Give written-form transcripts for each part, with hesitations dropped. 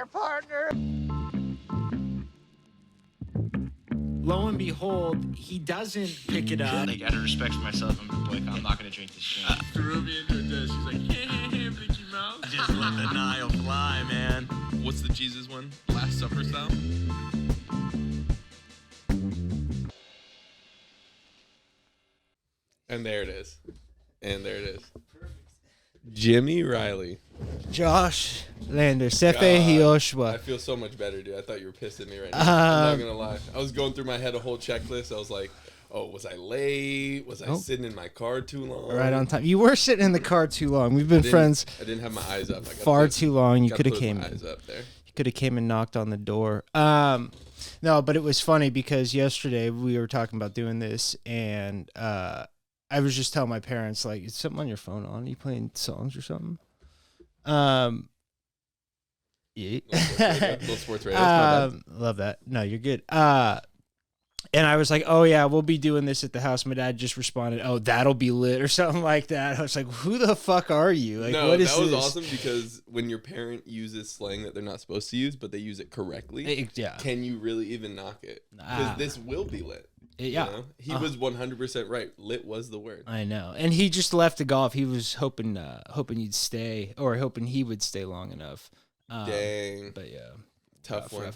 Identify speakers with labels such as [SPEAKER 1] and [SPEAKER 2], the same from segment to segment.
[SPEAKER 1] there, partner.
[SPEAKER 2] Lo and behold, he doesn't pick it up.
[SPEAKER 3] Like, out of respect for myself, I'm not gonna drink this shit.
[SPEAKER 4] Threw me into a dish. She's like, Mickey Mouse.
[SPEAKER 5] Just let the Nile fly, man.
[SPEAKER 4] What's the Jesus one? Last Supper style?
[SPEAKER 6] And there it is. Jimmy Riley.
[SPEAKER 1] Josh Lander, Sefe
[SPEAKER 6] God,
[SPEAKER 1] Hioshua.
[SPEAKER 6] I feel so much better, dude. I thought you were pissed at me right now. I'm not gonna lie. I was going through my head a whole checklist. I was like, oh, was I late? Was I sitting in my car too long?
[SPEAKER 1] Right on time. You were sitting in the car too long. We've been friends.
[SPEAKER 6] I didn't have my eyes up.
[SPEAKER 1] Far too long. You could have came.
[SPEAKER 6] Eyes up there.
[SPEAKER 1] You could have came and knocked on the door. No, but it was funny because yesterday we were talking about doing this, and I was just telling my parents, like, is something on your phone on? Are you playing songs or something? Yeah.
[SPEAKER 6] Little sports radio.
[SPEAKER 1] Love that. No, you're good. And I was like, oh, yeah, we'll be doing this at the house. My dad just responded, oh, that'll be lit or something like that. I was like, who the fuck are you? Like,
[SPEAKER 6] no,
[SPEAKER 1] what is
[SPEAKER 6] that was
[SPEAKER 1] this?
[SPEAKER 6] awesome because when your parent uses slang that they're not supposed to use, but they use it correctly, can you really even knock it? Because this will be lit.
[SPEAKER 1] Yeah.
[SPEAKER 6] You know? He was 100% right. Lit was the word.
[SPEAKER 1] I know. And he just left the golf. He was hoping you'd stay, or hoping he would stay long enough.
[SPEAKER 6] Dang.
[SPEAKER 1] But yeah.
[SPEAKER 6] Tough one.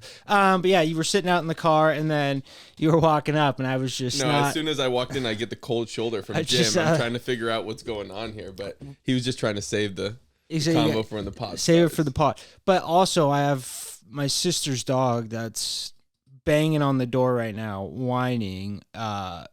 [SPEAKER 1] But yeah, you were sitting out in the car, and then you were walking up, and I was just
[SPEAKER 6] as soon as I walked in, I get the cold shoulder from Jim. I'm trying to figure out what's going on here, but he was just trying to save the combo for the pod.
[SPEAKER 1] Save it for the pod. But also, I have my sister's dog that's banging on the door right now, whining, and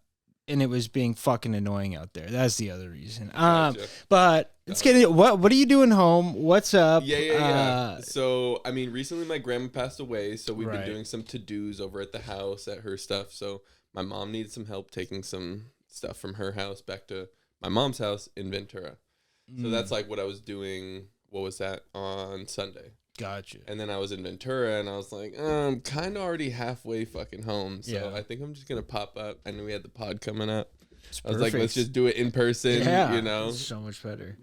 [SPEAKER 1] it was being fucking annoying out there. That's the other reason.
[SPEAKER 6] Gotcha.
[SPEAKER 1] But it's getting. What are you doing home? What's up?
[SPEAKER 6] Yeah. So, I mean, recently my grandma passed away, so we've been doing some to-dos over at the house at her stuff. So my mom needed some help taking some stuff from her house back to my mom's house in Ventura. So that's like what I was doing. What was that on Sunday?
[SPEAKER 1] Gotcha.
[SPEAKER 6] And then I was in Ventura, and I was like, I'm kind of already halfway fucking home, so I think I'm just gonna pop up. I knew we had the pod coming up. I was like, let's just do it in person.
[SPEAKER 1] Yeah,
[SPEAKER 6] you know,
[SPEAKER 1] it's so much better.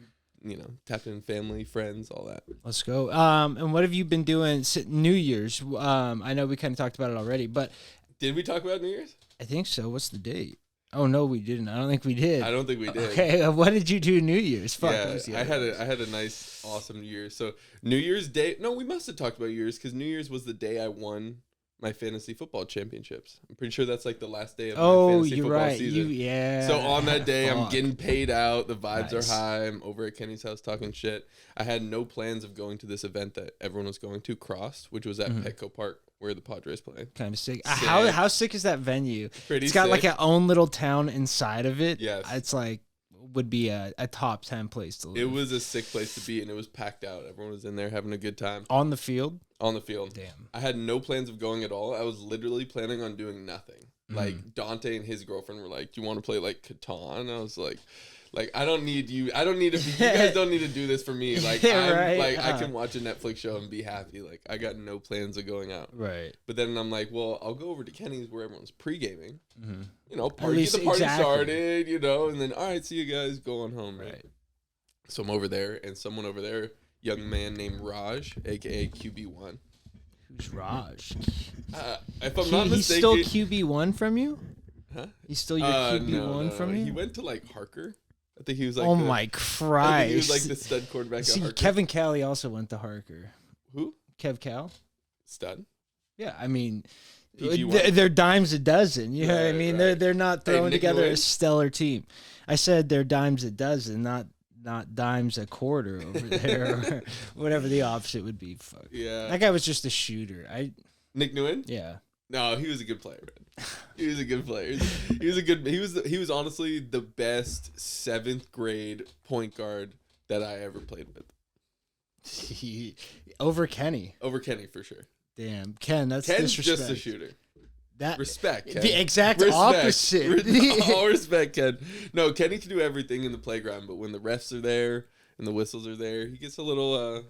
[SPEAKER 6] You know, tap in family, friends, all that.
[SPEAKER 1] Let's go. And what have you been doing New Year's? I know we kind of talked about it already, but
[SPEAKER 6] did we talk about New Year's?
[SPEAKER 1] I think so. What's the date? Oh no, we didn't. I don't think we did.
[SPEAKER 6] I don't think we did.
[SPEAKER 1] Okay, what did you do New Year's? Fuck.
[SPEAKER 6] Yeah, I had a nice, awesome New Year. So New Year's Day. No, we must have talked about New Year's because New Year's was the day I won my fantasy football championships. I'm pretty sure that's like the last day of my fantasy football season. So on that day, I'm getting paid out. The vibes are high. I'm over at Kenny's house talking shit. I had no plans of going to this event that everyone was going to, Cross, which was at Petco Park where the Padres play.
[SPEAKER 1] Kind of sick. How sick is that venue?
[SPEAKER 6] Pretty
[SPEAKER 1] It's got
[SPEAKER 6] sick.
[SPEAKER 1] like a own little town inside of it.
[SPEAKER 6] Yes.
[SPEAKER 1] It's like would be a top 10 place to live.
[SPEAKER 6] It was a sick place to be, and it was packed out. Everyone was in there having a good time.
[SPEAKER 1] On the field?
[SPEAKER 6] On the field.
[SPEAKER 1] Damn.
[SPEAKER 6] I had no plans of going at all. I was literally planning on doing nothing. Like, Dante and his girlfriend were like, do you want to play, like, Catan? I was like, I don't need you. I don't need to be, you guys don't need to do this for me. Like, I can watch a Netflix show and be happy. Like, I got no plans of going out.
[SPEAKER 1] Right.
[SPEAKER 6] But then I'm like, well, I'll go over to Kenny's where everyone's pre-gaming. You know,
[SPEAKER 1] least-
[SPEAKER 6] get the party
[SPEAKER 1] exactly.
[SPEAKER 6] started, you know, and then, all right, see you guys going home, right? So I'm over there, and someone over there, young man named Raj, a.k.a. QB1.
[SPEAKER 1] Who's Raj?
[SPEAKER 6] If I'm not mistaken,
[SPEAKER 1] He's still QB1 from you?
[SPEAKER 6] Huh?
[SPEAKER 1] He's still your QB1 from you?
[SPEAKER 6] He went to like Harker. I think he was like.
[SPEAKER 1] Oh my Christ!
[SPEAKER 6] I think he was like the stud quarterback at Harker.
[SPEAKER 1] Kevin Callie also went to Harker.
[SPEAKER 6] Who?
[SPEAKER 1] Kev Cal.
[SPEAKER 6] Stud.
[SPEAKER 1] Yeah, I mean,
[SPEAKER 6] PG1.
[SPEAKER 1] they're dimes a dozen. You know what I mean?
[SPEAKER 6] Right.
[SPEAKER 1] They're not throwing
[SPEAKER 6] Nick
[SPEAKER 1] together a
[SPEAKER 6] Nguyen?
[SPEAKER 1] stellar team. I said they're dimes a dozen, not dimes a quarter over there, or whatever the opposite would be. Fuck.
[SPEAKER 6] Yeah.
[SPEAKER 1] That guy was just a shooter.
[SPEAKER 6] Nick Nguyen?
[SPEAKER 1] Yeah.
[SPEAKER 6] No, he was a good player, man. He was a good player. He was honestly the best 7th grade point guard that I ever played with.
[SPEAKER 1] Over Kenny.
[SPEAKER 6] Over Kenny for sure.
[SPEAKER 1] Damn, Ken, that's
[SPEAKER 6] Ken's
[SPEAKER 1] disrespect.
[SPEAKER 6] just a shooter.
[SPEAKER 1] That
[SPEAKER 6] Respect, Ken.
[SPEAKER 1] the exact
[SPEAKER 6] Respect.
[SPEAKER 1] opposite.
[SPEAKER 6] All respect, Ken. No, Kenny can do everything in the playground, but when the refs are there and the whistles are there, he gets a little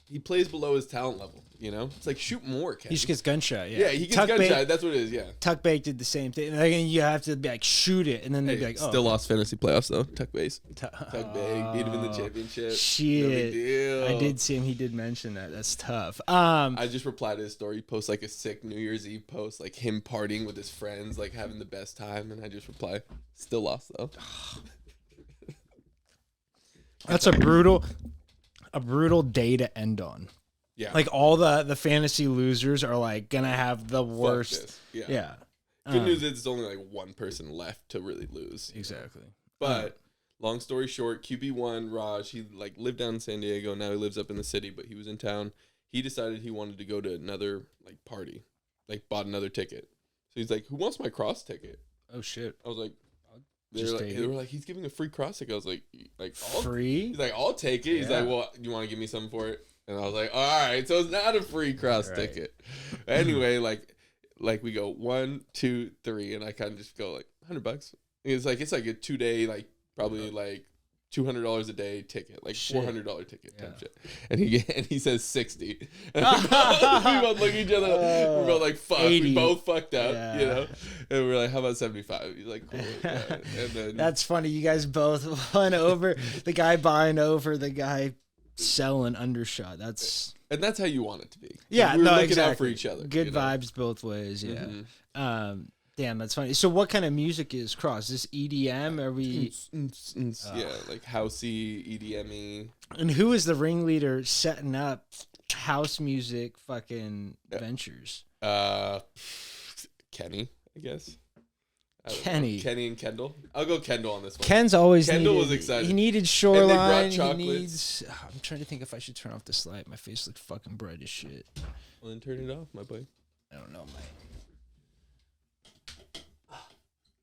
[SPEAKER 6] he plays below his talent level. You know, it's like shoot more. Kenny.
[SPEAKER 1] He just gets gunshot.
[SPEAKER 6] Yeah, he gets gunshot. That's what it is. Yeah.
[SPEAKER 1] Tuck Bake did the same thing. Like, and you have to be like shoot it, and then they'd be like,
[SPEAKER 6] still lost fantasy playoffs though. Tuck Bake beat him in the championship.
[SPEAKER 1] Shit,
[SPEAKER 6] no big deal.
[SPEAKER 1] I did see him. He did mention that. That's tough.
[SPEAKER 6] I just replied to his story. He posts like a sick New Year's Eve post, like him partying with his friends, like having the best time, and I just reply, still lost though.
[SPEAKER 1] That's a brutal day to end on.
[SPEAKER 6] Yeah.
[SPEAKER 1] Like all the fantasy losers are like gonna have the worst.
[SPEAKER 6] Yeah. Good news is it's only like one person left to really lose.
[SPEAKER 1] Exactly.
[SPEAKER 6] But long story short, QB1 Raj, he like lived down in San Diego. Now he lives up in the city, but he was in town. He decided he wanted to go to another like party, like bought another ticket. So he's like, "Who wants my cross ticket?"
[SPEAKER 1] Oh shit.
[SPEAKER 6] I was like, they were like, he's giving a free cross ticket. I was like
[SPEAKER 1] free?
[SPEAKER 6] He's like, I'll take it. He's like, well, you want to give me something for it? And I was like, all right, so it's not a free cross ticket. Anyway, like we go 1, 2, 3, and I kind of just go like $100. It's like a 2-day, like probably like $200 a day ticket, like $400 ticket type shit. And he says 60. And we both look at each other. We're both like, fuck.
[SPEAKER 1] 80.
[SPEAKER 6] We both fucked up, you know. And we're like, how about 75? He's like, cool. And then
[SPEAKER 1] That's funny. You guys both won over the guy buying over the guy selling undershot. That's
[SPEAKER 6] how you want it to be.
[SPEAKER 1] Yeah,
[SPEAKER 6] we're looking
[SPEAKER 1] exactly.
[SPEAKER 6] out for each other.
[SPEAKER 1] Good vibes both ways. Yeah.
[SPEAKER 6] Mm-hmm.
[SPEAKER 1] Damn, that's funny. So, what kind of music is cross? Is this EDM? Are we?
[SPEAKER 6] Yeah, like housey, EDM-y.
[SPEAKER 1] And who is the ringleader setting up house music? Fucking ventures.
[SPEAKER 6] Kenny, I guess.
[SPEAKER 1] Kenny
[SPEAKER 6] and Kendall. I'll go Kendall on this one.
[SPEAKER 1] Ken's always
[SPEAKER 6] Kendall
[SPEAKER 1] needed,
[SPEAKER 6] was excited.
[SPEAKER 1] He needed Shoreline.
[SPEAKER 6] And they brought chocolates.
[SPEAKER 1] I'm trying to think if I should turn off this light. My face looks fucking bright as shit.
[SPEAKER 6] Well, then turn it off, my boy.
[SPEAKER 1] I don't know, Mike.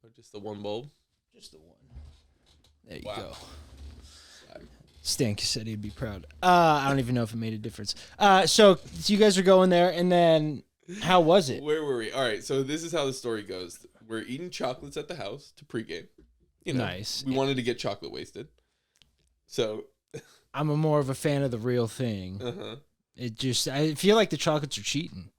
[SPEAKER 6] Or just the one bulb?
[SPEAKER 1] Just the one. There you
[SPEAKER 6] Wow.
[SPEAKER 1] go. Stan said he'd be proud. I don't even know if it made a difference. So you guys are going there, and then how was it?
[SPEAKER 6] Where were we? All right, so this is how the story goes. We're eating chocolates at the house to pregame. You know,
[SPEAKER 1] Nice.
[SPEAKER 6] We wanted to get chocolate wasted. So
[SPEAKER 1] I'm more of a fan of the real thing. I feel like the chocolates are cheating.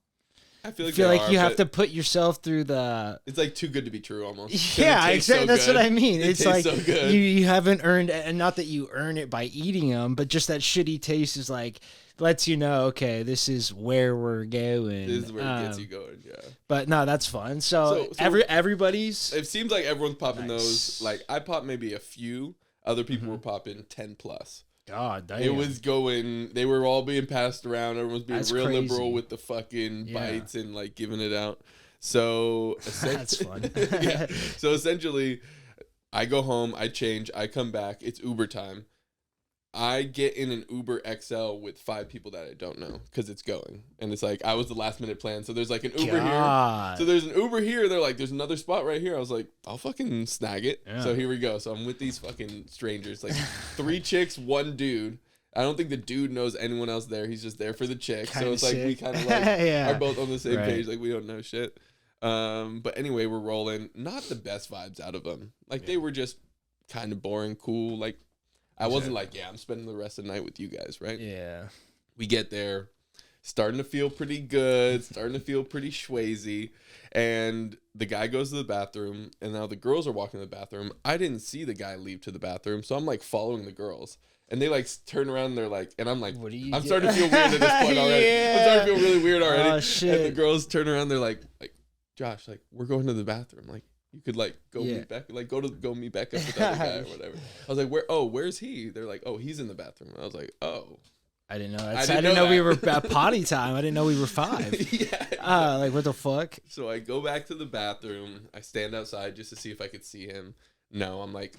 [SPEAKER 6] I feel like,
[SPEAKER 1] you have to put yourself through the.
[SPEAKER 6] It's like too good to be true, almost.
[SPEAKER 1] Yeah, exactly. That's what I mean. It's like
[SPEAKER 6] so good.
[SPEAKER 1] you haven't earned, and not that you earn it by eating them, but just that shitty taste is like lets you know, okay, this is where we're going.
[SPEAKER 6] This is where it gets you going. Yeah.
[SPEAKER 1] But no, that's fun. So everybody's.
[SPEAKER 6] It seems like everyone's popping
[SPEAKER 1] Nice.
[SPEAKER 6] those. Like I popped maybe a few. Other people were popping 10 plus.
[SPEAKER 1] God damn.
[SPEAKER 6] It was going. They were all being passed around. Everyone's being
[SPEAKER 1] That's
[SPEAKER 6] real
[SPEAKER 1] crazy.
[SPEAKER 6] liberal with the fucking
[SPEAKER 1] Yeah.
[SPEAKER 6] bites and like giving it out. So
[SPEAKER 1] That's fun.
[SPEAKER 6] Yeah. So essentially, I go home. I change. I come back. It's Uber time. I get in an Uber XL with 5 people that I don't know because it's going. And it's like, I was the last minute plan. So there's like an Uber here. So there's an Uber here. They're like, there's another spot right here. I was like, I'll fucking snag it.
[SPEAKER 1] Yeah.
[SPEAKER 6] So here we go. So I'm with these fucking strangers, like 3 chicks, 1 dude. I don't think the dude knows anyone else there. He's just there for the chick. So it's like, we kind of like
[SPEAKER 1] Yeah.
[SPEAKER 6] are both on the same
[SPEAKER 1] Right.
[SPEAKER 6] page. Like we don't know shit. But anyway, we're rolling. Not the best vibes out of them. Like they were just kind of boring, cool. Like, I wasn't like, yeah, I'm spending the rest of the night with you guys, right?
[SPEAKER 1] Yeah.
[SPEAKER 6] We get there, starting to feel pretty good, starting to feel pretty schwazy. And the guy goes to the bathroom, and now the girls are walking to the bathroom. I didn't see the guy leave to the bathroom, so I'm like following the girls. And they like turn around and they're like, and I'm like,
[SPEAKER 1] What do you
[SPEAKER 6] I'm
[SPEAKER 1] do?
[SPEAKER 6] starting to feel weird at this point already.
[SPEAKER 1] Yeah.
[SPEAKER 6] I'm starting to feel really weird already.
[SPEAKER 1] Oh, shit.
[SPEAKER 6] And the girls turn around, they're like, Josh, like, we're going to the bathroom. Like, you could like go meet back, like go meet back up with the other guy or whatever. I was like, where's he? They're like, oh, he's in the bathroom. I was like, oh.
[SPEAKER 1] I didn't know.
[SPEAKER 6] I
[SPEAKER 1] I
[SPEAKER 6] didn't
[SPEAKER 1] didn't
[SPEAKER 6] know
[SPEAKER 1] know we
[SPEAKER 6] that.
[SPEAKER 1] were at potty time. I didn't know we were 5.
[SPEAKER 6] Yeah.
[SPEAKER 1] Like what the fuck?
[SPEAKER 6] So I go back to the bathroom. I stand outside just to see if I could see him. No, I'm like,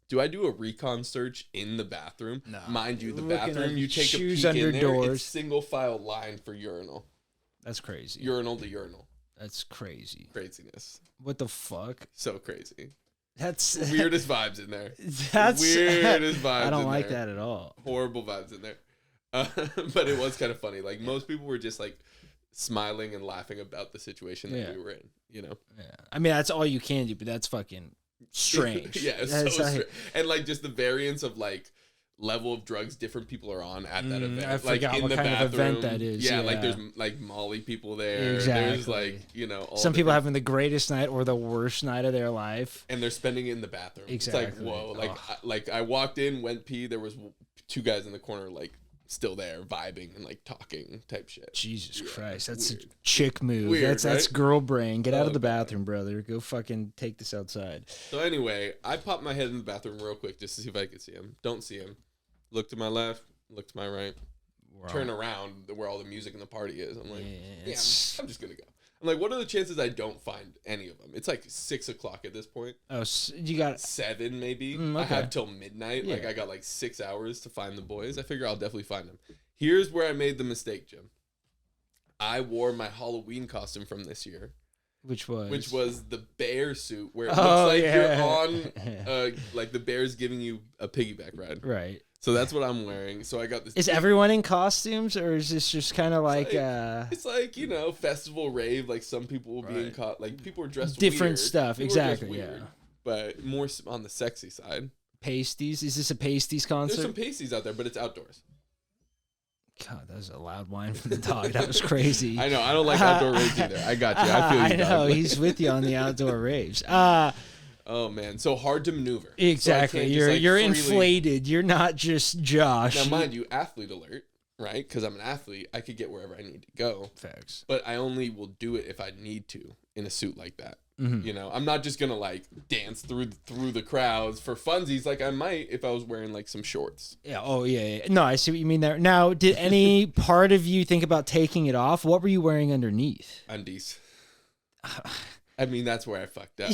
[SPEAKER 6] do I do a recon search in the bathroom?
[SPEAKER 1] No.
[SPEAKER 6] Mind you, the
[SPEAKER 1] Looking
[SPEAKER 6] bathroom,
[SPEAKER 1] at
[SPEAKER 6] you take a
[SPEAKER 1] shoes
[SPEAKER 6] peek
[SPEAKER 1] under
[SPEAKER 6] in there,
[SPEAKER 1] doors.
[SPEAKER 6] it's single file line for urinal.
[SPEAKER 1] That's crazy.
[SPEAKER 6] Urinal to urinal.
[SPEAKER 1] That's crazy.
[SPEAKER 6] Craziness.
[SPEAKER 1] What the fuck?
[SPEAKER 6] So crazy.
[SPEAKER 1] That's
[SPEAKER 6] Weirdest vibes in there.
[SPEAKER 1] That's
[SPEAKER 6] Weirdest vibes
[SPEAKER 1] I don't
[SPEAKER 6] in
[SPEAKER 1] like
[SPEAKER 6] there.
[SPEAKER 1] that at all.
[SPEAKER 6] Horrible vibes in there. But it was kind of funny. Like most people were just like smiling and laughing about the situation that we were in, you know?
[SPEAKER 1] Yeah. I mean, that's all you can do, but that's fucking strange.
[SPEAKER 6] Yeah, it's
[SPEAKER 1] That's
[SPEAKER 6] so
[SPEAKER 1] like-
[SPEAKER 6] strange. And like just the variance of like level of drugs different people are on at that event.
[SPEAKER 1] I forgot what kind of event that is.
[SPEAKER 6] Yeah, like there's like Molly people there.
[SPEAKER 1] Exactly.
[SPEAKER 6] There's like, you know, all
[SPEAKER 1] some people having the greatest night or the worst night of their life.
[SPEAKER 6] and they're spending it in the bathroom.
[SPEAKER 1] Exactly.
[SPEAKER 6] It's like, whoa. Like, I walked in, went pee, there was 2 guys in the corner, like, still there, vibing and, like, talking type shit.
[SPEAKER 1] Jesus Christ. That's
[SPEAKER 6] weird.
[SPEAKER 1] a chick move.
[SPEAKER 6] Weird,
[SPEAKER 1] That's
[SPEAKER 6] right?
[SPEAKER 1] girl brain. Get out of the
[SPEAKER 6] Okay.
[SPEAKER 1] bathroom, brother. Go fucking take this outside.
[SPEAKER 6] So anyway, I popped my head in the bathroom real quick just to see if I could see him. Don't see him. Look to my left, look to my right. Turn around where all the music and the party is. I'm like, I'm just going to go. I'm like, what are the chances I don't find any of them? It's like 6 o'clock at this point.
[SPEAKER 1] Oh, so you got
[SPEAKER 6] 7 maybe.
[SPEAKER 1] Okay.
[SPEAKER 6] I have till midnight.
[SPEAKER 1] Yeah.
[SPEAKER 6] Like I got like 6 hours to find the boys. I figure I'll definitely find them. Here's where I made the mistake, Jim. I wore my Halloween costume from this year,
[SPEAKER 1] which was
[SPEAKER 6] the bear suit where it
[SPEAKER 1] Oh,
[SPEAKER 6] looks like
[SPEAKER 1] yeah.
[SPEAKER 6] you're on like the bear's giving you a piggyback ride.
[SPEAKER 1] right.
[SPEAKER 6] So that's what I'm wearing. So I got this.
[SPEAKER 1] Is everyone in costumes, or is this just kind of like
[SPEAKER 6] It's like, you know, festival rave. Like some people will be in like people are dressed
[SPEAKER 1] different
[SPEAKER 6] weird.
[SPEAKER 1] stuff?
[SPEAKER 6] People are dressed
[SPEAKER 1] Exactly. Yeah.
[SPEAKER 6] weird, but more on the sexy side.
[SPEAKER 1] Pasties? Is this a pasties
[SPEAKER 6] There's
[SPEAKER 1] concert?
[SPEAKER 6] some pasties out there, but it's outdoors.
[SPEAKER 1] God, that was a loud whine from the dog. That was crazy.
[SPEAKER 6] I know. I don't like outdoor raves either. I got you. I feel you.
[SPEAKER 1] I know.
[SPEAKER 6] dog.
[SPEAKER 1] He's with you on the outdoor raves.
[SPEAKER 6] Oh man, so hard to maneuver.
[SPEAKER 1] Exactly.
[SPEAKER 6] So I can't
[SPEAKER 1] You're
[SPEAKER 6] just, like,
[SPEAKER 1] you're
[SPEAKER 6] freely-
[SPEAKER 1] inflated. You're not just Josh.
[SPEAKER 6] Now, mind you, athlete alert, right? Because I'm an athlete, I could get wherever I need to go.
[SPEAKER 1] Facts.
[SPEAKER 6] But I only will do it if I need to in a suit like that.
[SPEAKER 1] Mhm.
[SPEAKER 6] You know, I'm not just gonna like dance through the crowds for funsies like I might if I was wearing like some shorts.
[SPEAKER 1] Yeah. Oh, yeah. No, I see what you mean there. Now, did any part of you think about taking it off? What were you wearing underneath?
[SPEAKER 6] Undies. I mean, that's where I fucked up.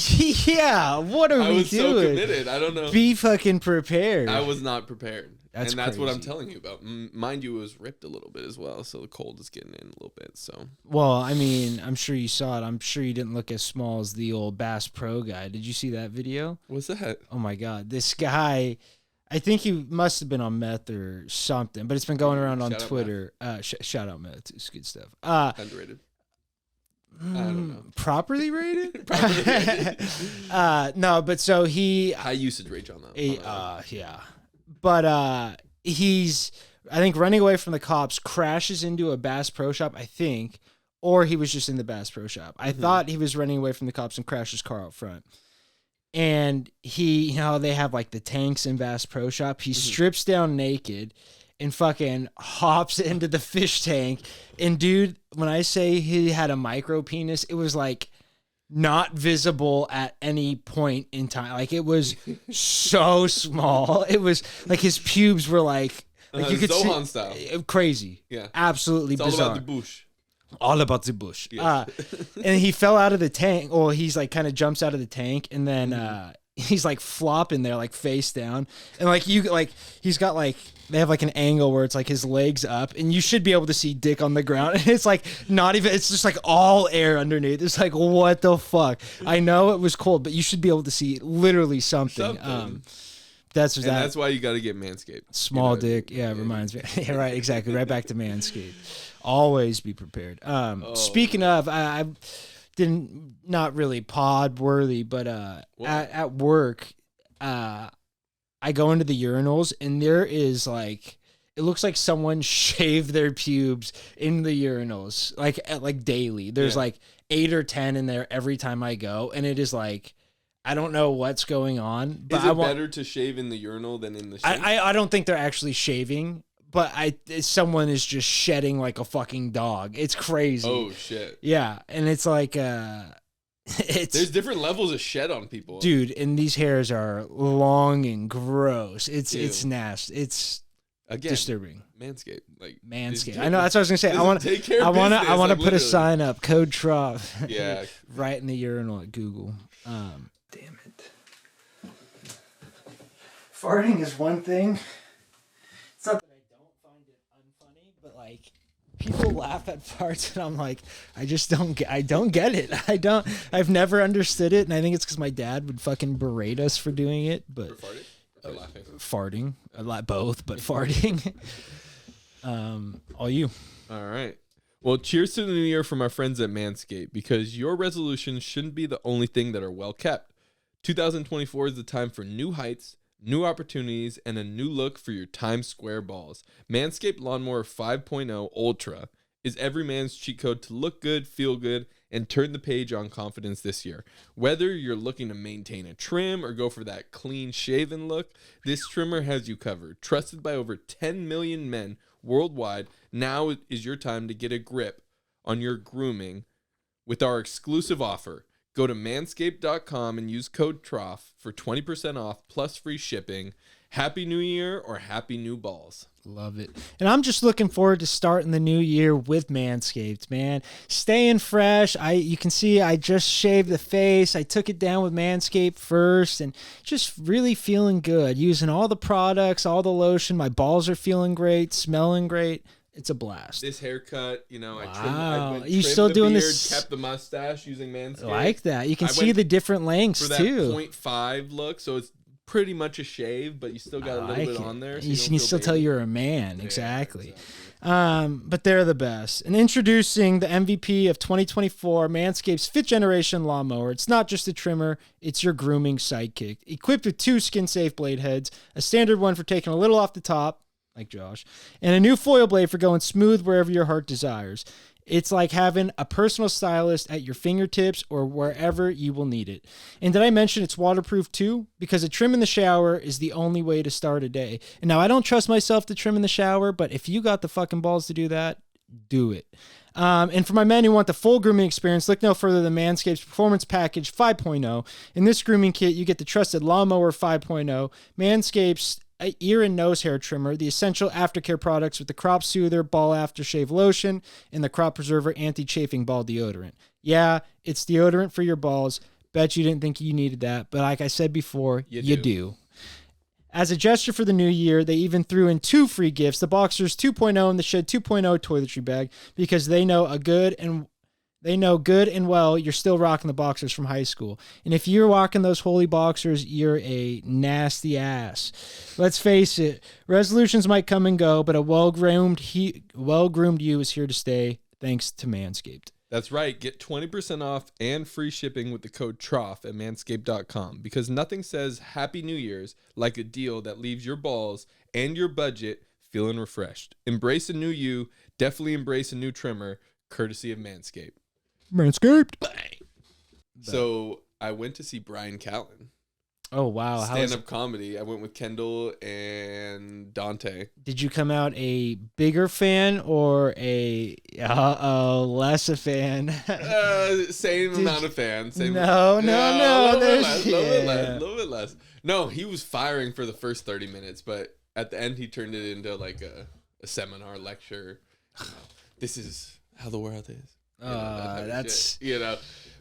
[SPEAKER 1] Yeah. What are
[SPEAKER 6] I
[SPEAKER 1] we
[SPEAKER 6] was so
[SPEAKER 1] doing?
[SPEAKER 6] committed. I don't know.
[SPEAKER 1] Be fucking prepared.
[SPEAKER 6] I was not prepared.
[SPEAKER 1] That's
[SPEAKER 6] and that's what I'm
[SPEAKER 1] crazy.
[SPEAKER 6] telling you about. Mind you, it was ripped a little bit as well, so the cold is getting in a little bit. So
[SPEAKER 1] Well, I mean, I'm sure you saw it. I'm sure you didn't look as small as the old Bass Pro guy. Did you see that video?
[SPEAKER 6] what's that?
[SPEAKER 1] Oh my God, this guy. I think he must have been on meth or something, but it's been going around on
[SPEAKER 6] Shout out
[SPEAKER 1] Twitter. Shout out meth. It's good stuff.
[SPEAKER 6] Underrated. I don't know.
[SPEAKER 1] Properly rated? No, but so he
[SPEAKER 6] High usage rate on that.
[SPEAKER 1] yeah. But he's, I think, running away from the cops, crashes into a Bass Pro Shop, I think, or he was just in the Bass Pro Shop. I thought he was running away from the cops and crashed his car out front. And he, you know, they have like the tanks in Bass Pro Shop. He strips down naked and fucking hops into the fish tank. And dude, when I say he had a micro penis, it was like not visible at any point in time. Like it was so small. It was like his pubes were like you could
[SPEAKER 6] Zohan
[SPEAKER 1] see,
[SPEAKER 6] style.
[SPEAKER 1] Crazy.
[SPEAKER 6] Yeah.
[SPEAKER 1] Absolutely
[SPEAKER 6] It's all
[SPEAKER 1] bizarre.
[SPEAKER 6] about the bush.
[SPEAKER 1] All about the bush.
[SPEAKER 6] Yeah.
[SPEAKER 1] And he fell out of the tank. Well, he's like kind of jumps out of the tank and then he's like flopping there like face down. And like he's got like they have like an angle where it's like his legs up and you should be able to see dick on the ground. And it's like not even, it's just like all air underneath. It's like, what the fuck? I know it was cold, but you should be able to see literally something. That's
[SPEAKER 6] why you got to get Manscaped.
[SPEAKER 1] small
[SPEAKER 6] You know?
[SPEAKER 1] dick. Yeah, it reminds me. Yeah, right. Exactly. Right back to Manscaped. Always be prepared. Speaking of, I didn't not really pod worthy, but at work, I go into the urinals and there is like it looks like someone shaved their pubes in the urinals like daily. There's like 8 or 10 in there every time I go, and it is like I don't know what's going on. But
[SPEAKER 6] Is it better to shave in the urinal than in the sink?
[SPEAKER 1] I don't think they're actually shaving, but someone is just shedding like a fucking dog. It's crazy.
[SPEAKER 6] Oh shit.
[SPEAKER 1] Yeah, and it's like
[SPEAKER 6] There's different levels of shed on people.
[SPEAKER 1] dude, and these hairs are long and gross. It's
[SPEAKER 6] Ew.
[SPEAKER 1] nasty. It's
[SPEAKER 6] Again,
[SPEAKER 1] disturbing.
[SPEAKER 6] Manscaped. Like
[SPEAKER 1] Manscaped. I know that's what I was gonna say. I
[SPEAKER 6] doesn't
[SPEAKER 1] want
[SPEAKER 6] take care of
[SPEAKER 1] I want to
[SPEAKER 6] business,
[SPEAKER 1] put
[SPEAKER 6] like,
[SPEAKER 1] a
[SPEAKER 6] literally.
[SPEAKER 1] sign up, code Trough.
[SPEAKER 6] Yeah.
[SPEAKER 1] Right in the urinal at Google. Damn it. Farting is one thing. It's not that I don't find it unfunny, but like people laugh at farts and I'm like, I just don't get it. I've never understood it, and I think it's because my dad would fucking berate us for doing it, but
[SPEAKER 6] For farting? Or for laughing?
[SPEAKER 1] farting. A lot both, but farting. All you.
[SPEAKER 6] All right. Well, cheers to the new year from our friends at Manscaped, because your resolutions shouldn't be the only thing that are well kept. 2024 is the time for new heights. new opportunities, and a new look for your Times Square balls. Manscaped Lawnmower 5.0 Ultra is every man's cheat code to look good, feel good, and turn the page on confidence this year. Whether you're looking to maintain a trim or go for that clean-shaven look, this trimmer has you covered. Trusted by over 10 million men worldwide, now is your time to get a grip on your grooming with our exclusive offer. Go to manscaped.com and use code Trough for 20% off plus free shipping. Happy New Year or happy new balls.
[SPEAKER 1] Love it. And I'm just looking forward to starting the new year with Manscaped, man. Staying fresh. You can see I just shaved the face. I took it down with Manscaped first and just really feeling good. Using all the products, all the lotion. My balls are feeling great, smelling great. It's a blast.
[SPEAKER 6] This haircut, I
[SPEAKER 1] Wow.
[SPEAKER 6] trimmed
[SPEAKER 1] You still
[SPEAKER 6] the
[SPEAKER 1] doing
[SPEAKER 6] beard,
[SPEAKER 1] this?
[SPEAKER 6] kept the mustache using Manscaped.
[SPEAKER 1] I like that. You can
[SPEAKER 6] I
[SPEAKER 1] see
[SPEAKER 6] went
[SPEAKER 1] the different lengths
[SPEAKER 6] for that
[SPEAKER 1] too.
[SPEAKER 6] 0.5 look, so it's pretty much a shave, but you still got a little bit on there. So
[SPEAKER 1] You
[SPEAKER 6] don't
[SPEAKER 1] can
[SPEAKER 6] feel
[SPEAKER 1] still tell
[SPEAKER 6] baby.
[SPEAKER 1] you're a man.
[SPEAKER 6] Yeah,
[SPEAKER 1] Exactly. But they're the best. And introducing the MVP of 2024, Manscaped's 5th generation lawnmower. It's not just a trimmer, it's your grooming sidekick. Equipped with 2 skin-safe blade heads, a standard one for taking a little off the top, like Josh, and a new foil blade for going smooth wherever your heart desires. It's like having a personal stylist at your fingertips or wherever you will need it. And did I mention it's waterproof too? Because a trim in the shower is the only way to start a day. And now I don't trust myself to trim in the shower, but if you got the fucking balls to do that, do it. And for my men who want the full grooming experience, look no further than Manscaped's Performance Package 5.0. In this grooming kit, you get the trusted Lawnmower 5.0, Manscaped's ear and nose hair trimmer, the essential aftercare products with the Crop Soother Ball Aftershave Lotion, and the Crop Preserver Anti-Chafing Ball Deodorant. Yeah, it's deodorant for your balls. Bet you didn't think you needed that, but like I said before, you do. As a gesture for the new year, they even threw in 2 free gifts, the Boxers 2.0 and the Shed 2.0 toiletry bag, because they know good and well you're still rocking the Boxers from high school. And if you're rocking those holy Boxers, you're a nasty ass. Let's face it, resolutions might come and go, but a well-groomed you is here to stay, thanks to Manscaped.
[SPEAKER 6] That's right. Get 20% off and free shipping with the code Trough at manscaped.com, because nothing says Happy New Year's like a deal that leaves your balls and your budget feeling refreshed. Embrace a new you. Definitely embrace a new trimmer, courtesy of Manscaped.
[SPEAKER 1] Manscaped.
[SPEAKER 6] So I went to see Brian Callen.
[SPEAKER 1] Oh, wow.
[SPEAKER 6] Stand-up comedy. I went with Kendall and Dante.
[SPEAKER 1] Did you come out a bigger fan or a less a fan?
[SPEAKER 6] Same amount of fans. Same
[SPEAKER 1] No.
[SPEAKER 6] A little
[SPEAKER 1] Yeah.
[SPEAKER 6] bit less. No, he was firing for the first 30 minutes, but at the end he turned it into like a seminar lecture. This is how the world is.
[SPEAKER 1] That's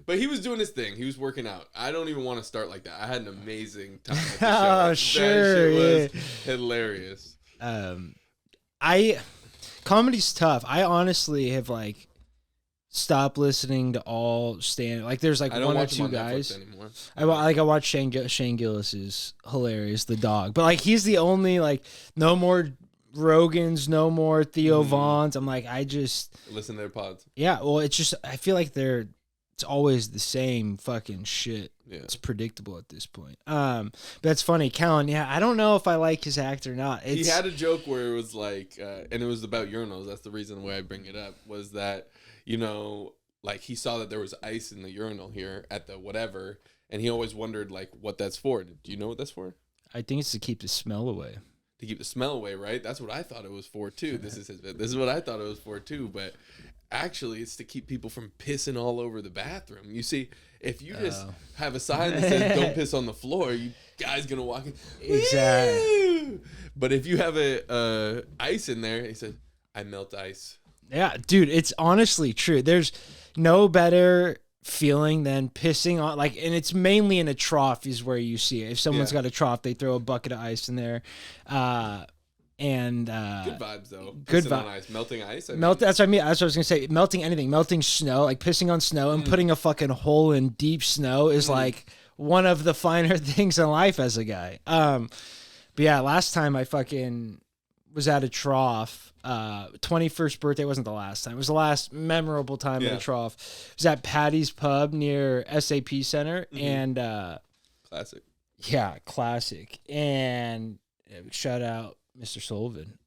[SPEAKER 6] But he was doing his thing. He was working out. I don't even want to start like that. I had an amazing time at the show.
[SPEAKER 1] Oh, sure.
[SPEAKER 6] That shit was hilarious.
[SPEAKER 1] Comedy's tough. I honestly have stopped listening to all stand. There's
[SPEAKER 6] I don't
[SPEAKER 1] one or
[SPEAKER 6] watch him
[SPEAKER 1] two
[SPEAKER 6] on
[SPEAKER 1] guys.
[SPEAKER 6] Netflix anymore.
[SPEAKER 1] I watch Shane Gillis is hilarious, the dog. But he's the only no more Rogans, no more Theo Vaughns. I'm I just
[SPEAKER 6] listen to their pods.
[SPEAKER 1] Yeah, well, it's just I feel like it's always the same fucking shit.
[SPEAKER 6] Yeah.
[SPEAKER 1] It's predictable at this point. But that's funny. Callen, yeah, I don't know if I like his act or not.
[SPEAKER 6] He had a joke where it was and it was about urinals. That's the reason why I bring it up, was that, he saw that there was ice in the urinal here at the whatever, and he always wondered what that's for. Do you know what that's for?
[SPEAKER 1] I think it's to keep the smell away.
[SPEAKER 6] To keep the smell away, right? That's what I thought it was for too. This is what I thought it was for too, but actually it's to keep people from pissing all over the bathroom. You see, if you just have a sign that says don't piss on the floor, you guys gonna walk in.
[SPEAKER 1] Exactly.
[SPEAKER 6] Woo! But if you have a ice in there, he said, I melt ice.
[SPEAKER 1] Yeah, dude, it's honestly true. There's no better feeling than pissing on and it's mainly in a trough is where you see it. If someone's got a trough, they throw a bucket of ice in there. Good
[SPEAKER 6] vibes though.
[SPEAKER 1] Good
[SPEAKER 6] vibes. Ice. Melting ice.
[SPEAKER 1] That's what I mean. That's what I was gonna say. Melting anything, melting snow, pissing on snow and putting a fucking hole in deep snow is one of the finer things in life as a guy. But yeah, last time I fucking was at a trough. 21st birthday wasn't the last time. It was the last memorable time at a trough. It was at Patty's Pub near SAP Center, and
[SPEAKER 6] classic.
[SPEAKER 1] Yeah, classic. And shout out Mr. Sullivan.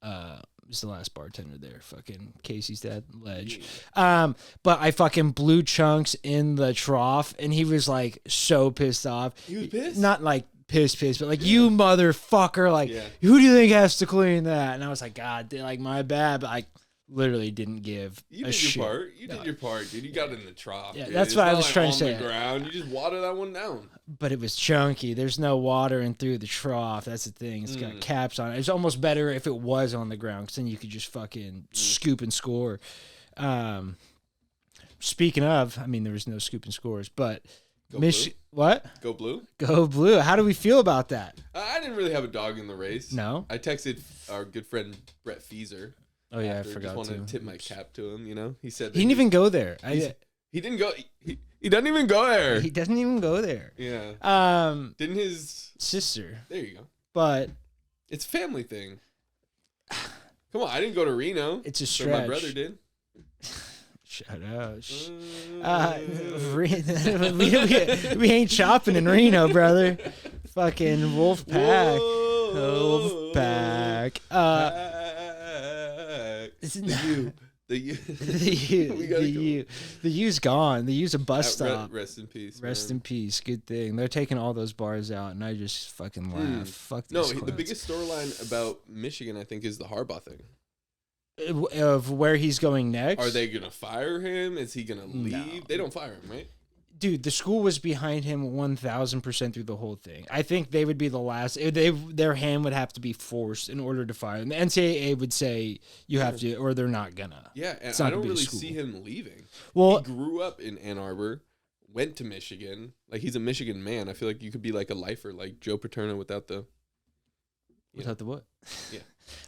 [SPEAKER 1] Was the last bartender there. Fucking Casey's dad, ledge. But I fucking blew chunks in the trough, and he was like so pissed off.
[SPEAKER 6] He was pissed?
[SPEAKER 1] Not like pissed, but like, you motherfucker, like, who do you think has to clean that? And I was like, God, like, my bad, but I literally didn't give
[SPEAKER 6] You
[SPEAKER 1] a
[SPEAKER 6] did
[SPEAKER 1] shit.
[SPEAKER 6] your part. You did your part, dude. You got in the trough.
[SPEAKER 1] Yeah,
[SPEAKER 6] dude.
[SPEAKER 1] that's
[SPEAKER 6] It's
[SPEAKER 1] what I
[SPEAKER 6] not
[SPEAKER 1] was
[SPEAKER 6] like
[SPEAKER 1] trying to
[SPEAKER 6] on
[SPEAKER 1] say.
[SPEAKER 6] the ground. You just water that one down.
[SPEAKER 1] But it was chunky. There's no water in through the trough. That's the thing. It's got caps on it. It's almost better if it was on the ground, because then you could just fucking scoop and score. Speaking of, I mean, there was no scoop and scores, but what?
[SPEAKER 6] Go blue.
[SPEAKER 1] Go blue. How do we feel about that?
[SPEAKER 6] I didn't really have a dog in the race.
[SPEAKER 1] No?
[SPEAKER 6] I texted our good friend Brett Fieser.
[SPEAKER 1] Oh, yeah, I
[SPEAKER 6] Just
[SPEAKER 1] forgot
[SPEAKER 6] wanted to tip my cap to him, you know? He said that
[SPEAKER 1] He didn't even go there.
[SPEAKER 6] he didn't go. He doesn't even go there.
[SPEAKER 1] He doesn't even go there.
[SPEAKER 6] Yeah. Didn't his
[SPEAKER 1] sister?
[SPEAKER 6] There you go.
[SPEAKER 1] But
[SPEAKER 6] it's a family thing. Come on, I didn't go to Reno.
[SPEAKER 1] It's a
[SPEAKER 6] but
[SPEAKER 1] stretch.
[SPEAKER 6] my brother did.
[SPEAKER 1] Shut up. We ain't shopping in Reno, brother. Fucking wolf pack. Wolf pack.
[SPEAKER 6] The
[SPEAKER 1] U's gone. The U's a bus stop.
[SPEAKER 6] Rest in peace.
[SPEAKER 1] Rest
[SPEAKER 6] man.
[SPEAKER 1] in pease. Good thing. They're taking all those bars out, and I just fucking laugh. Fuck these
[SPEAKER 6] The
[SPEAKER 1] clowns.
[SPEAKER 6] biggest storyline about Michigan, I think, is the Harbaugh thing.
[SPEAKER 1] Of where he's going next.
[SPEAKER 6] Are they gonna fire him? Is he gonna leave?
[SPEAKER 1] No.
[SPEAKER 6] They don't fire him, right?
[SPEAKER 1] Dude, the school was behind him 1,000% through the whole thing. I think they would be the last. Their hand would have to be forced in order to fire him. The NCAA would say you have to, or they're not gonna.
[SPEAKER 6] Yeah, and
[SPEAKER 1] It's not
[SPEAKER 6] I
[SPEAKER 1] gonna
[SPEAKER 6] don't
[SPEAKER 1] be a
[SPEAKER 6] really
[SPEAKER 1] school.
[SPEAKER 6] see him leaving.
[SPEAKER 1] Well,
[SPEAKER 6] He grew up in Ann Arbor, went to Michigan. Like, he's a Michigan man. I feel like you could be like a lifer, like Joe Paterno without the.
[SPEAKER 1] without the what?
[SPEAKER 6] Yeah.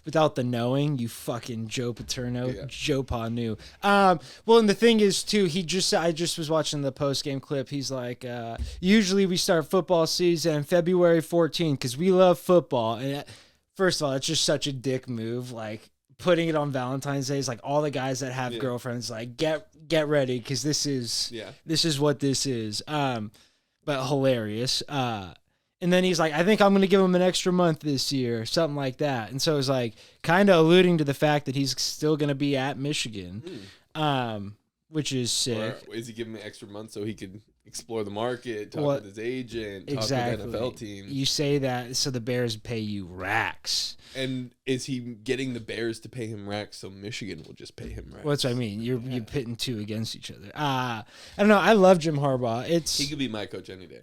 [SPEAKER 1] Without the knowing, you fucking Joe Paterno,
[SPEAKER 6] Yeah.
[SPEAKER 1] Joe Pa knew. Well, and the thing is too, I just was watching the post game clip. He's like, usually we start football season February 14th because we love football. And first of all, it's just such a dick move. Like, putting it on Valentine's Day is like, all the guys that have girlfriends, like, get ready because this is what this is. But hilarious. And then he's like, I think I'm going to give him an extra month this year, something like that. And so it's like kind of alluding to the fact that he's still going to be at Michigan, which is sick.
[SPEAKER 6] Or is he giving him an extra month so he could explore the market, talk with his agent, talk
[SPEAKER 1] Exactly.
[SPEAKER 6] with the NFL team?
[SPEAKER 1] You say that so the Bears pay you racks.
[SPEAKER 6] And is he getting the Bears to pay him racks so Michigan will just pay him racks?
[SPEAKER 1] Well, that's what I mean. You're pitting two against each other. I don't know. I love Jim Harbaugh.
[SPEAKER 6] He could be my coach any day.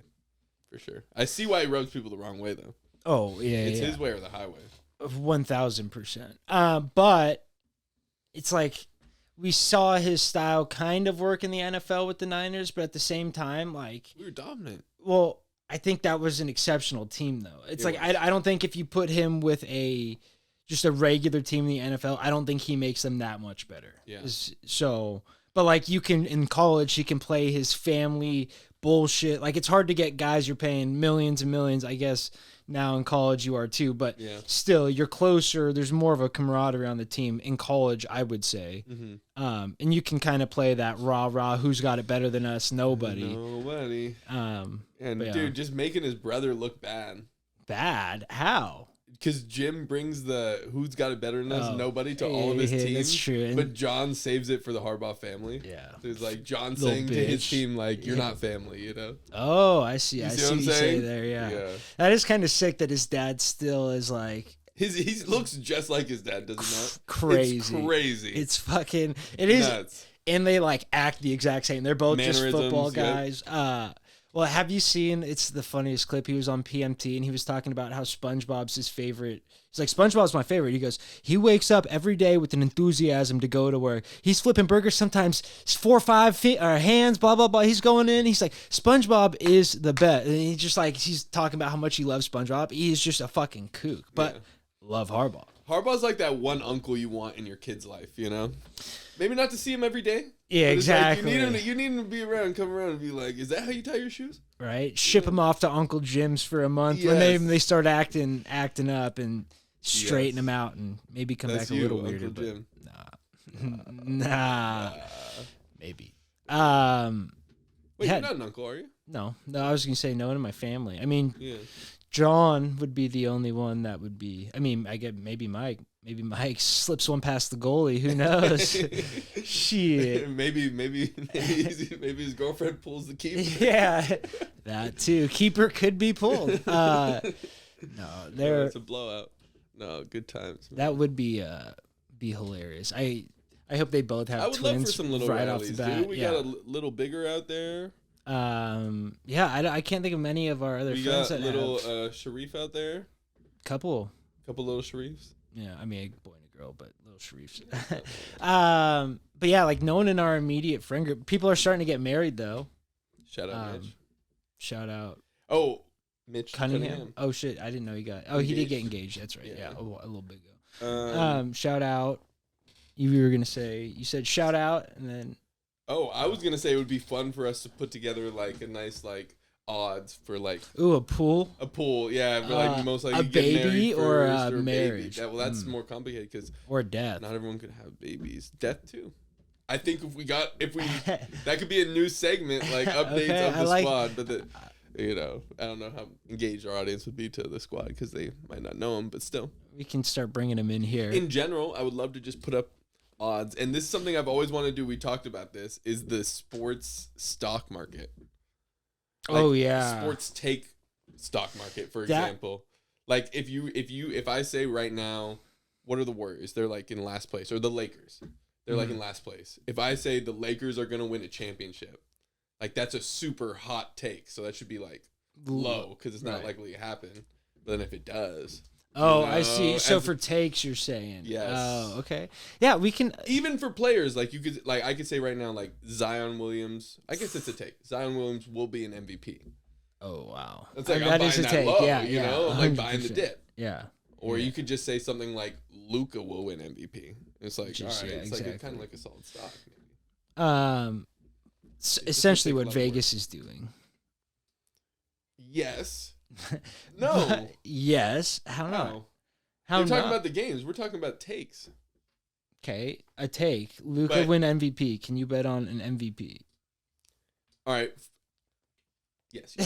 [SPEAKER 6] For sure. I see why he rubs people the wrong way, though.
[SPEAKER 1] Oh, yeah.
[SPEAKER 6] It's his way or the highway.
[SPEAKER 1] 1,000%. But it's like we saw his style kind of work in the NFL with the Niners, but at the same time, like,
[SPEAKER 6] we were dominant.
[SPEAKER 1] Well, I think that was an exceptional team, though. It's like I don't think if you put him with just a regular team in the NFL, I don't think he makes them that much better.
[SPEAKER 6] Yeah.
[SPEAKER 1] So, but like in college, he can play his family bullshit. Like, it's hard to get guys you're paying millions and millions. I guess now in college you are too, but still you're closer. There's more of a camaraderie on the team in college, I would say.
[SPEAKER 6] Mm-hmm.
[SPEAKER 1] And you can kind of play that rah, who's got it better than us? Nobody.
[SPEAKER 6] Dude, just making his brother look bad.
[SPEAKER 1] Bad? How?
[SPEAKER 6] Because Jim brings the who's got it better than us, nobody to all of his teams.
[SPEAKER 1] That's true.
[SPEAKER 6] But John saves it for the Harbaugh family.
[SPEAKER 1] Yeah.
[SPEAKER 6] So it's like John saying to his team, like, you're not family, you know?
[SPEAKER 1] Oh, I see. I see
[SPEAKER 6] what
[SPEAKER 1] what you say
[SPEAKER 6] saying?
[SPEAKER 1] there, yeah. That is kind of sick that his dad still is like...
[SPEAKER 6] He looks just like his dad, does he not?
[SPEAKER 1] Crazy.
[SPEAKER 6] It's crazy.
[SPEAKER 1] It's fucking... It is...
[SPEAKER 6] Nuts.
[SPEAKER 1] And they, like, act the exact same. They're both just football guys.
[SPEAKER 6] Yep.
[SPEAKER 1] Well, have you seen, it's the funniest clip, he was on PMT and he was talking about how SpongeBob's his favorite. He's like, SpongeBob's my favorite. He goes, he wakes up every day with an enthusiasm to go to work. He's flipping burgers sometimes 4 or 5 feet, or hands, blah, blah, blah. He's going in. He's like, SpongeBob is the best. And he's just like, he's talking about how much he loves SpongeBob. He's just a fucking kook. But love Harbaugh.
[SPEAKER 6] Harbaugh's like that one uncle you want in your kid's life, you know? Maybe not to see him every day.
[SPEAKER 1] Yeah, exactly.
[SPEAKER 6] Like you need him to be around, come around and be like, is that how you tie your shoes?
[SPEAKER 1] Right? Ship him off to Uncle Jim's for a month when they start acting up and straighten him out and maybe come back a little weirder.
[SPEAKER 6] Uncle Jim.
[SPEAKER 1] Nah. Maybe.
[SPEAKER 6] Wait, you're not an uncle, are you?
[SPEAKER 1] No, I was gonna say no one in my family. I mean,
[SPEAKER 6] Yeah.
[SPEAKER 1] John would be the only one that would be. I mean, I get maybe Mike. Maybe Mike slips one past the goalie. Who knows? Shit.
[SPEAKER 6] maybe his girlfriend pulls the keeper.
[SPEAKER 1] Yeah, that too. Keeper could be pulled. No, there.
[SPEAKER 6] It's a blowout. No, good times. Man.
[SPEAKER 1] That would be hilarious. I hope they both have
[SPEAKER 6] I would
[SPEAKER 1] twins
[SPEAKER 6] love for some little
[SPEAKER 1] right
[SPEAKER 6] rallies,
[SPEAKER 1] off the bat.
[SPEAKER 6] dude. We got a little bigger out there.
[SPEAKER 1] Yeah, I can't think of many of our other
[SPEAKER 6] We
[SPEAKER 1] friends
[SPEAKER 6] got
[SPEAKER 1] that
[SPEAKER 6] little
[SPEAKER 1] have
[SPEAKER 6] Sharif out there.
[SPEAKER 1] couple
[SPEAKER 6] Couple little Sharifs.
[SPEAKER 1] Yeah, I mean, a boy and a girl, but little Sharifs. But yeah, like no one in our immediate friend group. People are starting to get married though.
[SPEAKER 6] Shout out Mitch.
[SPEAKER 1] Shout out
[SPEAKER 6] Oh, Mitch
[SPEAKER 1] Cunningham. Oh shit, I didn't know he got. Oh, he did get engaged. That's right. Yeah, a little bit ago. Shout out. You were gonna say. You said shout out, and then.
[SPEAKER 6] Oh, I was gonna say it would be fun for us to put together like a nice like odds for like
[SPEAKER 1] a pool.
[SPEAKER 6] A pool, yeah, but like most likely
[SPEAKER 1] a
[SPEAKER 6] get
[SPEAKER 1] baby
[SPEAKER 6] married
[SPEAKER 1] or
[SPEAKER 6] first,
[SPEAKER 1] a marriage.
[SPEAKER 6] Well, that's more complicated because
[SPEAKER 1] or death.
[SPEAKER 6] Not everyone can have babies. Death too. I think if we that could be a new segment like updates of the squad, but I don't know how engaged our audience would be to the squad because they might not know them, but still.
[SPEAKER 1] We can start bringing them in here.
[SPEAKER 6] In general, I would love to just put up odds, and this is something I've always wanted to do. We talked about this. Is the sports stock market? Sports take stock market, for example. Like if I say right now, what are the Warriors? They're like in last place, or the Lakers. They're like in last place. If I say the Lakers are gonna win a championship, like that's a super hot take. So that should be like low because it's not likely to happen. But then if it does.
[SPEAKER 1] Oh, I see. So for takes, you're saying.
[SPEAKER 6] Yes.
[SPEAKER 1] Oh, okay. Yeah, we can.
[SPEAKER 6] Even for players, like I could say right now, like Zion Williams. I guess it's a take. Zion Williams will be an MVP.
[SPEAKER 1] Oh wow.
[SPEAKER 6] That's like
[SPEAKER 1] that is a take.
[SPEAKER 6] Low,
[SPEAKER 1] yeah,
[SPEAKER 6] you know, I'm like buying the dip.
[SPEAKER 1] Yeah.
[SPEAKER 6] Or you could just say something like Luka will win MVP. It's like all right, it's like kind of like a solid stock. Maybe.
[SPEAKER 1] Essentially what Vegas is doing.
[SPEAKER 6] Yes. No.
[SPEAKER 1] Yes. How not? How
[SPEAKER 6] We're talking about the games. We're talking about takes.
[SPEAKER 1] Okay, a take. Luka win MVP. Can you bet on an MVP?
[SPEAKER 6] All right. Yes.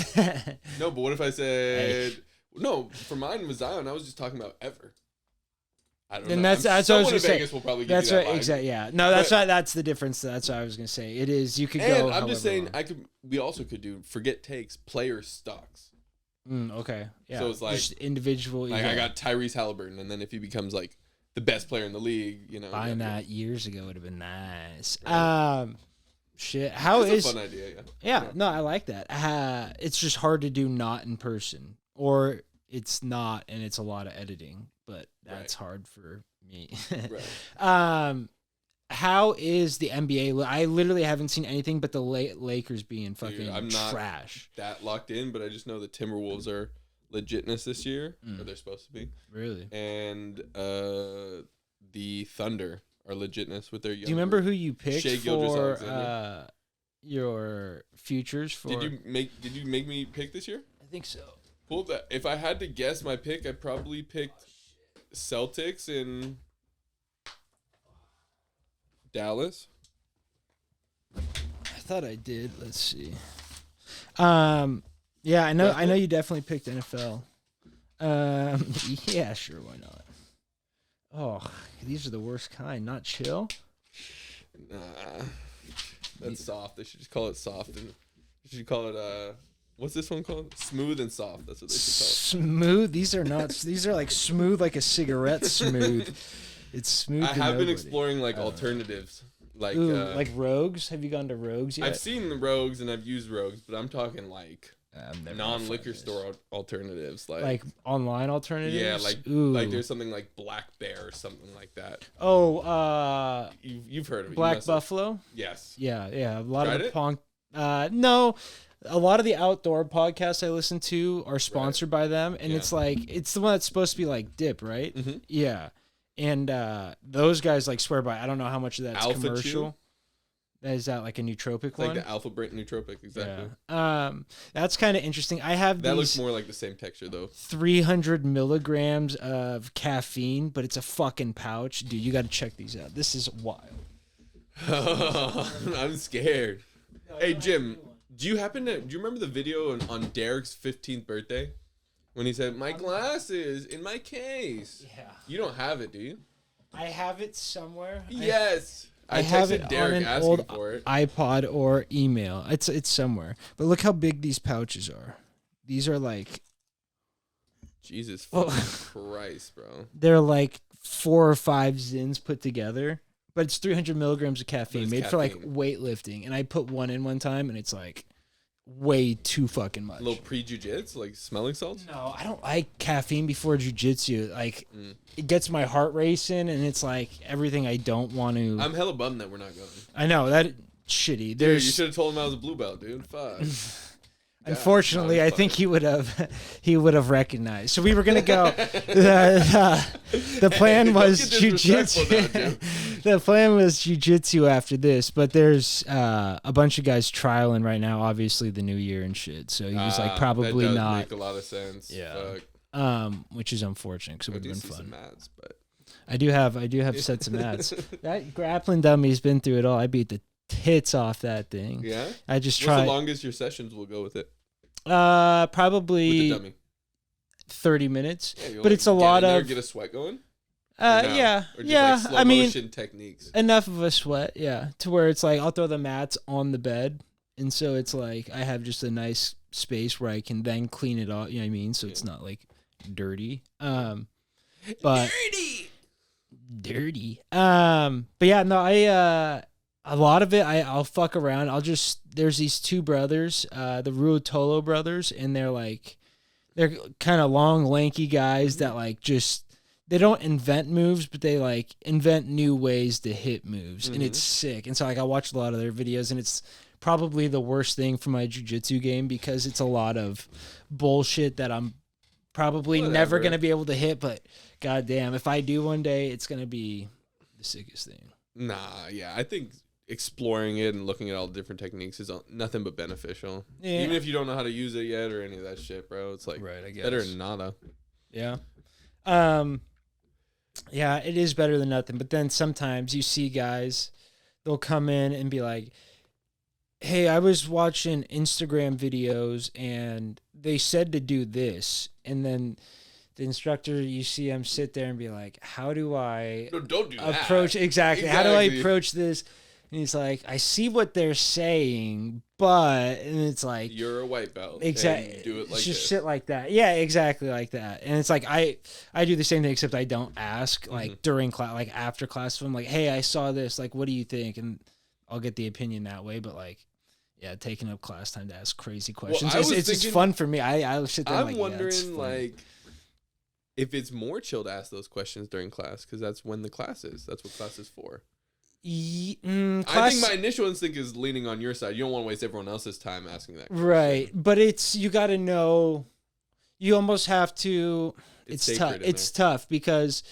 [SPEAKER 6] No, but what if I said no? For mine was Zion. I was just talking about ever. I don't know.
[SPEAKER 1] That's what I was gonna say.
[SPEAKER 6] Vegas will probably give
[SPEAKER 1] that's
[SPEAKER 6] you that
[SPEAKER 1] right. Exactly. Yeah. No, that's right. That's the difference. That's what I was gonna say. It is. You could go.
[SPEAKER 6] And I'm just saying. We also could do forget takes. Player stocks.
[SPEAKER 1] Okay. Yeah.
[SPEAKER 6] So it's like
[SPEAKER 1] just individual.
[SPEAKER 6] Like I got Tyrese Halliburton, and then if he becomes like the best player in the league, you know,
[SPEAKER 1] buying that years ago would have been nice.
[SPEAKER 6] Right.
[SPEAKER 1] Shit. How
[SPEAKER 6] That's
[SPEAKER 1] is
[SPEAKER 6] a fun idea?
[SPEAKER 1] Yeah. No, I like that. It's just hard to do not in person, or it's not, and it's a lot of editing. But that's hard for me.
[SPEAKER 6] Right.
[SPEAKER 1] How is the NBA? I literally haven't seen anything but the Lakers being fucking
[SPEAKER 6] Dude, I'm not
[SPEAKER 1] trash.
[SPEAKER 6] That locked in, but I just know the Timberwolves are legitness this year, or they're supposed to be.
[SPEAKER 1] Really?
[SPEAKER 6] And the Thunder are legitness with their young.
[SPEAKER 1] Do you remember who you picked for
[SPEAKER 6] Alexander.
[SPEAKER 1] Your futures for?
[SPEAKER 6] Did you make me pick this year?
[SPEAKER 1] I think so.
[SPEAKER 6] Cool. If I had to guess my pick, I probably picked Celtics in Dallas.
[SPEAKER 1] I thought I did. Let's see. Yeah, I know. I know you definitely picked NFL. Yeah, sure. Why not? Oh, these are the worst kind. Not chill.
[SPEAKER 6] Nah, that's soft. They should just call it soft, and they should call it what's this one called? Smooth and soft. That's what they should call it.
[SPEAKER 1] Smooth. These are not. These are like smooth, like a cigarette smooth. It's smooth.
[SPEAKER 6] I have been exploring like alternatives,
[SPEAKER 1] like Rogues. Have you gone to Rogues yet?
[SPEAKER 6] I've seen the Rogues and I've used Rogues, but I'm talking like non-liquor store alternatives, like
[SPEAKER 1] online alternatives.
[SPEAKER 6] Yeah, like there's something like Black Bear or something like that.
[SPEAKER 1] Oh,
[SPEAKER 6] you've heard of it?
[SPEAKER 1] Black Buffalo.
[SPEAKER 6] Yes.
[SPEAKER 1] Yeah. A lot
[SPEAKER 6] Tried
[SPEAKER 1] of the
[SPEAKER 6] it?
[SPEAKER 1] punk. No. A lot of the outdoor podcasts I listen to are sponsored by them, and it's the one that's supposed to be like dip, right?
[SPEAKER 6] Mm-hmm.
[SPEAKER 1] Yeah, and those guys like swear by. I don't know how much of that's
[SPEAKER 6] Alpha
[SPEAKER 1] commercial. Is that like a nootropic
[SPEAKER 6] it's
[SPEAKER 1] one?
[SPEAKER 6] like the Alpha Brent nootropic, exactly.
[SPEAKER 1] Yeah. That's kind of interesting. I have
[SPEAKER 6] that
[SPEAKER 1] these
[SPEAKER 6] looks more like the same texture though.
[SPEAKER 1] 300 milligrams of caffeine, but it's a fucking pouch, dude. You got to check these out. This is wild.
[SPEAKER 6] I'm scared. Hey Jim, Do you remember the video on Derek's 15th birthday when he said, "My glasses in my case"?
[SPEAKER 1] Yeah.
[SPEAKER 6] You don't have it, do you?
[SPEAKER 1] I have it somewhere.
[SPEAKER 6] Yes. I
[SPEAKER 1] have
[SPEAKER 6] texted
[SPEAKER 1] it
[SPEAKER 6] Derek
[SPEAKER 1] on an
[SPEAKER 6] asking
[SPEAKER 1] old
[SPEAKER 6] for it.
[SPEAKER 1] iPod or email. It's somewhere. But look how big these pouches are. These are like
[SPEAKER 6] Jesus Christ, bro.
[SPEAKER 1] they're like 4 or 5 Zins put together. But it's 300 milligrams of caffeine, made for like weightlifting. And I put one in one time, and it's like way too fucking much.
[SPEAKER 6] A little pre-jujitsu, like smelling salts?
[SPEAKER 1] No, I don't like caffeine before jujitsu. Like, it gets my heart racing, and it's like everything I don't want to.
[SPEAKER 6] I'm hella bummed that we're not going.
[SPEAKER 1] I know, that shitty.
[SPEAKER 6] Dude, you should have told him I was a blue belt, dude. Fuck.
[SPEAKER 1] Unfortunately, I think he would have recognized. So we were gonna go. The plan was jujitsu. The plan was jujitsu after this, but there's a bunch of guys trialing right now. Obviously, the new year and shit. So he was like, probably
[SPEAKER 6] that does
[SPEAKER 1] not.
[SPEAKER 6] Make a lot of sense.
[SPEAKER 1] Yeah.
[SPEAKER 6] Fuck.
[SPEAKER 1] Which is unfortunate because it would have been fun.
[SPEAKER 6] Some mats, but
[SPEAKER 1] I do have sets of mats. That grappling dummy's been through it all. I beat the tits off that thing.
[SPEAKER 6] Yeah.
[SPEAKER 1] I just
[SPEAKER 6] What's the longest your sessions will go with it?
[SPEAKER 1] Probably
[SPEAKER 6] with the dummy?
[SPEAKER 1] 30 minutes.
[SPEAKER 6] Yeah,
[SPEAKER 1] but it's a lot of
[SPEAKER 6] get a sweat going.
[SPEAKER 1] Yeah,
[SPEAKER 6] or just
[SPEAKER 1] yeah.
[SPEAKER 6] Like slow
[SPEAKER 1] I mean,
[SPEAKER 6] motion techniques.
[SPEAKER 1] Enough of a sweat, yeah, to where it's like I'll throw the mats on the bed, and so it's like I have just a nice space where I can then clean it off. You know what I mean? So it's not like dirty. But dirty. But yeah, no, a lot of it, I'll fuck around. There's these 2 brothers, the Ruotolo brothers, and they're kind of long, lanky guys that like they don't invent moves, but they like invent new ways to hit moves, and it's sick. And so like I watch a lot of their videos, and it's probably the worst thing for my jiu-jitsu game because it's a lot of bullshit that I'm probably never going to be able to hit, but goddamn, if I do one day, it's going to be the sickest thing.
[SPEAKER 6] Nah, yeah, I think exploring it and looking at all the different techniques is nothing but beneficial.
[SPEAKER 1] Yeah.
[SPEAKER 6] Even if you don't know how to use it yet or any of that shit, bro. It's like
[SPEAKER 1] right, I guess.
[SPEAKER 6] better than nada.
[SPEAKER 1] Yeah. Yeah, it is better than nothing. But then sometimes you see guys, they'll come in and be like, hey, I was watching Instagram videos and they said to do this. And then the instructor, you see him sit there and be like, how do I
[SPEAKER 6] don't do
[SPEAKER 1] approach
[SPEAKER 6] that.
[SPEAKER 1] Exactly. How do I approach this? And he's like, I see what they're saying, but, and it's like,
[SPEAKER 6] you're a white belt.
[SPEAKER 1] Exactly.
[SPEAKER 6] Do it like
[SPEAKER 1] just
[SPEAKER 6] this.
[SPEAKER 1] shit like that. Yeah, exactly like that. And it's like, I do the same thing, except I don't ask like during class, like after class. I'm like, hey, I saw this. Like, what do you think? And I'll get the opinion that way. But like, yeah, taking up class time to ask crazy questions.
[SPEAKER 6] Well,
[SPEAKER 1] it's fun for me. I sit there.
[SPEAKER 6] I'm
[SPEAKER 1] like,
[SPEAKER 6] wondering like if it's more chill to ask those questions during class because that's when the class is. That's what class is for. I think my initial instinct is leaning on your side. You don't want to waste everyone else's time asking that question.
[SPEAKER 1] Right, but you got to know. You almost have to. It's tough. It's tough because.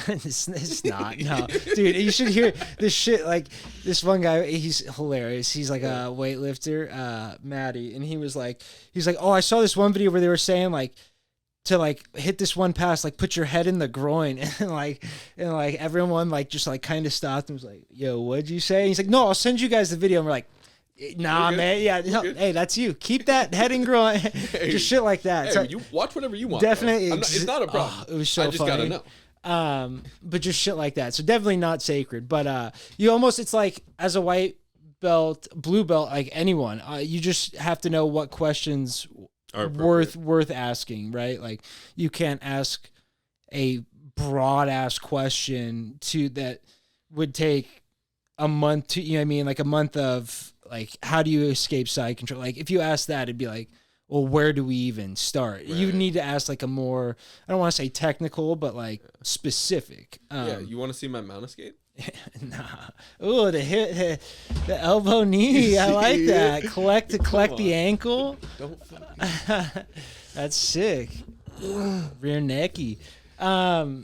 [SPEAKER 1] It's not, no, dude. You should hear this shit. Like this one guy, he's hilarious. He's like a weightlifter, Matty, and he's like, oh, I saw this one video where they were saying like to like hit this one pass, like put your head in the groin, and like everyone like just like kind of stopped and was like, yo, what'd you say? And he's like, no, I'll send you guys the video. And we're like, nah, man, yeah, no, hey, that's you. Keep that head and groin, just shit like that.
[SPEAKER 6] Hey,
[SPEAKER 1] so,
[SPEAKER 6] you watch whatever you want.
[SPEAKER 1] Definitely,
[SPEAKER 6] it's not a problem.
[SPEAKER 1] It was so
[SPEAKER 6] I just
[SPEAKER 1] funny.
[SPEAKER 6] gotta know.
[SPEAKER 1] But just shit like that. So definitely not sacred. But you almost, it's like as a white belt, blue belt, like anyone, you just have to know what questions are worth asking, right? Like you can't ask a broad ass question that would take a month to, you know what I mean? Like a month of like, how do you escape side control? Like if you ask that, it'd be like, well, where do we even start? Right. You need to ask like a more, I don't want to say technical, but like specific.
[SPEAKER 6] Yeah, you want to see my mount escape?
[SPEAKER 1] Nah. Ooh, the elbow knee. I like that. Collect the ankle.
[SPEAKER 6] Don't.
[SPEAKER 1] That's sick. Rear necky.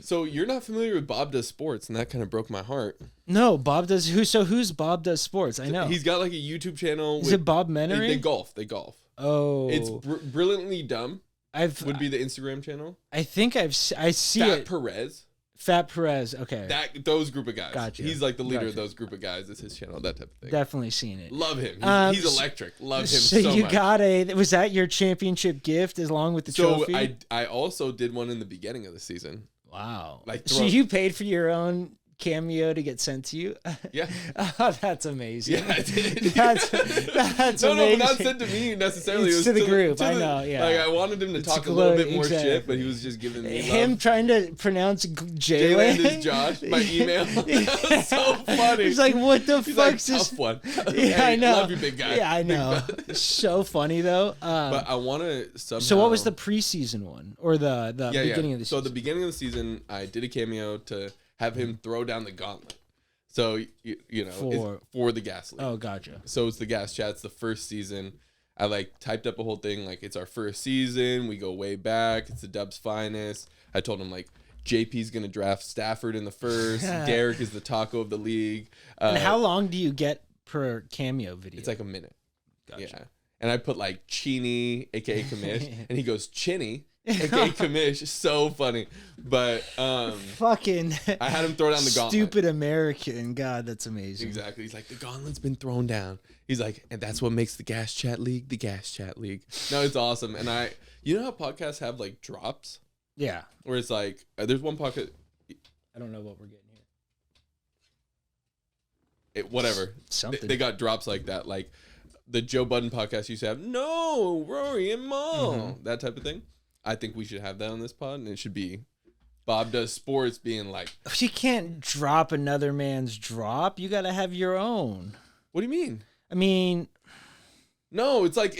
[SPEAKER 6] So you're not familiar with Bob Does Sports, and that kind of broke my heart.
[SPEAKER 1] No, Bob does. Who's Bob Does Sports? I know.
[SPEAKER 6] He's got like a YouTube channel.
[SPEAKER 1] Is it Bob Menery?
[SPEAKER 6] They golf.
[SPEAKER 1] Oh,
[SPEAKER 6] it's brilliantly dumb. Would be the Instagram channel.
[SPEAKER 1] I think I see
[SPEAKER 6] Fat
[SPEAKER 1] it.
[SPEAKER 6] Perez.
[SPEAKER 1] Fat Perez. Okay.
[SPEAKER 6] Those group of guys.
[SPEAKER 1] Gotcha.
[SPEAKER 6] He's like the leader of
[SPEAKER 1] Gotcha.
[SPEAKER 6] those group of guys. It's his channel, that type of thing.
[SPEAKER 1] Definitely seen it.
[SPEAKER 6] Love him. He's electric. Love him
[SPEAKER 1] So
[SPEAKER 6] so
[SPEAKER 1] you
[SPEAKER 6] much.
[SPEAKER 1] got was that your championship gift along with the trophy?
[SPEAKER 6] So I also did one in the beginning of the season.
[SPEAKER 1] Wow.
[SPEAKER 6] Like
[SPEAKER 1] So you paid for your own cameo to get sent to you?
[SPEAKER 6] Yeah.
[SPEAKER 1] Oh, that's amazing.
[SPEAKER 6] Yeah, I did.
[SPEAKER 1] That's
[SPEAKER 6] No,
[SPEAKER 1] amazing.
[SPEAKER 6] but not sent to me necessarily.
[SPEAKER 1] It's
[SPEAKER 6] it was
[SPEAKER 1] to the group. I know, yeah.
[SPEAKER 6] Like I wanted him to
[SPEAKER 1] It's
[SPEAKER 6] talk a little bit more
[SPEAKER 1] exactly.
[SPEAKER 6] shit, but he was just giving me
[SPEAKER 1] Him
[SPEAKER 6] love.
[SPEAKER 1] trying to pronounce
[SPEAKER 6] Jlannd
[SPEAKER 1] Jlannd.
[SPEAKER 6] is Josh by email. That was so funny.
[SPEAKER 1] He's like, what the
[SPEAKER 6] He's
[SPEAKER 1] fuck's
[SPEAKER 6] like,
[SPEAKER 1] this?
[SPEAKER 6] tough one.
[SPEAKER 1] Yeah,
[SPEAKER 6] Hey,
[SPEAKER 1] I know.
[SPEAKER 6] Love you, big guy.
[SPEAKER 1] Yeah, I
[SPEAKER 6] Big
[SPEAKER 1] know.
[SPEAKER 6] fella.
[SPEAKER 1] So funny though.
[SPEAKER 6] But I want to somehow.
[SPEAKER 1] So what was the preseason one or the beginning of the
[SPEAKER 6] So
[SPEAKER 1] season?
[SPEAKER 6] the beginning of the season, I did a cameo to have him throw down the gauntlet. So you know, for the gas league.
[SPEAKER 1] Oh, gotcha.
[SPEAKER 6] So it's the gas chat. It's the first season. I like typed up a whole thing like it's our first season. We go way back. It's the Dubs finest. I told him like JP's gonna draft Stafford in the first. Derek is the taco of the league.
[SPEAKER 1] And how long do you get per cameo video?
[SPEAKER 6] It's like a minute.
[SPEAKER 1] Gotcha.
[SPEAKER 6] Yeah. And I put like Chini, aka Kamish, and he goes Chinny, aka Kamish. So funny. But
[SPEAKER 1] fucking
[SPEAKER 6] I had him throw down the gauntlet.
[SPEAKER 1] stupid American. God, that's amazing.
[SPEAKER 6] Exactly. He's like, the gauntlet's been thrown down. He's like, and that's what makes the Gas Chat League the Gas Chat League. No, it's awesome. And you know how podcasts have like drops?
[SPEAKER 1] Yeah.
[SPEAKER 6] Where it's like, there's one podcast,
[SPEAKER 1] I don't know what we're getting here.
[SPEAKER 6] whatever.
[SPEAKER 1] Something.
[SPEAKER 6] They got drops like that. Like the Joe Budden podcast used to have, no, Rory and Mo, that type of thing. I think we should have that on this pod, and it should be Bob Does Sports being like,
[SPEAKER 1] You can't drop another man's drop. You got to have your own.
[SPEAKER 6] what do you mean?
[SPEAKER 1] I mean,
[SPEAKER 6] No, it's like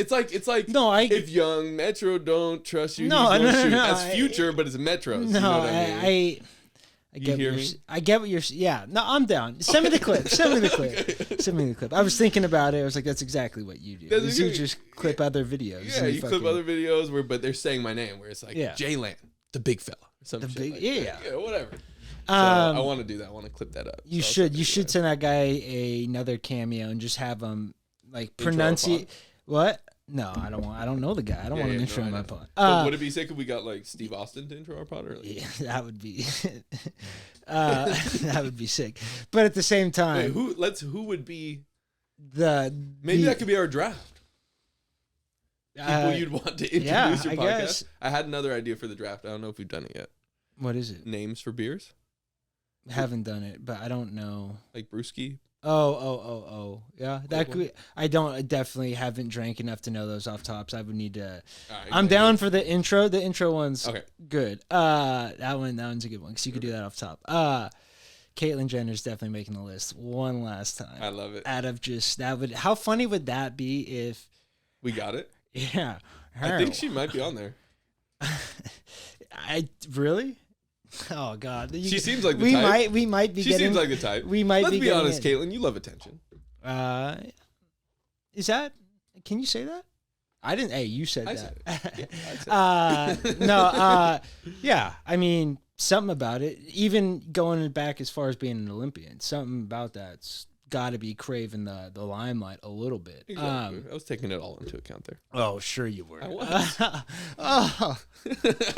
[SPEAKER 1] no,
[SPEAKER 6] if young Metro don't trust you,
[SPEAKER 1] No,
[SPEAKER 6] he's gonna
[SPEAKER 1] no,
[SPEAKER 6] shoot.
[SPEAKER 1] no,
[SPEAKER 6] That's future, but it's Metro.
[SPEAKER 1] no,
[SPEAKER 6] you know what I mean?
[SPEAKER 1] I get
[SPEAKER 6] hear
[SPEAKER 1] what
[SPEAKER 6] me?
[SPEAKER 1] you're, I get what you're. Yeah, no, I'm down. Send me the clip. Send me the clip. Send me the clip. I was thinking about it. I was like, that's exactly what you do.
[SPEAKER 6] That's
[SPEAKER 1] Is you
[SPEAKER 6] okay.
[SPEAKER 1] just clip other videos.
[SPEAKER 6] Yeah,
[SPEAKER 1] and
[SPEAKER 6] you clip other videos but they're saying my name, where it's like Jlannd, the big fella, or some
[SPEAKER 1] The
[SPEAKER 6] shit
[SPEAKER 1] big-
[SPEAKER 6] like
[SPEAKER 1] yeah.
[SPEAKER 6] that. Yeah, whatever. So I want to do that. I want to clip that up.
[SPEAKER 1] You
[SPEAKER 6] So I'll
[SPEAKER 1] should. You should send that guy another cameo and just have him like
[SPEAKER 6] Intro
[SPEAKER 1] pronunciate.
[SPEAKER 6] pod.
[SPEAKER 1] What? No, I don't want. I don't know the guy. I don't want an intro
[SPEAKER 6] I
[SPEAKER 1] in my
[SPEAKER 6] know.
[SPEAKER 1] pod.
[SPEAKER 6] But would it be sick if we got like Steve Austin to intro our pod? Or like,
[SPEAKER 1] Yeah, that would be. That would be sick. But at the same time,
[SPEAKER 6] wait, who would be?
[SPEAKER 1] maybe
[SPEAKER 6] That could be our draft. People you'd want to introduce your
[SPEAKER 1] I
[SPEAKER 6] podcast.
[SPEAKER 1] guess.
[SPEAKER 6] I had another idea for the draft. I don't know if we've done it yet.
[SPEAKER 1] What is it?
[SPEAKER 6] Names for beers,
[SPEAKER 1] Haven't done it, but I don't know.
[SPEAKER 6] like Brewski.
[SPEAKER 1] Oh. Yeah, that could. I definitely haven't drank enough to know those off tops. I would need to. I'm down for the intro. The intro one's
[SPEAKER 6] Okay.
[SPEAKER 1] good. That one's a good one because you could do that off top. Caitlyn Jenner's definitely making the list one last time.
[SPEAKER 6] I love it.
[SPEAKER 1] Out of just that would. How funny would that be if?
[SPEAKER 6] We got it.
[SPEAKER 1] Yeah.
[SPEAKER 6] I think she might be on there.
[SPEAKER 1] I really. Oh God!
[SPEAKER 6] She seems like the type.
[SPEAKER 1] We might be.
[SPEAKER 6] She
[SPEAKER 1] getting,
[SPEAKER 6] seems like the type.
[SPEAKER 1] We might.
[SPEAKER 6] Let's be
[SPEAKER 1] getting
[SPEAKER 6] honest,
[SPEAKER 1] it.
[SPEAKER 6] Caitlyn. You love attention.
[SPEAKER 1] Is that? Can you say that? I didn't. Hey, you said
[SPEAKER 6] I
[SPEAKER 1] that.
[SPEAKER 6] said it. Yeah, I said it.
[SPEAKER 1] No. Yeah. I mean, something about it. Even going back as far as being an Olympian, something about that's got to be craving the limelight a little bit.
[SPEAKER 6] Exactly. I was taking it all into account there.
[SPEAKER 1] Oh, sure you were.
[SPEAKER 6] I was.
[SPEAKER 1] Oh,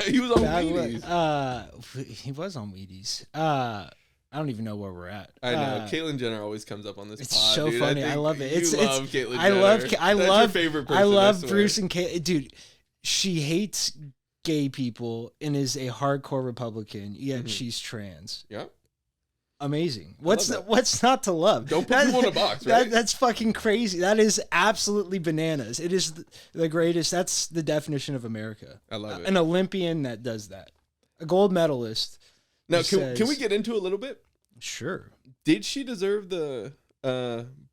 [SPEAKER 6] He was on
[SPEAKER 1] that
[SPEAKER 6] Wheaties.
[SPEAKER 1] he was on Wheaties. I don't even know where we're at.
[SPEAKER 6] I know. Caitlyn Jenner always comes up on this
[SPEAKER 1] It's
[SPEAKER 6] pod.
[SPEAKER 1] so
[SPEAKER 6] dude.
[SPEAKER 1] funny. I
[SPEAKER 6] think
[SPEAKER 1] love it.
[SPEAKER 6] You love Caitlyn Jenner.
[SPEAKER 1] I love.
[SPEAKER 6] That's your favorite person,
[SPEAKER 1] I love
[SPEAKER 6] swear.
[SPEAKER 1] Bruce and Kate. Dude, she hates gay people and is a hardcore Republican. Yet she's trans.
[SPEAKER 6] Yeah.
[SPEAKER 1] Amazing.
[SPEAKER 6] love that.
[SPEAKER 1] What's not to love?
[SPEAKER 6] Don't put people in a box, right?
[SPEAKER 1] That's fucking crazy. That is absolutely bananas. It is the greatest. That's the definition of America.
[SPEAKER 6] I love it.
[SPEAKER 1] An Olympian that does that. A gold medalist.
[SPEAKER 6] Now,
[SPEAKER 1] who
[SPEAKER 6] can we
[SPEAKER 1] says-
[SPEAKER 6] get into a little bit?
[SPEAKER 1] Sure.
[SPEAKER 6] Did she deserve the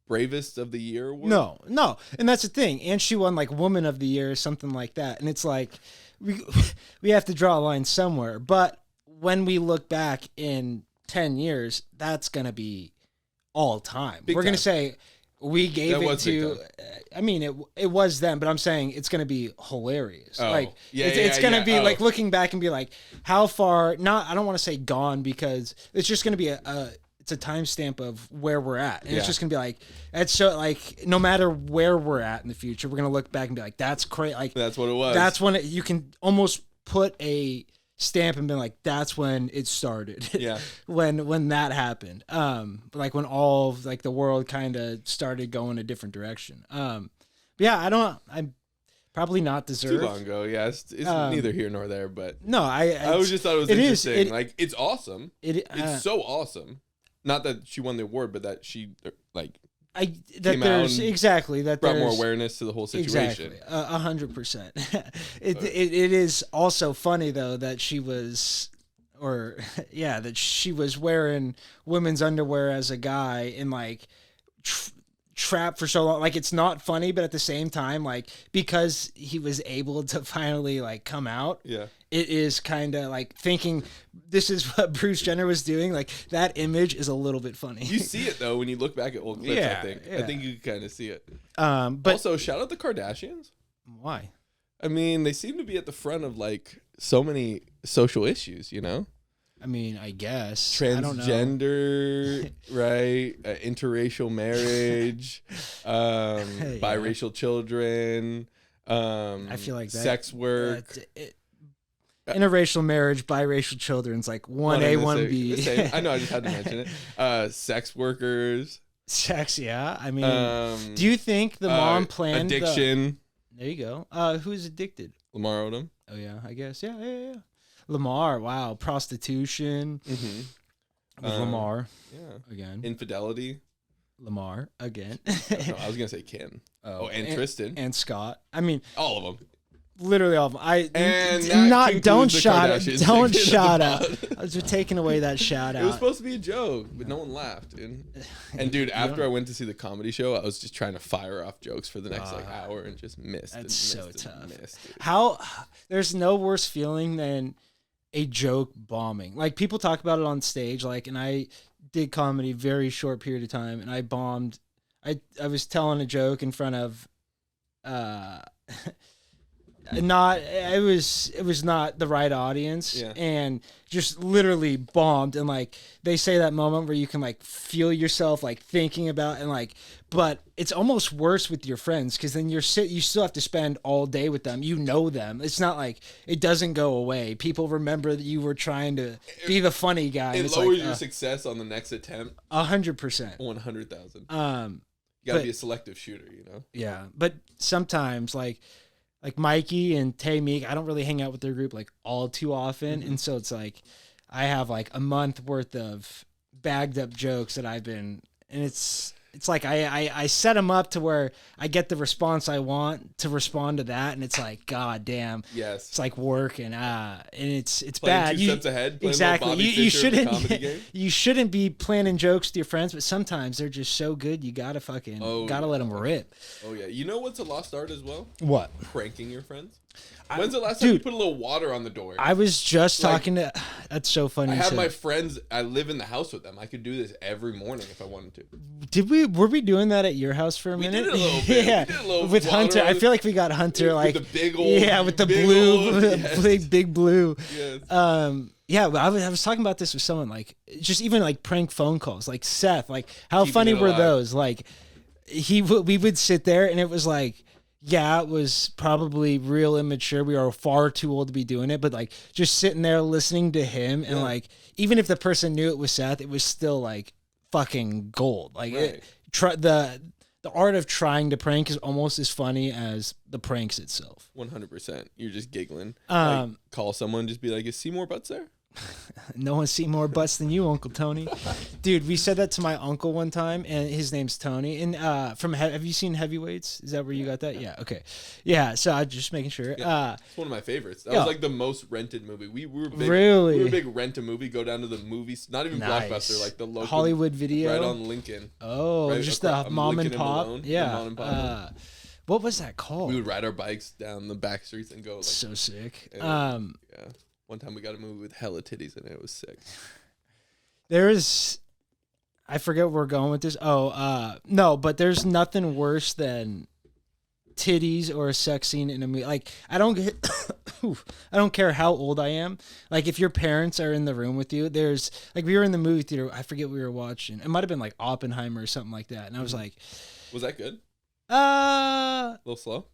[SPEAKER 6] Bravest of the Year award?
[SPEAKER 1] No. And that's the thing. And she won like Woman of the Year or something like that. And it's like we have to draw a line somewhere. But when we look back in 10 years, that's going to be all time.
[SPEAKER 6] Big
[SPEAKER 1] We're going to
[SPEAKER 6] time.
[SPEAKER 1] say we gave
[SPEAKER 6] That
[SPEAKER 1] it
[SPEAKER 6] was big
[SPEAKER 1] to
[SPEAKER 6] time.
[SPEAKER 1] I mean it was them, but I'm saying it's going to be hilarious.
[SPEAKER 6] Oh.
[SPEAKER 1] Like
[SPEAKER 6] Yeah,
[SPEAKER 1] it's
[SPEAKER 6] yeah,
[SPEAKER 1] going to
[SPEAKER 6] yeah.
[SPEAKER 1] be
[SPEAKER 6] Oh.
[SPEAKER 1] like looking back and be like how far I don't want to say gone because it's just going to be it's a timestamp of where we're at. And it's
[SPEAKER 6] Yeah.
[SPEAKER 1] just going to be like, that's so like, no matter where we're at in the future, we're going to look back and be like, that's crazy. Like,
[SPEAKER 6] That's what it was.
[SPEAKER 1] that's when you can almost put a stamp and been like, that's when it started.
[SPEAKER 6] Yeah.
[SPEAKER 1] when that happened. Like when all of, like the world kind of started going a different direction. But yeah, I'm probably not deserved.
[SPEAKER 6] Too long ago. Yeah, it's neither here nor there. But
[SPEAKER 1] no, I
[SPEAKER 6] always just thought it was interesting.
[SPEAKER 1] Like
[SPEAKER 6] it's awesome. It's so awesome. Not that she won the award, but that she like.
[SPEAKER 1] That there's exactly that
[SPEAKER 6] brought more awareness to the whole situation.
[SPEAKER 1] Exactly, 100%. It is also funny though that she was, that she was wearing women's underwear as a guy and like trapped for so long. Like it's not funny, but at the same time, like because he was able to finally like come out.
[SPEAKER 6] Yeah.
[SPEAKER 1] It is kind of like thinking this is what Bruce Jenner was doing. Like that image is a little bit funny.
[SPEAKER 6] You see it though when you look back at old clips.
[SPEAKER 1] Yeah,
[SPEAKER 6] I think you can kind of see it.
[SPEAKER 1] But
[SPEAKER 6] also, shout out the Kardashians.
[SPEAKER 1] Why?
[SPEAKER 6] I mean, they seem to be at the front of like so many social issues. You know.
[SPEAKER 1] I mean, I guess
[SPEAKER 6] transgender, right? Interracial marriage, biracial children.
[SPEAKER 1] I feel like that,
[SPEAKER 6] sex work.
[SPEAKER 1] Interracial marriage, biracial children's like 1A, 1B.
[SPEAKER 6] I know, I just had to mention it. Sex workers.
[SPEAKER 1] Sex, yeah. I mean, do you think the mom planned
[SPEAKER 6] addiction?
[SPEAKER 1] There you go. Who's addicted?
[SPEAKER 6] Lamar Odom.
[SPEAKER 1] Oh yeah, I guess. Yeah. Lamar, wow. Prostitution.
[SPEAKER 6] Mm-hmm.
[SPEAKER 1] Lamar.
[SPEAKER 6] Yeah.
[SPEAKER 1] Again.
[SPEAKER 6] Infidelity.
[SPEAKER 1] Lamar again.
[SPEAKER 6] No, I was gonna say Ken. And Tristan.
[SPEAKER 1] And Scott. I mean,
[SPEAKER 6] all of them.
[SPEAKER 1] Literally all of them. Don't shout out. I was just taking away that shout out.
[SPEAKER 6] It was supposed to be a joke, but no one laughed. And dude, after I went to see the comedy show, I was just trying to fire off jokes for the next hour and just missed.
[SPEAKER 1] That's so tough. There's no worse feeling than a joke bombing. Like people talk about it on stage, like, and I did comedy very short period of time, and I bombed. I was telling a joke in front of. It was not the right audience, and just literally bombed. And like they say that moment where you can like feel yourself like thinking about and like, but it's almost worse with your friends because then you still have to spend all day with them. You know them. It's not like it doesn't go away. People remember that you were trying to be the funny guy.
[SPEAKER 6] It lowers your success on the next attempt.
[SPEAKER 1] 100%.
[SPEAKER 6] 100,000. You gotta be a selective shooter, you know.
[SPEAKER 1] Yeah, but sometimes like Mikey and Tay Meek, I don't really hang out with their group like all too often. And so it's like, I have like a month worth of bagged up jokes that and it's like, I set them up to where I get the response I want to respond to that. And it's like, God damn.
[SPEAKER 6] Yes.
[SPEAKER 1] It's like work and it's
[SPEAKER 6] playing
[SPEAKER 1] bad.
[SPEAKER 6] 2 steps ahead.
[SPEAKER 1] Exactly. You shouldn't be planning jokes with your friends, but sometimes they're just so good. You gotta gotta let them rip.
[SPEAKER 6] Oh yeah. You know what's a lost art as well?
[SPEAKER 1] What?
[SPEAKER 6] Pranking your friends. When's the last time you put a little water on the door?
[SPEAKER 1] I was just talking to. That's so funny.
[SPEAKER 6] I have my friends. I live in the house with them. I could do this every morning if I wanted to.
[SPEAKER 1] Were we doing that at your house for a minute?
[SPEAKER 6] We did a little bit.
[SPEAKER 1] Yeah,
[SPEAKER 6] we did a little
[SPEAKER 1] with Hunter. I feel like we got Hunter like
[SPEAKER 6] with the big old.
[SPEAKER 1] With the blue, big blue.
[SPEAKER 6] Yes.
[SPEAKER 1] Yeah, but I was talking about this with someone like just even like prank phone calls, like Seth. Like how funny were those? Like we would sit there and it was like. Yeah, it was probably real immature. We are far too old to be doing it, but like just sitting there listening to him and like even if the person knew it was Seth, it was still like fucking gold. Like the art of trying to prank is almost as funny as the pranks itself.
[SPEAKER 6] 100%. You're just giggling. Like, call someone, just be like, "Is Seymour Butts there?"
[SPEAKER 1] No one's seen more butts than you, Uncle Tony. Dude, we said that to my uncle one time, and his name's Tony. And have you seen Heavyweights? Is that where you got that? Yeah. Okay. Yeah. So I'm just making sure.
[SPEAKER 6] Yeah, it's one of my favorites. That was like the most rented movie. We were big,
[SPEAKER 1] really.
[SPEAKER 6] We were big rent a movie. Go down to the movies. Not even Blockbuster, like the local
[SPEAKER 1] Hollywood Video,
[SPEAKER 6] right on Lincoln.
[SPEAKER 1] Oh, right just the mom and pop. Yeah.
[SPEAKER 6] Mom and pop.
[SPEAKER 1] What was that called?
[SPEAKER 6] We would ride our bikes down the back streets and go. Like,
[SPEAKER 1] so sick.
[SPEAKER 6] Yeah. One time we got a movie with hella titties in it. It was sick.
[SPEAKER 1] I forget where we're going with this. No, but there's nothing worse than titties or a sex scene in a movie. Like, I don't care how old I am. Like, if your parents are in the room with you, there's, like, we were in the movie theater. I forget what we were watching. It might have been, like, Oppenheimer or something like that. And I was like...
[SPEAKER 6] Was that good? A little slow?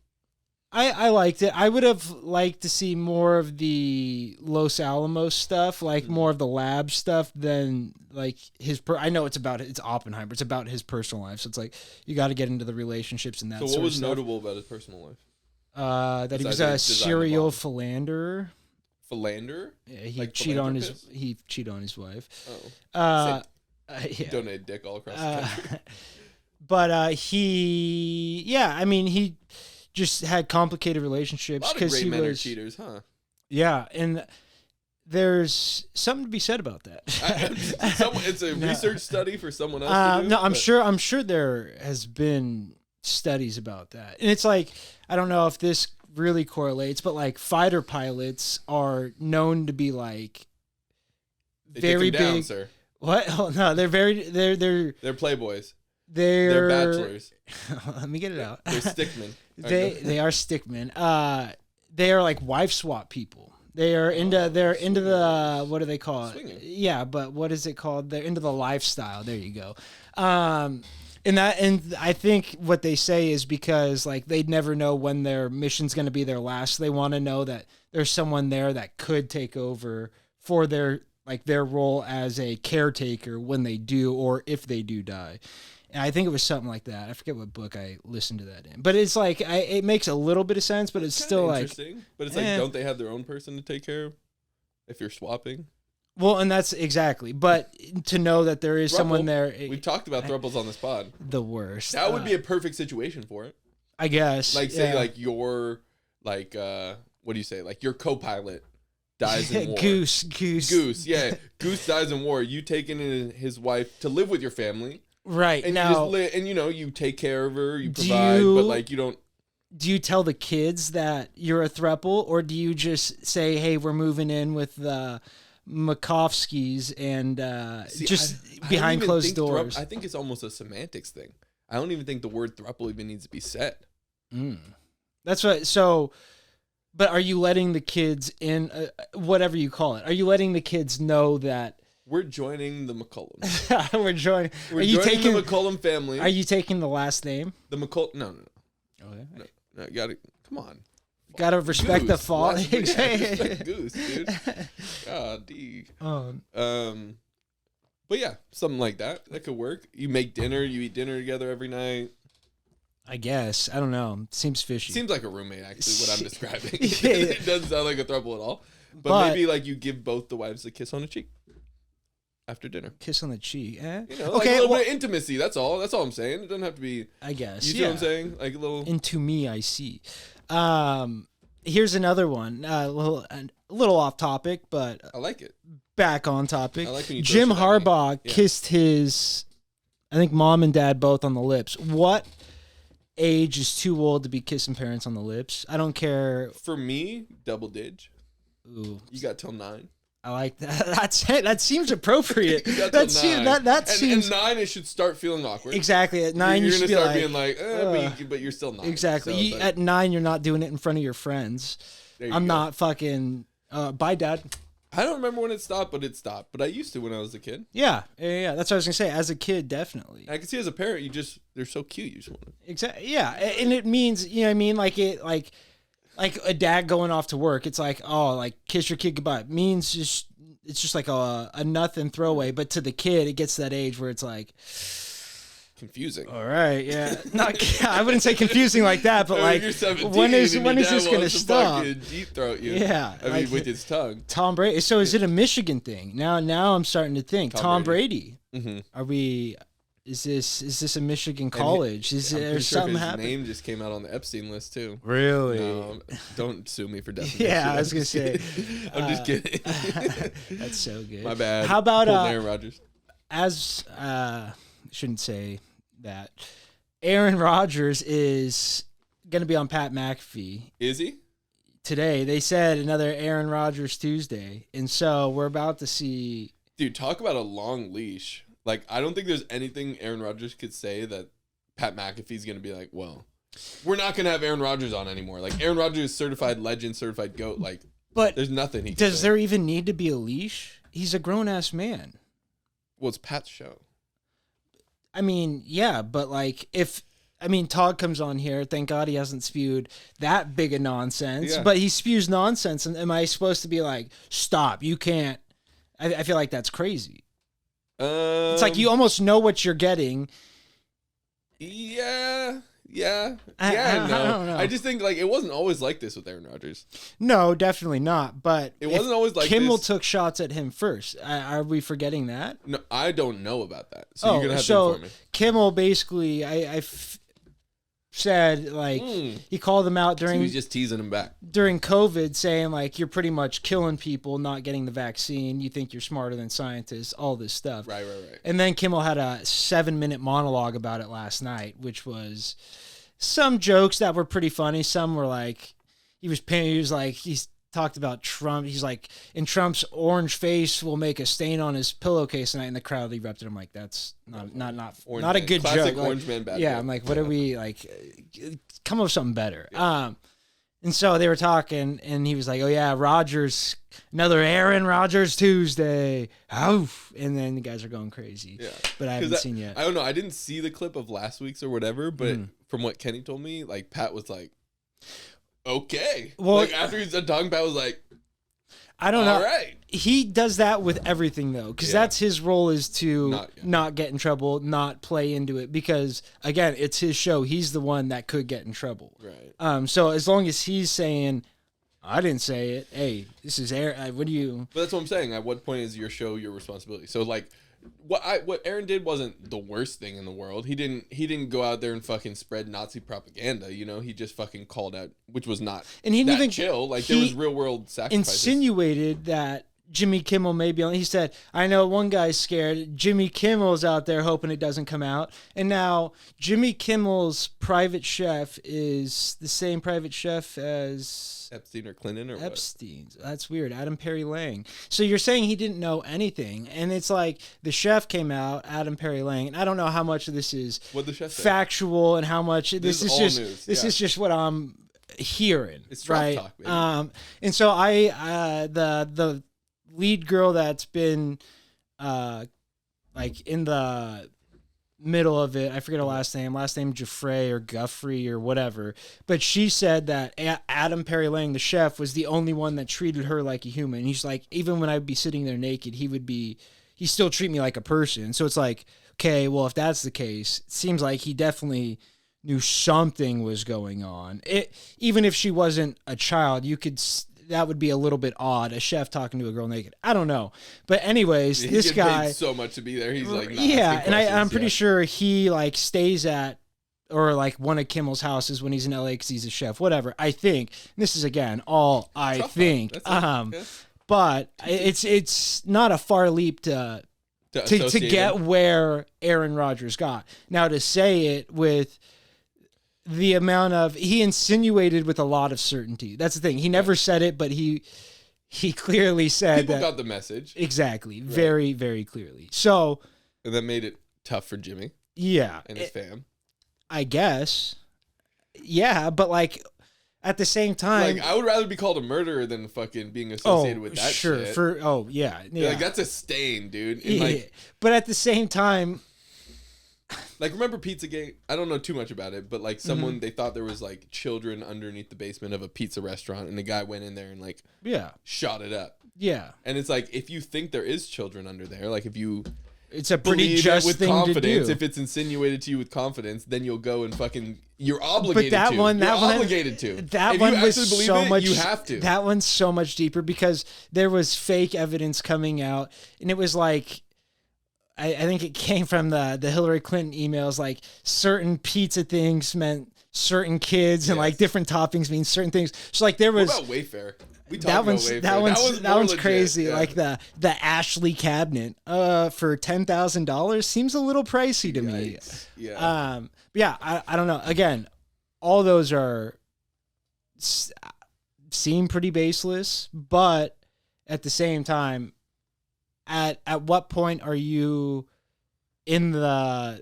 [SPEAKER 1] I liked it. I would have liked to see more of the Los Alamos stuff, like more of the lab stuff than like his. I know it's Oppenheimer. It's about his personal life. So it's like you got to get into the relationships and that.
[SPEAKER 6] So what was notable about his personal life?
[SPEAKER 1] That he was a serial philanderer.
[SPEAKER 6] Philanderer?
[SPEAKER 1] Yeah, he
[SPEAKER 6] Like
[SPEAKER 1] cheated on his wife.
[SPEAKER 6] Oh.
[SPEAKER 1] Yeah.
[SPEAKER 6] Donated dick all across the country.
[SPEAKER 1] But he just had complicated relationships
[SPEAKER 6] because
[SPEAKER 1] he
[SPEAKER 6] men are
[SPEAKER 1] was
[SPEAKER 6] cheaters, huh?
[SPEAKER 1] Yeah, and there's something to be said about that.
[SPEAKER 6] It's a research study for someone else to do.
[SPEAKER 1] No, I'm sure there has been studies about that. And it's like, I don't know if this really correlates, but like fighter pilots are known to be like very big.
[SPEAKER 6] Down, sir.
[SPEAKER 1] What? Oh, no, they're
[SPEAKER 6] playboys.
[SPEAKER 1] They're
[SPEAKER 6] bachelors.
[SPEAKER 1] Let me get it out.
[SPEAKER 6] They're stickmen.
[SPEAKER 1] They are stickmen. They are like wife swap people. They're into the, what do they call it?
[SPEAKER 6] Swinging.
[SPEAKER 1] Yeah, but what is it called? They're into the lifestyle. There you go. And I think what they say is because like they'd never know when their mission's going to be their last. So they want to know that there's someone there that could take over for their role as a caretaker when they do, or if they do die. And I think it was something like that. I forget what book I listened to that in, but it's like it makes a little bit of sense, but it's still like
[SPEAKER 6] interesting. But it's like, don't they have their own person to take care of if you're swapping?
[SPEAKER 1] Well, and that's exactly. But to know that there is someone there,
[SPEAKER 6] we've talked about thruples on this pod.
[SPEAKER 1] The worst.
[SPEAKER 6] That would be a perfect situation for it.
[SPEAKER 1] I guess.
[SPEAKER 6] Like say like your what do you say? Like your co-pilot dies in war. Goose. Yeah, Goose dies in war. You take in his wife to live with your family.
[SPEAKER 1] Right.
[SPEAKER 6] And
[SPEAKER 1] now,
[SPEAKER 6] you take care of her, you provide, but like you don't.
[SPEAKER 1] Do you tell the kids that you're a throuple, or do you just say, "Hey, we're moving in with the Makovskis," and behind closed doors?
[SPEAKER 6] I think it's almost a semantics thing. I don't even think the word throuple even needs to be said.
[SPEAKER 1] That's right. So, but are you letting the kids in, whatever you call it? Are you letting the kids know that?
[SPEAKER 6] We're joining the McCullums.
[SPEAKER 1] We're joining
[SPEAKER 6] the McCullum family.
[SPEAKER 1] Are you taking the last name?
[SPEAKER 6] The McCullum? No.
[SPEAKER 1] Okay.
[SPEAKER 6] No, you gotta come on.
[SPEAKER 1] Gotta respect the fall.
[SPEAKER 6] Respect Goose, dude. God, D. But yeah, something like that. That could work. You make dinner. You eat dinner together every night.
[SPEAKER 1] I guess. I don't know. Seems fishy.
[SPEAKER 6] Seems like a roommate, actually, what I'm describing. It doesn't sound like a throuple at all. But maybe like you give both the wives a kiss on the cheek after dinner.
[SPEAKER 1] Kiss on the cheek, eh?
[SPEAKER 6] You know, like a little bit of intimacy. That's all. That's all I'm saying. It doesn't have to be.
[SPEAKER 1] I guess.
[SPEAKER 6] You see what I'm saying? Like a little.
[SPEAKER 1] Into me, I see. Here's another one. A little off topic, but
[SPEAKER 6] I like it.
[SPEAKER 1] Back on topic.
[SPEAKER 6] I like when you
[SPEAKER 1] Jim Harbaugh kissed his, I think, mom and dad both on the lips. What age is too old to be kissing parents on the lips? I don't care.
[SPEAKER 6] For me, double dig.
[SPEAKER 1] Ooh.
[SPEAKER 6] You got till 9.
[SPEAKER 1] I like that. That's it. That seems appropriate.
[SPEAKER 6] That seems. And 9, it should start feeling awkward.
[SPEAKER 1] Exactly. At 9,
[SPEAKER 6] you're
[SPEAKER 1] you should
[SPEAKER 6] gonna
[SPEAKER 1] be
[SPEAKER 6] start being like, but you're still 9.
[SPEAKER 1] Exactly.
[SPEAKER 6] So
[SPEAKER 1] at 9, you're not doing it in front of your friends. I'm not fucking. Bye, Dad.
[SPEAKER 6] I don't remember when it stopped, but it stopped. But I used to when I was a kid.
[SPEAKER 1] Yeah. That's what I was gonna say. As a kid, definitely.
[SPEAKER 6] I can see as a parent, they're so cute. You just want to.
[SPEAKER 1] Exactly. Yeah, and it means, you know what I mean, like a dad going off to work. It's like, oh, like kiss your kid goodbye. It means it's just like a nothing throwaway. But to the kid, it gets to that age where it's like
[SPEAKER 6] confusing.
[SPEAKER 1] All right, yeah. I wouldn't say confusing like that, but like when is this gonna stop?
[SPEAKER 6] Deep throat you.
[SPEAKER 1] Yeah,
[SPEAKER 6] I mean with his tongue.
[SPEAKER 1] Tom Brady. So is it a Michigan thing? Now I'm starting to think Tom Brady.
[SPEAKER 6] Mm-hmm.
[SPEAKER 1] Are we? Is this a Michigan college? Is there something happening?
[SPEAKER 6] His name just came out on the Epstein list too.
[SPEAKER 1] Really?
[SPEAKER 6] No, don't sue me for defamation.
[SPEAKER 1] Yeah, I was gonna say.
[SPEAKER 6] I'm just kidding.
[SPEAKER 1] That's so good.
[SPEAKER 6] My bad.
[SPEAKER 1] How about
[SPEAKER 6] Aaron Rodgers?
[SPEAKER 1] Shouldn't say that. Aaron Rodgers is gonna be on Pat McAfee.
[SPEAKER 6] Is he?
[SPEAKER 1] Today they said another Aaron Rodgers Tuesday, and so we're about to see.
[SPEAKER 6] Dude, talk about a long leash. Like, I don't think there's anything Aaron Rodgers could say that Pat McAfee's going to be like, well, we're not going to have Aaron Rodgers on anymore. Like, Aaron Rodgers is certified legend, certified GOAT. Like,
[SPEAKER 1] but
[SPEAKER 6] there's nothing he can
[SPEAKER 1] does
[SPEAKER 6] say.
[SPEAKER 1] there even need to be a leash? He's a grown-ass man.
[SPEAKER 6] Well, it's Pat's show.
[SPEAKER 1] I mean, yeah, but like, if I mean, Todd comes on here. Thank God he hasn't spewed that big of nonsense.
[SPEAKER 6] Yeah.
[SPEAKER 1] But he spews nonsense. And am I supposed to be like, stop, you can't? I feel like that's crazy. It's like you almost know what you're getting.
[SPEAKER 6] Yeah. No.
[SPEAKER 1] I don't know.
[SPEAKER 6] I just think like it wasn't always like this with Aaron Rodgers.
[SPEAKER 1] No, definitely not. But
[SPEAKER 6] It wasn't always like
[SPEAKER 1] Kimmel
[SPEAKER 6] this.
[SPEAKER 1] took shots at him first. Are we forgetting that?
[SPEAKER 6] No, I don't know about that. So you're gonna have to inform me.
[SPEAKER 1] Kimmel basically, said like he called them out
[SPEAKER 6] So
[SPEAKER 1] during
[SPEAKER 6] he's just teasing him back.
[SPEAKER 1] during COVID, saying like you're pretty much killing people not getting the vaccine. You think you're smarter than scientists, all this stuff.
[SPEAKER 6] Right.
[SPEAKER 1] And then Kimmel had a 7-minute monologue about it last night, which was some jokes that were pretty funny. Some were like he's talked about Trump. He's like, and Trump's orange face will make a stain on his pillowcase tonight. And the crowd erupted. I'm like, that's not a good
[SPEAKER 6] Classic
[SPEAKER 1] joke.
[SPEAKER 6] orange man bad
[SPEAKER 1] Yeah,
[SPEAKER 6] joke.
[SPEAKER 1] I'm like, what are we like? Come up with something better. Yeah. And so they were talking, and he was like, "Oh yeah, Rodgers, another Aaron Rodgers Tuesday." Oof. And then the guys are going crazy.
[SPEAKER 6] Yeah.
[SPEAKER 1] But I haven't seen yet.
[SPEAKER 6] I don't know. I didn't see the clip of last week's or whatever, but from what Kenny told me, like Pat was like, okay.
[SPEAKER 1] Well,
[SPEAKER 6] like after he's done talking, Pat was like,
[SPEAKER 1] I don't know.
[SPEAKER 6] all right.
[SPEAKER 1] He does that with everything though, because that's his role, is to not get in trouble, not play into it, because again, it's his show. He's the one that could get in trouble.
[SPEAKER 6] Right.
[SPEAKER 1] So as long as he's saying, I didn't say it. Hey, this is Aaron. What do you?
[SPEAKER 6] But that's what I'm saying. At what point is your show your responsibility? So like, what Aaron did wasn't the worst thing in the world. He didn't go out there and fucking spread Nazi propaganda. You know, he just fucking called out, which was not.
[SPEAKER 1] And he didn't even
[SPEAKER 6] chill. Like there was real world sacrifices.
[SPEAKER 1] Insinuated that Jimmy Kimmel may be on. He said, I know one guy's scared. Jimmy Kimmel's out there hoping it doesn't come out. And now Jimmy Kimmel's private chef is the same private chef as
[SPEAKER 6] Epstein or Clinton or
[SPEAKER 1] Epstein's. That's weird. Adam Perry Lang. So you're saying he didn't know anything. And it's like the chef came out, Adam Perry Lang. And I don't know how much of this is factual and how much this is just news. This is just what I'm hearing.
[SPEAKER 6] It's
[SPEAKER 1] right.
[SPEAKER 6] Talk, baby.
[SPEAKER 1] And so the lead girl that's been like in the middle of it, I forget her last name Jaffrey or Guffrey or whatever, but she said that Adam Perry Lang, the chef, was the only one that treated her like a human. He's like, even when I'd be sitting there naked, he still treat me like a person. So it's like, okay, well, if that's the case, it seems like he definitely knew something was going on. Even if she wasn't a child, that would be a little bit odd, a chef talking to a girl naked. I don't know. But anyways, this guy
[SPEAKER 6] paid so much to be there. He's like,
[SPEAKER 1] and I'm pretty sure he like stays at or like one of Kimmel's houses when he's in LA because he's a chef, whatever. I think this is again all I think. But it's not a far leap to get where Aaron Rodgers got. Now to say it with the amount of, he insinuated with a lot of certainty. That's the thing. He never said it, but he clearly said
[SPEAKER 6] people
[SPEAKER 1] that.
[SPEAKER 6] Got the message.
[SPEAKER 1] Exactly. Right. Very, very clearly. So.
[SPEAKER 6] And that made it tough for Jimmy.
[SPEAKER 1] Yeah.
[SPEAKER 6] And his fam.
[SPEAKER 1] I guess. Yeah, but like at the same time.
[SPEAKER 6] Like I would rather be called a murderer than fucking being associated with that shit.
[SPEAKER 1] Yeah.
[SPEAKER 6] Like that's a stain, dude. And
[SPEAKER 1] like, but at the same time.
[SPEAKER 6] Like, remember Pizzagate? I don't know too much about it, but like someone, they thought there was like children underneath the basement of a pizza restaurant, and the guy went in there and like shot it up.
[SPEAKER 1] Yeah.
[SPEAKER 6] And it's like, if you think there is children under there, like if you
[SPEAKER 1] it's a pretty just
[SPEAKER 6] with
[SPEAKER 1] thing
[SPEAKER 6] confidence,
[SPEAKER 1] to do.
[SPEAKER 6] if it's insinuated to you with confidence, then you'll go and fucking, you're obligated
[SPEAKER 1] but
[SPEAKER 6] to.
[SPEAKER 1] You're
[SPEAKER 6] obligated to.
[SPEAKER 1] That
[SPEAKER 6] if
[SPEAKER 1] one
[SPEAKER 6] you
[SPEAKER 1] was
[SPEAKER 6] actually
[SPEAKER 1] so
[SPEAKER 6] believe
[SPEAKER 1] much.
[SPEAKER 6] You have to.
[SPEAKER 1] That one's so much deeper because there was fake evidence coming out, and it was like, I think it came from the Hillary Clinton emails, like certain pizza things meant certain kids and like different toppings mean certain things. So like there was.
[SPEAKER 6] What about Wayfair? We talked
[SPEAKER 1] about
[SPEAKER 6] Wayfair.
[SPEAKER 1] That one's crazy.
[SPEAKER 6] Yeah.
[SPEAKER 1] Like the Ashley cabinet for $10,000 seems a little pricey to me.
[SPEAKER 6] Yeah.
[SPEAKER 1] I don't know. Again, all those seem pretty baseless, but at the same time, at what point are you in the,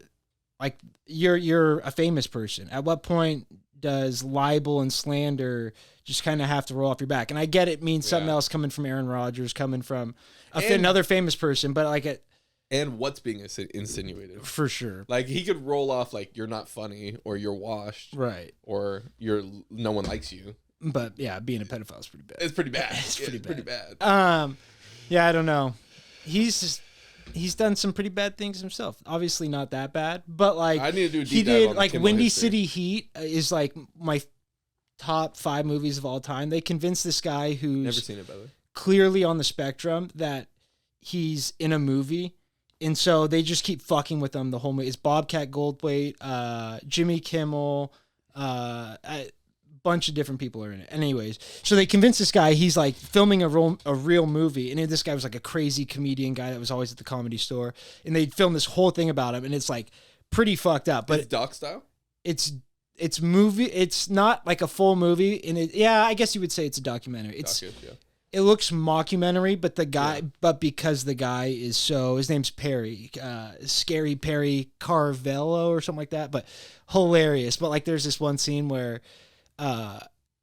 [SPEAKER 1] like, you're a famous person? At what point does libel and slander just kind of have to roll off your back? And I get it means something else coming from Aaron Rodgers, coming from another famous person, but like
[SPEAKER 6] and what's being insinuated.
[SPEAKER 1] For sure.
[SPEAKER 6] Like he could roll off like you're not funny or you're washed,
[SPEAKER 1] Right.
[SPEAKER 6] or no one likes you.
[SPEAKER 1] But yeah, being a pedophile is pretty bad.
[SPEAKER 6] It's pretty bad.
[SPEAKER 1] It's pretty bad.
[SPEAKER 6] Yeah,
[SPEAKER 1] I don't know. He's done some pretty bad things himself. Obviously not that bad, but like
[SPEAKER 6] I need to do a
[SPEAKER 1] he
[SPEAKER 6] deep dive
[SPEAKER 1] did
[SPEAKER 6] on
[SPEAKER 1] like
[SPEAKER 6] Kimmel
[SPEAKER 1] Windy
[SPEAKER 6] history.
[SPEAKER 1] City Heat is like my top 5 movies of all time. They convinced this guy who's
[SPEAKER 6] Never seen it, by the way.
[SPEAKER 1] clearly on the spectrum that he's in a movie. And so they just keep fucking with him the whole movie. It's Bobcat Goldthwait, Jimmy Kimmel, a bunch of different people are in it. Anyways, so they convinced this guy he's like filming a real movie, and this guy was like a crazy comedian guy that was always at the Comedy Store, and they filmed this whole thing about him, and it's like pretty fucked up. But
[SPEAKER 6] It's doc style.
[SPEAKER 1] it's movie. It's not like a full movie, and I guess you would say it's a documentary. It looks mockumentary, but because the guy is his name's Perry, Scary Perry Carvello or something like that, but hilarious. But like, there's this one scene where,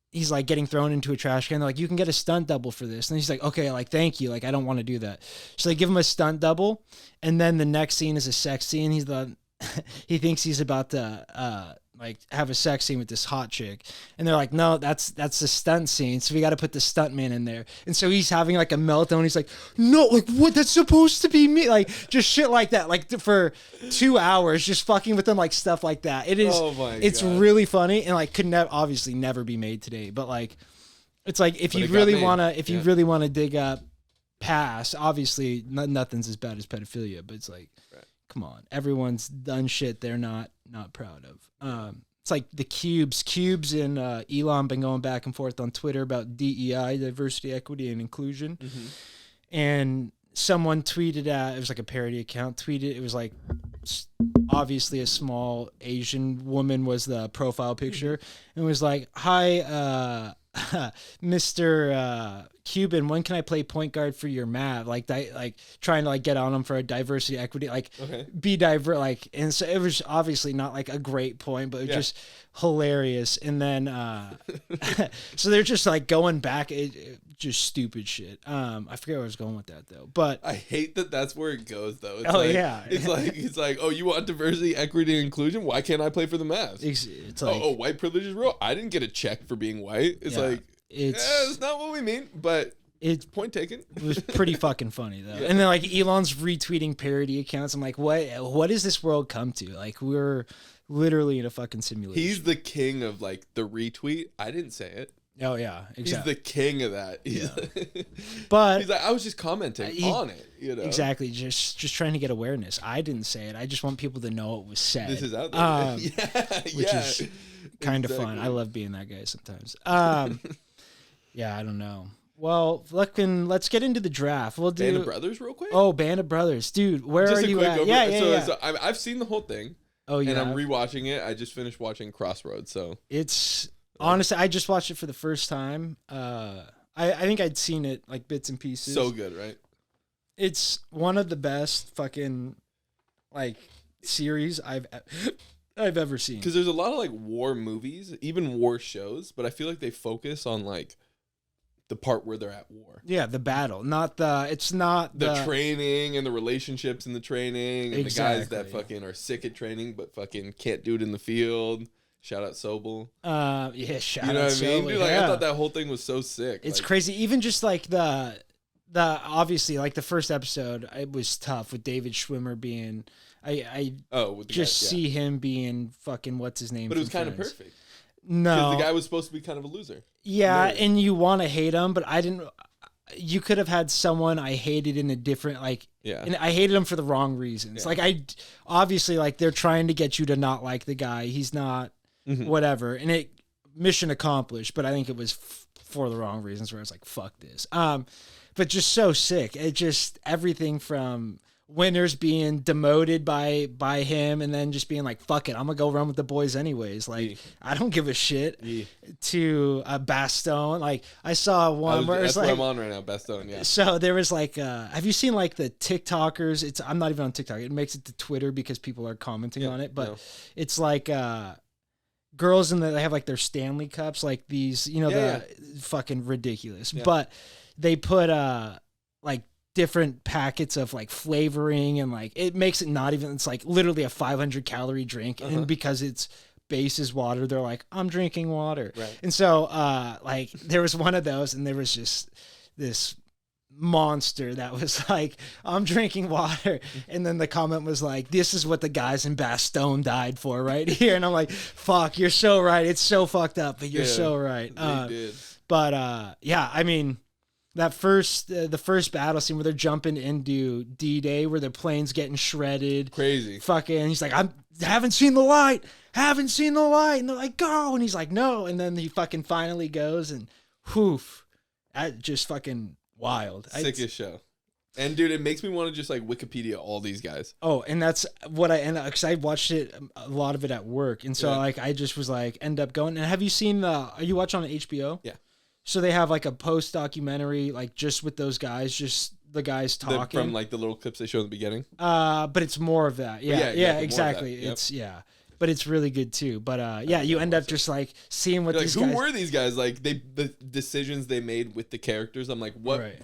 [SPEAKER 1] he's like getting thrown into a trash can. They're like, you can get a stunt double for this. And he's like, okay, like, thank you. Like, I don't want to do that. So they give him a stunt double. And then the next scene is a sex scene. He thinks he's about to, like have a sex scene with this hot chick, and they're like, no, that's the stunt scene, so we got to put the stunt man in there. And so he's having like a meltdown. He's like, no, like what, that's supposed to be me, like just shit like that, like for 2 hours just fucking with them, like stuff like that. It's really funny, and like could obviously never be made today, but like it's like if you really want to dig up past, obviously nothing's as bad as pedophilia, but it's like, come on, everyone's done shit they're not proud of. It's like the Cubes and Elon been going back and forth on Twitter about DEI, diversity, equity, and inclusion. Mm-hmm. And someone tweeted it was like a parody account tweeted, it was like obviously a small Asian woman was the profile picture, and it was like, hi, Mr. Cuban, when can I play point guard for your Mav? Like trying to like get on him for a diversity, equity, like be diverse, like, and so it was obviously not like a great point, but it was just hilarious. And then so they're just like going back, just stupid shit. I forget where I was going with that though, but
[SPEAKER 6] I hate that that's where it goes though. It's like, oh, you want diversity, equity, and inclusion? Why can't I play for the Mavs?
[SPEAKER 1] It's like,
[SPEAKER 6] oh, white privilege is real. I didn't get a check for being white. It's like, it's not what we mean, but it's point taken.
[SPEAKER 1] It was pretty fucking funny though. And then like Elon's retweeting parody accounts. I'm like, what does this world come to? Like, we're literally in a fucking simulation.
[SPEAKER 6] He's the king of like the retweet. I didn't say it.
[SPEAKER 1] Oh yeah, exactly.
[SPEAKER 6] He's the king of that.
[SPEAKER 1] But
[SPEAKER 6] he's like, I was just commenting on it. You know,
[SPEAKER 1] exactly. Just trying to get awareness. I didn't say it. I just want people to know it was said.
[SPEAKER 6] This is out there.
[SPEAKER 1] Which is kind of fun. I love being that guy sometimes. Yeah, I don't know. Well, let's get into the draft. We'll do
[SPEAKER 6] Band of Brothers real quick.
[SPEAKER 1] Oh, Band of Brothers, dude. Where are you at?
[SPEAKER 6] So I've seen the whole thing.
[SPEAKER 1] Oh yeah,
[SPEAKER 6] and I'm rewatching it. I just finished watching Crossroads. So
[SPEAKER 1] it's honestly, I just watched it for the first time. I think I'd seen it like bits and pieces.
[SPEAKER 6] So good, right?
[SPEAKER 1] It's one of the best fucking like series I've ever seen.
[SPEAKER 6] Because there's a lot of like war movies, even war shows, but I feel like they focus on like the part where they're at war.
[SPEAKER 1] Yeah, the battle, not the. It's not
[SPEAKER 6] the training and the relationships in the training, and
[SPEAKER 1] exactly.
[SPEAKER 6] The guys that fucking are sick at training but fucking can't do it in the field. Shout out Sobel.
[SPEAKER 1] Yeah, shout out.
[SPEAKER 6] You know what I mean,
[SPEAKER 1] Sobel,
[SPEAKER 6] dude? Like, I thought that whole thing was so sick.
[SPEAKER 1] It's
[SPEAKER 6] like,
[SPEAKER 1] crazy. Even just like the obviously like the first episode, it was tough with David Schwimmer being. I just see him being fucking what's his name.
[SPEAKER 6] But it was kind of perfect.
[SPEAKER 1] No,
[SPEAKER 6] because the guy was supposed to be kind of a loser.
[SPEAKER 1] Yeah, and you want to hate him, but I didn't. You could have had someone I hated in a different and I hated him for the wrong reasons. Yeah. Like I obviously like they're trying to get you to not like the guy. He's not whatever, and it mission accomplished. But I think it was for the wrong reasons. Where it's like fuck this. But just so sick. It just everything from Winters being demoted by him, and then just being like, fuck it, I'm gonna go run with the boys anyways. Like, I don't give a shit. To Bastogne. Like, I saw one where it's like,
[SPEAKER 6] that's what I'm on right now, Bastogne, yeah.
[SPEAKER 1] So there was like, have you seen like the TikTokers? I'm not even on TikTok. It makes it to Twitter because people are commenting on it, but it's like, girls they have like their Stanley Cups, like these, fucking ridiculous. Yeah. But they put, like, different packets of like flavoring, and like it makes it not even, it's like literally a 500 calorie drink. And because its base is water, they're like, I'm drinking water.
[SPEAKER 6] Right.
[SPEAKER 1] And so like there was one of those, and there was just this monster that was like, I'm drinking water. And then the comment was like, this is what the guys in Bastogne died for right here. And I'm like, fuck, you're so right. It's so fucked up, but you're so right.
[SPEAKER 6] They did.
[SPEAKER 1] But yeah, I mean, that the first battle scene where they're jumping into D-Day, where their plane's getting shredded.
[SPEAKER 6] Crazy.
[SPEAKER 1] Fucking, he's like, I haven't seen the light. And they're like, go. And he's like, no. And then he fucking finally goes, and whoof. That just fucking wild.
[SPEAKER 6] Sickest show. And dude, it makes me want to just like Wikipedia all these guys.
[SPEAKER 1] Oh, and that's what because I watched it, a lot of it at work. And so like, I just was like, end up going. And have you seen are you watching on HBO?
[SPEAKER 6] Yeah.
[SPEAKER 1] So they have like a post documentary, like just with those guys, just the guys talking.
[SPEAKER 6] From like the little clips they show in the beginning.
[SPEAKER 1] But it's more of that. Yeah, exactly.
[SPEAKER 6] Yep.
[SPEAKER 1] It's but it's really good too. But you end up just like seeing what these guys.
[SPEAKER 6] Who were these guys? Like the decisions they made with the characters. I'm like, what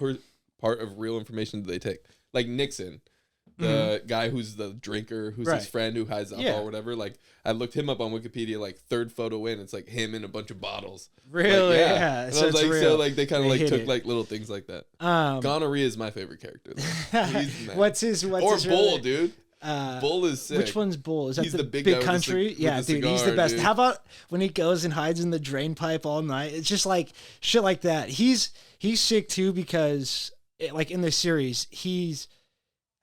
[SPEAKER 6] part of real information did they take? Like Nixon, the guy who's the drinker, who's his friend who has alcohol or whatever. Like I looked him up on Wikipedia. Like third photo in, it's like him and a bunch of bottles.
[SPEAKER 1] Really?
[SPEAKER 6] Like,
[SPEAKER 1] yeah.
[SPEAKER 6] And
[SPEAKER 1] So
[SPEAKER 6] I was
[SPEAKER 1] it's
[SPEAKER 6] like,
[SPEAKER 1] real.
[SPEAKER 6] so like they kind of like took
[SPEAKER 1] it.
[SPEAKER 6] like little things like that. Gonorrhea is my favorite character. He's the man.
[SPEAKER 1] What's his
[SPEAKER 6] Bull,
[SPEAKER 1] really,
[SPEAKER 6] dude. Bull is sick.
[SPEAKER 1] Which one's Bull? Is that
[SPEAKER 6] He's
[SPEAKER 1] the
[SPEAKER 6] big
[SPEAKER 1] big
[SPEAKER 6] guy with
[SPEAKER 1] country?
[SPEAKER 6] the
[SPEAKER 1] Yeah, dude,
[SPEAKER 6] cigar,
[SPEAKER 1] he's the best.
[SPEAKER 6] dude.
[SPEAKER 1] How about when he goes and hides in the drain pipe all night? It's just like shit like that. He's sick too, because like in the series,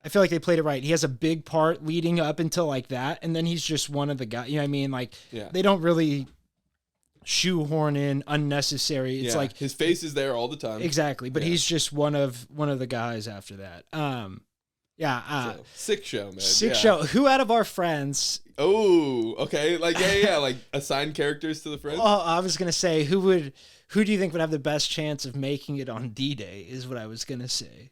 [SPEAKER 1] I feel like they played it right. He has a big part leading up until like that, and then he's just one of the guys. You know what I mean? Like they don't really shoehorn in unnecessary. It's like
[SPEAKER 6] his face is there all the time.
[SPEAKER 1] Exactly, but he's just one of the guys after that.
[SPEAKER 6] So, sick show, man.
[SPEAKER 1] Sick show. Who out of our friends?
[SPEAKER 6] Oh, okay. Like like assign characters to the friends.
[SPEAKER 1] Oh, I was gonna say who do you think would have the best chance of making it on D-Day? Is what I was gonna say.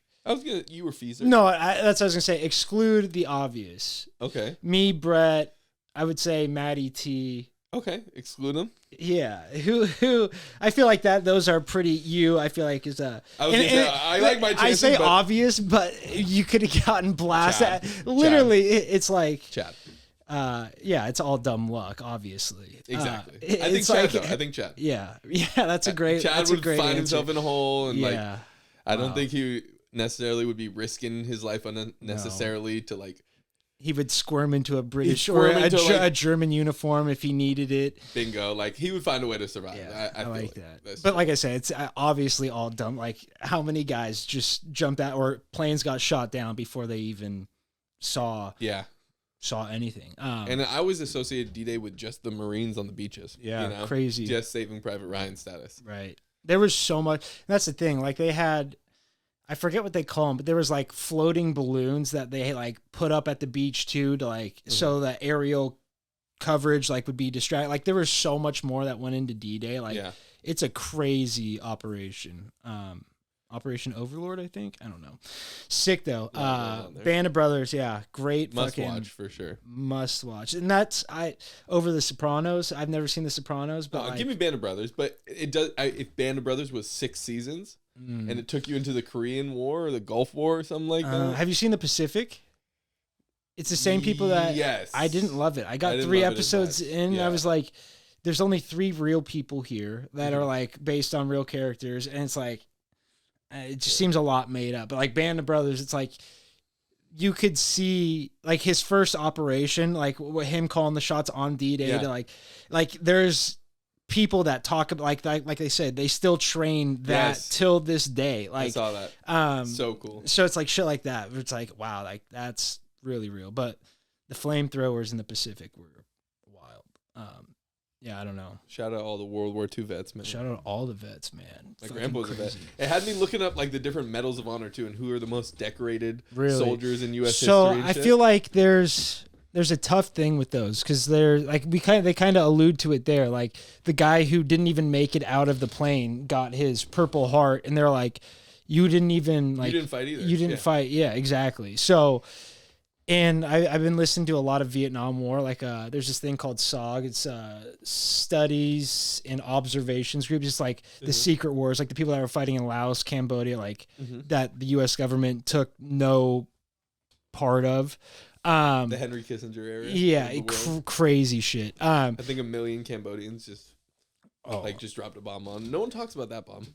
[SPEAKER 6] You were Feezer.
[SPEAKER 1] No, that's what I was gonna say. Exclude the obvious.
[SPEAKER 6] Okay.
[SPEAKER 1] Me, Brett. I would say Maddie T.
[SPEAKER 6] Okay, exclude them.
[SPEAKER 1] Yeah, who? I feel like those are pretty. I feel like is a.
[SPEAKER 6] I like my chances.
[SPEAKER 1] I say obvious, but you could have gotten blasted.
[SPEAKER 6] Chad.
[SPEAKER 1] Literally, it's like
[SPEAKER 6] Chad.
[SPEAKER 1] It's all dumb luck, obviously.
[SPEAKER 6] Exactly. I think Chad. Though. I think Chad.
[SPEAKER 1] Yeah, that's a great.
[SPEAKER 6] Chad
[SPEAKER 1] that's
[SPEAKER 6] would
[SPEAKER 1] a great
[SPEAKER 6] find
[SPEAKER 1] answer.
[SPEAKER 6] himself in a hole, and like I don't
[SPEAKER 1] Wow.
[SPEAKER 6] think he necessarily would be risking his life unnecessarily to like.
[SPEAKER 1] He would squirm into a British
[SPEAKER 6] squirm
[SPEAKER 1] or
[SPEAKER 6] into,
[SPEAKER 1] a German uniform if he needed it.
[SPEAKER 6] Bingo! Like he would find a way to survive.
[SPEAKER 1] Yeah, I
[SPEAKER 6] feel
[SPEAKER 1] like that.
[SPEAKER 6] That's
[SPEAKER 1] But like I said, it's obviously all dumb. Like how many guys just jumped out, or planes got shot down before they even saw anything.
[SPEAKER 6] And I always associated D-Day with just the Marines on the beaches.
[SPEAKER 1] Yeah, crazy.
[SPEAKER 6] Just Saving Private Ryan status.
[SPEAKER 1] Right. There was so much. That's the thing. Like they had, I forget what they call them, but there was like floating balloons that they like put up at the beach too, to like so the aerial coverage like would be distracted. Like there was so much more that went into D-Day. Like it's a crazy operation. Operation Overlord, I think. I don't know. Sick though. Band of Brothers, great.
[SPEAKER 6] Must watch for sure.
[SPEAKER 1] Must watch. And that's over The Sopranos. I've never seen The Sopranos, but
[SPEAKER 6] give me Band of Brothers. But it does. If Band of Brothers was 6 seasons and it took you into the Korean War or the Gulf War or something like that.
[SPEAKER 1] Have you seen The Pacific? It's the same people that.
[SPEAKER 6] Yes.
[SPEAKER 1] I didn't love it. I got 3 episodes in. I was like, there's only 3 real people here that are like based on real characters, and it's like. It just seems a lot made up. But like Band of Brothers, it's like you could see like his first operation, like him calling the shots on D-Day to like there's people that talk about like they said, they still train that till this day. Like
[SPEAKER 6] I saw that. So cool.
[SPEAKER 1] So it's like shit like that. It's like, wow, like that's really real. But the flamethrowers in the Pacific were wild. I don't know.
[SPEAKER 6] Shout out all the World War II vets, man.
[SPEAKER 1] Shout out all the vets, man.
[SPEAKER 6] My grandpa's a vet. It had me looking up like the different medals of honor too, and who are the most decorated soldiers in U.S. history.
[SPEAKER 1] So I feel like there's a tough thing with those because they're like they kind of allude to it there. Like the guy who didn't even make it out of the plane got his Purple Heart, and they're like, you didn't even like
[SPEAKER 6] you didn't fight either.
[SPEAKER 1] You didn't fight. Yeah, exactly. So And I've been listening to a lot of Vietnam War. Like, there's this thing called SOG. It's Studies and Observations Group. It's like the secret wars, like the people that were fighting in Laos, Cambodia, like that the U.S. government took no part of.
[SPEAKER 6] The Henry Kissinger area.
[SPEAKER 1] Yeah, crazy shit.
[SPEAKER 6] I think 1 million Cambodians just dropped a bomb on. No one talks about that bomb.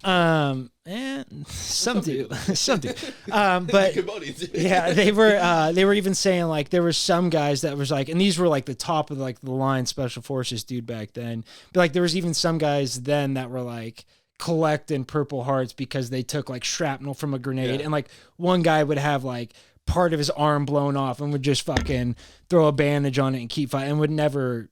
[SPEAKER 1] Some do. Some do. But yeah, they were even saying like there were some guys that was like, and these were like the top of like the line special forces dude back then. But like there was even some guys then that were like collecting Purple Hearts because they took like shrapnel from a grenade, and like one guy would have like part of his arm blown off and would just fucking throw a bandage on it and keep fighting and would never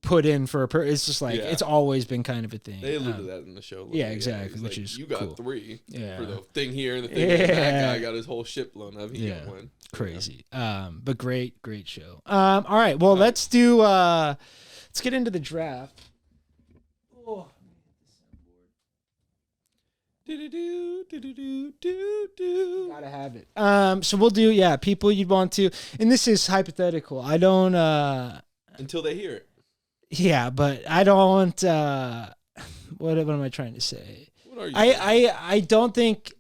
[SPEAKER 1] put in for it's just like it's always been kind of a thing.
[SPEAKER 6] They alluded to that in the show.
[SPEAKER 1] Yeah, exactly. Which
[SPEAKER 6] like,
[SPEAKER 1] is
[SPEAKER 6] you got
[SPEAKER 1] cool. 3
[SPEAKER 6] for the thing here and the thing there. That guy got his whole ship blown up. He got 1.
[SPEAKER 1] Crazy. But great show. All right. Well, let's do. Let's get into the draft. Oh. Gotta have it. So we'll do people you'd want to, and this is hypothetical. I don't
[SPEAKER 6] until they hear it.
[SPEAKER 1] Yeah, but I don't what am I trying to say?
[SPEAKER 6] What are you
[SPEAKER 1] I don't think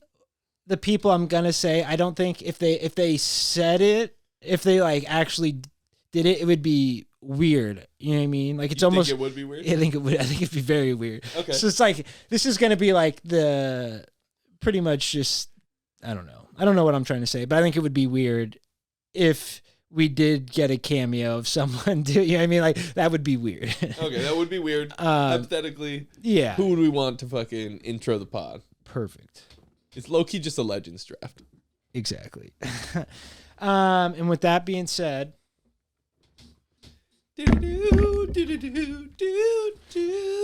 [SPEAKER 1] the people I'm gonna say, I don't think if they said it, if they like actually did it, it would be weird. You know what I mean? Like it's almost.
[SPEAKER 6] Think it would be weird?
[SPEAKER 1] I think it would. I think it'd be very weird.
[SPEAKER 6] Okay.
[SPEAKER 1] So it's like this is gonna be like the pretty much just I don't know what I'm trying to say, but I think it would be weird if we did get a cameo of someone. You know what I mean? Like that would be weird.
[SPEAKER 6] Okay, that would be weird. Hypothetically,
[SPEAKER 1] yeah.
[SPEAKER 6] Who would we want to fucking intro the pod?
[SPEAKER 1] Perfect.
[SPEAKER 6] It's low key just a Legends draft.
[SPEAKER 1] Exactly. And with that being said. You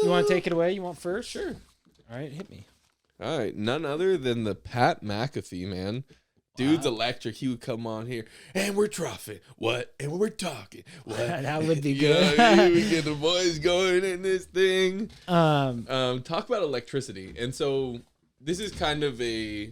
[SPEAKER 1] want to take it away? You want first?
[SPEAKER 6] Sure.
[SPEAKER 1] All right, hit me.
[SPEAKER 6] All right, none other than the Pat McAfee, man. Dude's electric. He would come on here, and we're troughing. What? And we're talking. What?
[SPEAKER 1] That would be good.
[SPEAKER 6] We would get the boys going in this thing. Talk about electricity. And so this is kind of a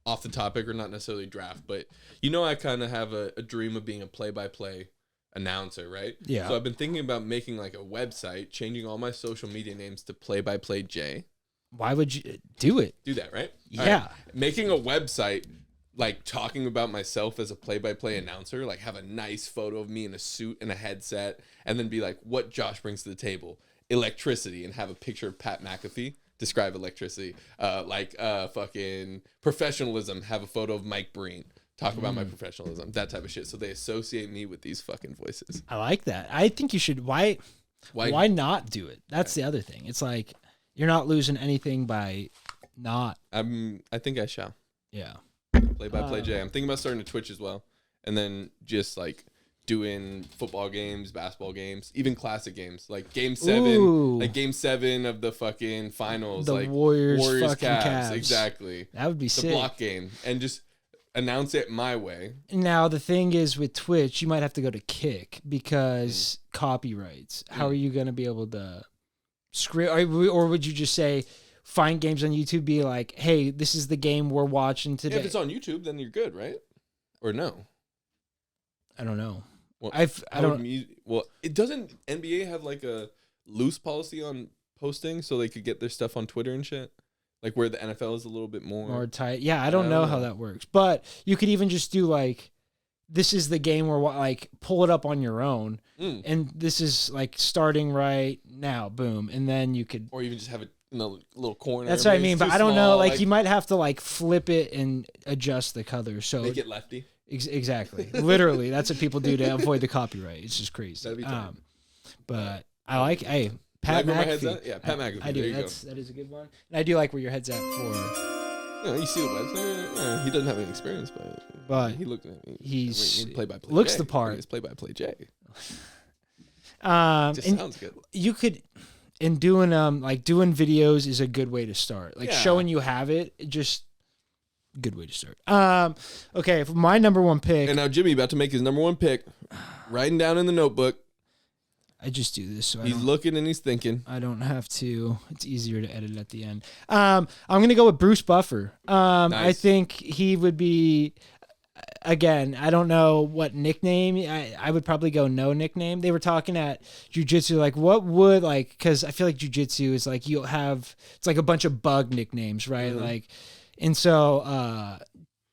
[SPEAKER 6] off the topic, or not necessarily draft, but I kind of have a dream of being a play-by-play announcer, right?
[SPEAKER 1] Yeah.
[SPEAKER 6] So I've been thinking about making like a website, changing all my social media names to play-by-play J.
[SPEAKER 1] Why would you do it?
[SPEAKER 6] Do that, right?
[SPEAKER 1] Yeah.
[SPEAKER 6] Right. Making a website, like talking about myself as a play-by-play announcer, like have a nice photo of me in a suit and a headset, and then be like, what Josh brings to the table? Electricity, and have a picture of Pat McAfee. Describe electricity. Fucking professionalism. Have a photo of Mike Breen. Talk about my professionalism, that type of shit. So they associate me with these fucking voices.
[SPEAKER 1] I like that. I think you should. Why not do it? That's the other thing. It's like you're not losing anything by not.
[SPEAKER 6] I think I shall.
[SPEAKER 1] Yeah.
[SPEAKER 6] Play-by-play J. I'm thinking about starting to Twitch as well, and then just like doing football games, basketball games, even classic games like Game 7, like Game 7 of the fucking finals,
[SPEAKER 1] the
[SPEAKER 6] like
[SPEAKER 1] Warriors fucking
[SPEAKER 6] Cavs. Exactly.
[SPEAKER 1] That would be sick.
[SPEAKER 6] The block game, and just announce it my way.
[SPEAKER 1] Now the thing is with Twitch, you might have to go to Kick because copyrights. How are you going to be able to script, or would you just say find games on YouTube, be like, hey, this is the game we're watching today?
[SPEAKER 6] If it's on YouTube, then you're good, right? Or no?
[SPEAKER 1] I don't know.
[SPEAKER 6] Well, it doesn't NBA have like a loose policy on posting so they could get their stuff on Twitter and shit? Like where the NFL is a little bit more
[SPEAKER 1] tight. Yeah, I don't know how that works. But you could even just do like, this is the game where like pull it up on your own, and this is like starting right now, boom, and then you could,
[SPEAKER 6] or even just have it in a little corner.
[SPEAKER 1] That's what I mean. But I don't know. Like you might have to like flip it and adjust the color so
[SPEAKER 6] make it lefty.
[SPEAKER 1] Exactly. Literally, that's what people do to avoid the copyright. It's just crazy.
[SPEAKER 6] That'd be tough.
[SPEAKER 1] But I like Pat McAfee.
[SPEAKER 6] Yeah, Pat McAfee.
[SPEAKER 1] I do. That is a good one. And I do like where your head's at for.
[SPEAKER 6] You see the website. He doesn't have any experience, but he looked at me.
[SPEAKER 1] He's
[SPEAKER 6] play-by-play.
[SPEAKER 1] Looks the part.
[SPEAKER 6] He's play-by-play J.
[SPEAKER 1] Just
[SPEAKER 6] sounds good.
[SPEAKER 1] You could, in doing doing videos is a good way to start. Like showing you have it, just good way to start. Okay, for my number one pick.
[SPEAKER 6] And now Jimmy about to make his number one pick, writing down in the notebook.
[SPEAKER 1] I just do this. So
[SPEAKER 6] he's looking and he's thinking.
[SPEAKER 1] I don't have to. It's easier to edit at the end. I'm going to go with Bruce Buffer. Nice. I think he would be. again, I don't know what nickname. I would probably go no nickname. They were talking at jiu-jitsu, like what would like, because I feel like jiu-jitsu is like you'll have, it's like a bunch of bug nicknames, right? Like, and so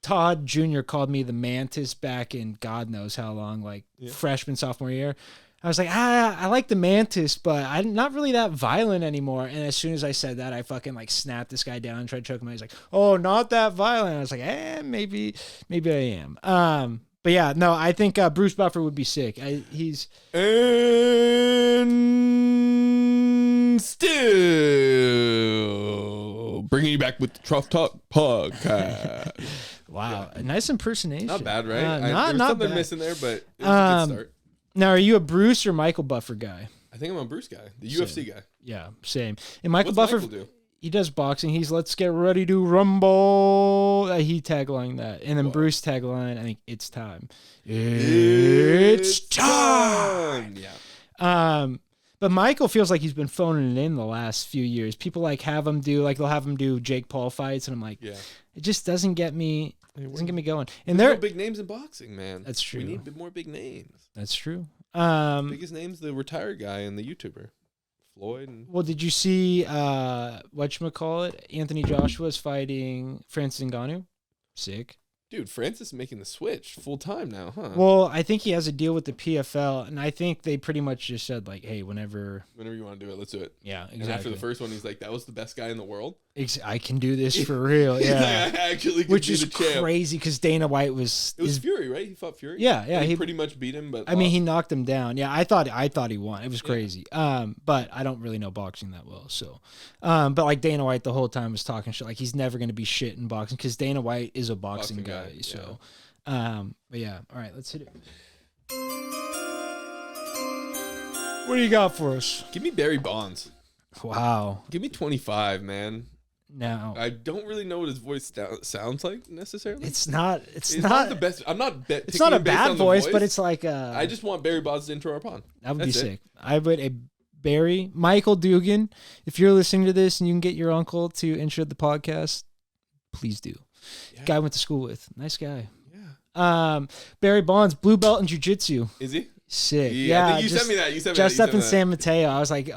[SPEAKER 1] Todd Jr. called me the Mantis back in God knows how long, like freshman, sophomore year. I was like, I like the Mantis, but I'm not really that violent anymore. And as soon as I said that, I fucking like snapped this guy down and tried to choke him out. He's like, oh, not that violent. I was like, maybe I am. But yeah, no, I think Bruce Buffer would be sick. He's
[SPEAKER 6] And still bringing you back with the Trough Talk podcast.
[SPEAKER 1] wow, a nice impersonation.
[SPEAKER 6] Not bad, right?
[SPEAKER 1] Not
[SPEAKER 6] There's something
[SPEAKER 1] bad.
[SPEAKER 6] missing there, but it was a good start.
[SPEAKER 1] Now, are you a Bruce or Michael Buffer guy?
[SPEAKER 6] I think I'm a Bruce guy, the UFC guy.
[SPEAKER 1] Yeah, same. And Michael
[SPEAKER 6] What's
[SPEAKER 1] Buffer,
[SPEAKER 6] Michael do?
[SPEAKER 1] he does boxing. He's let's get ready to rumble. He tagline that. And then Bruce tagline, I think it's time. It's time.
[SPEAKER 6] Yeah.
[SPEAKER 1] But Michael feels like he's been phoning it in the last few years. People like have him do, like they'll have him do Jake Paul fights. And I'm like, it just doesn't get me. Doesn't get me going. And
[SPEAKER 6] There's
[SPEAKER 1] they're
[SPEAKER 6] no big names in boxing, man.
[SPEAKER 1] That's true.
[SPEAKER 6] We need more big names.
[SPEAKER 1] That's true.
[SPEAKER 6] Biggest name's the retired guy and the YouTuber, Floyd. And
[SPEAKER 1] Well, did you see whatchamacallit? Anthony Joshua's fighting Francis Ngannou. Sick.
[SPEAKER 6] dude, Francis is making the switch full time now, huh?
[SPEAKER 1] Well, I think he has a deal with the PFL, and I think they pretty much just said like, hey, whenever
[SPEAKER 6] you want to do it, let's do it.
[SPEAKER 1] Yeah, exactly.
[SPEAKER 6] And after the first one, he's like, that was the best guy in the world.
[SPEAKER 1] I can do this for real. Yeah,
[SPEAKER 6] He's like, I actually could
[SPEAKER 1] which
[SPEAKER 6] be
[SPEAKER 1] is
[SPEAKER 6] the champ.
[SPEAKER 1] crazy because Dana White was.
[SPEAKER 6] It was Fury, right? He fought Fury.
[SPEAKER 1] Yeah.
[SPEAKER 6] And he
[SPEAKER 1] He
[SPEAKER 6] pretty much beat him, but
[SPEAKER 1] I mean, he knocked him down. Yeah, I thought he won. It was crazy. But I don't really know boxing that well. So, but like Dana White the whole time was talking shit. Like he's never gonna be shit in boxing because Dana White is a boxing guy. So, but yeah. All right, let's hit it. What do you got for us?
[SPEAKER 6] Give me Barry Bonds.
[SPEAKER 1] Wow.
[SPEAKER 6] Give me 25, man.
[SPEAKER 1] No,
[SPEAKER 6] I don't really know what his voice sounds like necessarily.
[SPEAKER 1] it's not.
[SPEAKER 6] It's not the best. I'm not.
[SPEAKER 1] It's not a bad voice, but it's like
[SPEAKER 6] I just want Barry Bonds to enter our pond.
[SPEAKER 1] That would be sick. I would Barry Michael Dugan. If you're listening to this and you can get your uncle to intro the podcast, please do.
[SPEAKER 6] Yeah.
[SPEAKER 1] Guy I went to school with, nice guy.
[SPEAKER 6] Yeah.
[SPEAKER 1] Barry Bonds, blue belt in jiu-jitsu.
[SPEAKER 6] Is he?
[SPEAKER 1] Sick.
[SPEAKER 6] Yeah. I think you
[SPEAKER 1] just,
[SPEAKER 6] sent me that.
[SPEAKER 1] Just up in San Mateo. I was like,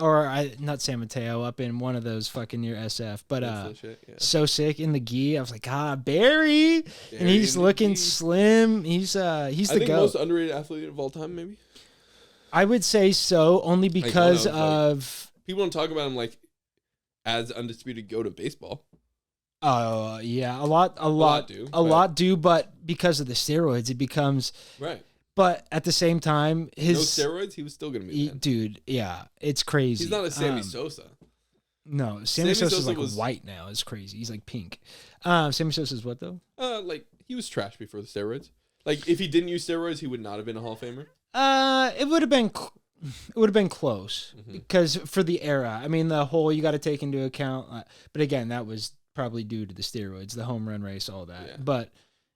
[SPEAKER 1] not San Mateo, up in one of those fucking near SF. But so sick in the gi. I was like, Barry. And he's looking slim. He's the goat.
[SPEAKER 6] Most underrated athlete of all time, maybe.
[SPEAKER 1] I would say so, only because of
[SPEAKER 6] people don't talk about him like as undisputed GOAT of baseball.
[SPEAKER 1] Oh yeah, a lot do, but because of the steroids, it becomes
[SPEAKER 6] right.
[SPEAKER 1] But at the same time,
[SPEAKER 6] no steroids, he was still gonna be
[SPEAKER 1] dude. Yeah, it's crazy.
[SPEAKER 6] He's not a Sammy Sosa.
[SPEAKER 1] No, Sammy Sosa's like white now. It's crazy. He's like pink. Sammy Sosa's what though?
[SPEAKER 6] Like he was trash before the steroids. Like if he didn't use steroids, he would not have been a Hall of Famer.
[SPEAKER 1] It would have been. It would have been close because for the era. I mean, the whole you got to take into account. But again, that was probably due to the steroids, the home run race, all that. Yeah. But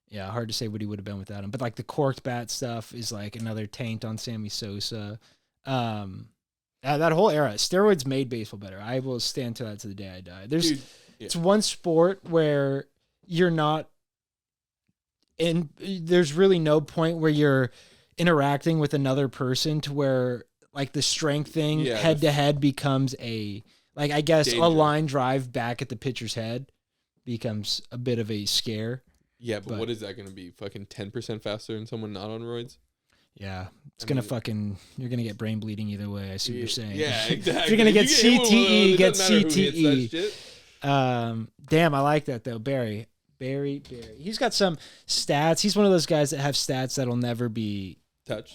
[SPEAKER 1] yeah, hard to say what he would have been without him. But like the corked bat stuff is like another taint on Sammy Sosa. That whole era, steroids made baseball better. I will stand to that to the day I die. It's one sport where you're not in. There's really no point where you're interacting with another person to where like the strength thing head to head becomes a line drive back at the pitcher's head becomes a bit of a scare.
[SPEAKER 6] Yeah, but what is that going to be? Fucking 10% faster than someone not on roids?
[SPEAKER 1] Yeah, you're going to get brain bleeding either way. I see what you're saying.
[SPEAKER 6] Yeah, exactly.
[SPEAKER 1] If you're going to get CTE, get CTE. Damn, I like that though. Barry. He's got some stats. He's one of those guys that have stats that'll never be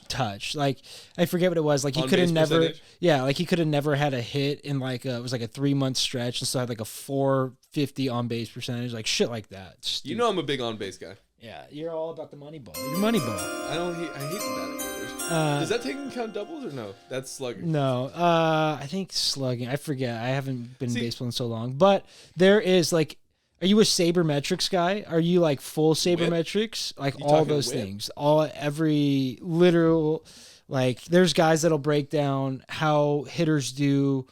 [SPEAKER 1] touched. Like I forget what it was. Like he could have never percentage? He could have never had a hit in like it was like a 3-month stretch and still had like a 450 on base percentage, like shit like that.
[SPEAKER 6] You know I'm a big on base guy.
[SPEAKER 1] Yeah, you're all about the money ball. You're money ball.
[SPEAKER 6] I hate the batting average. Does that take into account doubles or no? That's slugging.
[SPEAKER 1] No, I think slugging. I forget. I haven't been in baseball in so long. But there is like, are you a sabermetrics guy? Are you like full sabermetrics? Like you all those things, every literal, like there's guys that'll break down how hitters do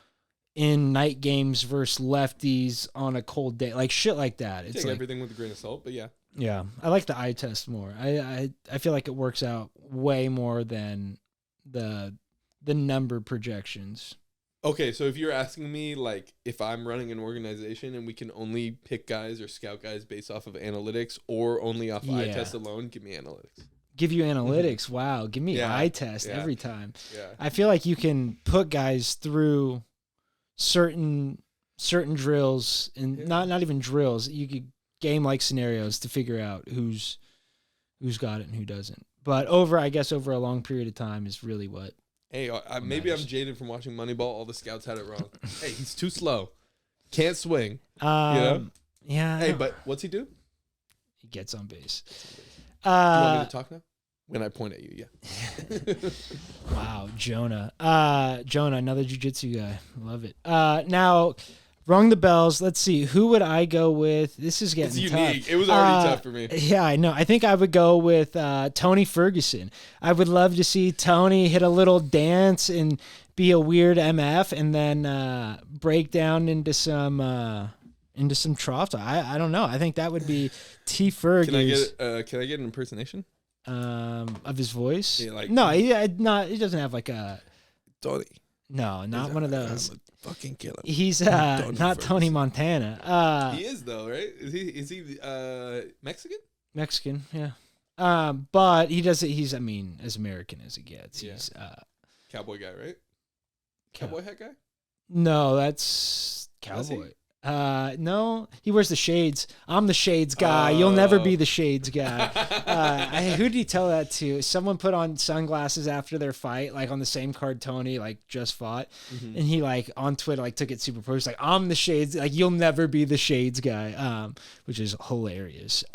[SPEAKER 1] in night games versus lefties on a cold day, like shit like that. It's
[SPEAKER 6] take
[SPEAKER 1] like,
[SPEAKER 6] everything with a grain of salt, but yeah.
[SPEAKER 1] Yeah, I like the eye test more. I feel like it works out way more than the number projections.
[SPEAKER 6] Okay, so if you're asking me, like, if I'm running an organization and we can only pick guys or scout guys based off of analytics or only off eye test alone, give me analytics.
[SPEAKER 1] Give you analytics. Wow, give me eye test every time.
[SPEAKER 6] Yeah.
[SPEAKER 1] I feel like you can put guys through certain drills and not even drills. You could game like scenarios to figure out who's got it and who doesn't. But over a long period of time is really what.
[SPEAKER 6] Hey, maybe I'm jaded from watching Moneyball. All the scouts had it wrong. Hey, he's too slow. Can't swing.
[SPEAKER 1] Yeah.
[SPEAKER 6] Hey, but what's he do?
[SPEAKER 1] He gets on base.
[SPEAKER 6] Do you want me to talk now? When I point at you, yeah.
[SPEAKER 1] Wow, Jonah. Jonah, another jiu-jitsu guy. Love it. Now, rung the bells. Let's see. Who would I go with? This is getting
[SPEAKER 6] It's
[SPEAKER 1] tough.
[SPEAKER 6] unique. It was already tough for me.
[SPEAKER 1] Yeah, I know. I think I would go with Tony Ferguson. I would love to see Tony hit a little dance and be a weird MF and then break down into some Trough. I don't know. I think that would be T. Fergus.
[SPEAKER 6] Can I get an impersonation?
[SPEAKER 1] Of his voice?
[SPEAKER 6] Yeah, like,
[SPEAKER 1] no, he doesn't have like a
[SPEAKER 6] Tony.
[SPEAKER 1] No, not one of those.
[SPEAKER 6] Fucking kill him.
[SPEAKER 1] He's not Tony Montana.
[SPEAKER 6] He is though, right? Is he Mexican?
[SPEAKER 1] Mexican, yeah. But he does it. He's as American as it gets.
[SPEAKER 6] Yeah.
[SPEAKER 1] He's
[SPEAKER 6] Cowboy guy, right? Cowboy hat guy?
[SPEAKER 1] No, that's Cowboy. No, he wears the shades. I'm the shades guy. You'll never be the shades guy. Who did he tell that to? Someone put on sunglasses after their fight, like on the same card Tony just fought, and he on Twitter took it super pro. He's like, I'm the shades. You'll never be the shades guy. Which is hilarious.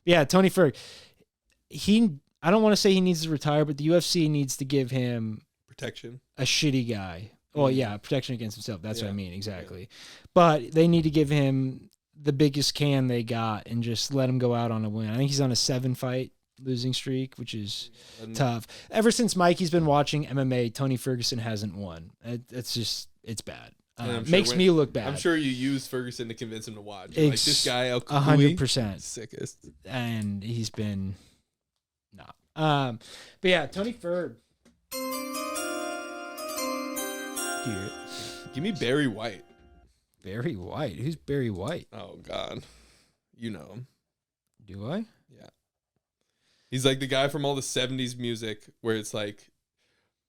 [SPEAKER 1] Yeah, Tony Ferg. I don't want to say he needs to retire, but the UFC needs to give him
[SPEAKER 6] protection. A
[SPEAKER 1] shitty guy. Well, yeah, protection against himself. That's what I mean, exactly. Yeah. But they need to give him the biggest can they got and just let him go out on a win. I think he's on a 7-fight losing streak, which is tough. Ever since Mikey's been watching MMA, Tony Ferguson hasn't won. It's bad. Makes me look bad.
[SPEAKER 6] I'm sure you used Ferguson to convince him to watch. This guy,
[SPEAKER 1] 100%.
[SPEAKER 6] Sickest.
[SPEAKER 1] And he's been not. But yeah, Tony Ferg.
[SPEAKER 6] Give me Barry White.
[SPEAKER 1] Barry White? Who's Barry White?
[SPEAKER 6] Oh, God. You know him.
[SPEAKER 1] Do I?
[SPEAKER 6] Yeah. He's like the guy from all the 70s music where it's like,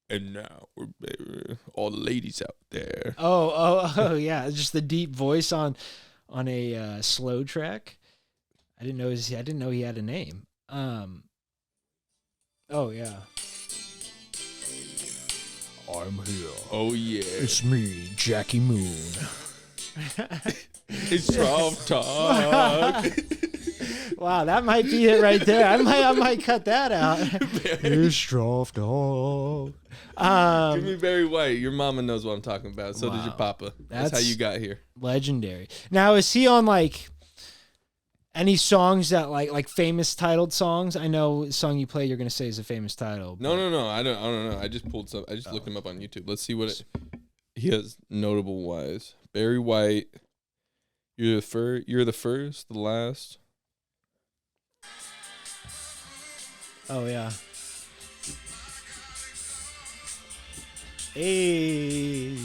[SPEAKER 6] and now we're all the ladies out there.
[SPEAKER 1] Oh, yeah. Just the deep voice on a slow track. I didn't know he had a name. Oh, yeah. I'm here.
[SPEAKER 6] Oh, yeah.
[SPEAKER 1] It's me, Jackie Moon.
[SPEAKER 6] It's Trough Talk.
[SPEAKER 1] Wow, that might be it right there. I might cut that out. It's Trough Talk.
[SPEAKER 6] Give me Barry White. Your mama knows what I'm talking about. So does your papa. That's how you got here.
[SPEAKER 1] Legendary. Now, is he on any songs that like famous titled songs? I know the song you play you're gonna say is a famous title.
[SPEAKER 6] No. I don't know. I just pulled some. I just looked him up on YouTube. Let's see what he has notable wise. Barry White. You're the first, the last.
[SPEAKER 1] Oh yeah. Hey.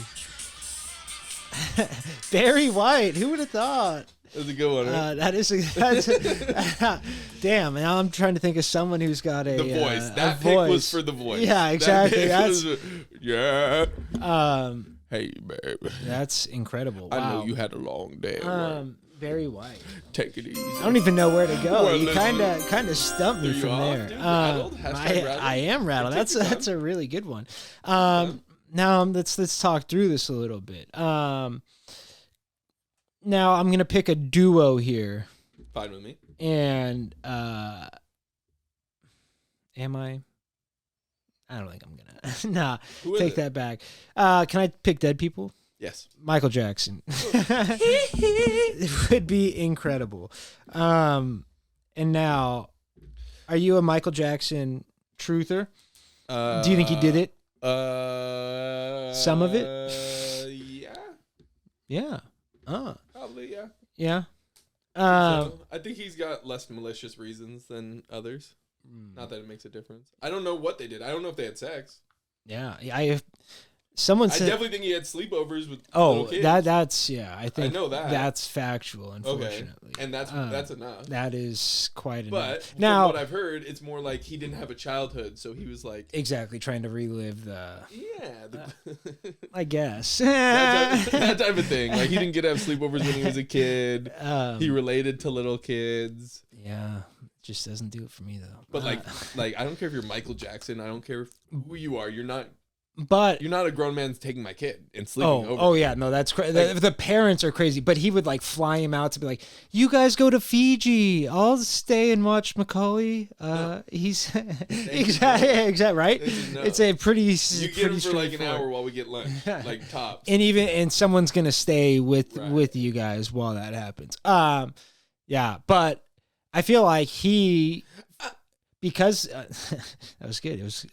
[SPEAKER 1] Barry White. Who would have thought?
[SPEAKER 6] That's a good one, right?
[SPEAKER 1] Damn, now I'm trying to think of someone who's got
[SPEAKER 6] the voice. That pick
[SPEAKER 1] voice.
[SPEAKER 6] was for the voice.
[SPEAKER 1] Yeah, exactly.
[SPEAKER 6] Yeah. Hey, baby.
[SPEAKER 1] That's incredible. Wow.
[SPEAKER 6] I know you had a long day.
[SPEAKER 1] Barry White.
[SPEAKER 6] Take it easy.
[SPEAKER 1] I don't even know where to go. You kind of stumped me from there. I am rattled. That's a really good one. Now let's talk through this a little bit. Now I'm gonna pick a duo here.
[SPEAKER 6] Fine with me.
[SPEAKER 1] And am I? I don't think I'm gonna. Take that back. Can I pick dead people?
[SPEAKER 6] Yes.
[SPEAKER 1] Michael Jackson. It would be incredible. And now, are you a Michael Jackson truther? Do you think he did it? Some of it?
[SPEAKER 6] Yeah.
[SPEAKER 1] Yeah.
[SPEAKER 6] Probably, yeah.
[SPEAKER 1] Yeah.
[SPEAKER 6] So, I think he's got less malicious reasons than others. Not that it makes a difference. I don't know what they did. I don't know if they had sex.
[SPEAKER 1] Yeah, someone said.
[SPEAKER 6] I definitely think he had sleepovers with little kids.
[SPEAKER 1] That's I think
[SPEAKER 6] I know that.
[SPEAKER 1] that's factual. Unfortunately,
[SPEAKER 6] and that's enough.
[SPEAKER 1] That is quite
[SPEAKER 6] but
[SPEAKER 1] enough.
[SPEAKER 6] From
[SPEAKER 1] Now,
[SPEAKER 6] what I've heard, it's more like he didn't have a childhood, so he was like
[SPEAKER 1] exactly trying to relive the. I guess
[SPEAKER 6] that type of thing. Like he didn't get to have sleepovers when he was a kid. He related to little kids.
[SPEAKER 1] Yeah. Just doesn't do it for me though.
[SPEAKER 6] But like I don't care if you're Michael Jackson. I don't care who you are. You're not a grown man taking my kid and sleeping over.
[SPEAKER 1] Oh yeah, no, that's crazy. The parents are crazy, but he would like fly him out to be like, "You guys go to Fiji. I'll stay and watch Macaulay." He's exactly right. It's a pretty.
[SPEAKER 6] You get him for like an hour while we get lunch, like tops.
[SPEAKER 1] And someone's gonna stay with you guys while that happens. Yeah, but I feel like because that was good. It was.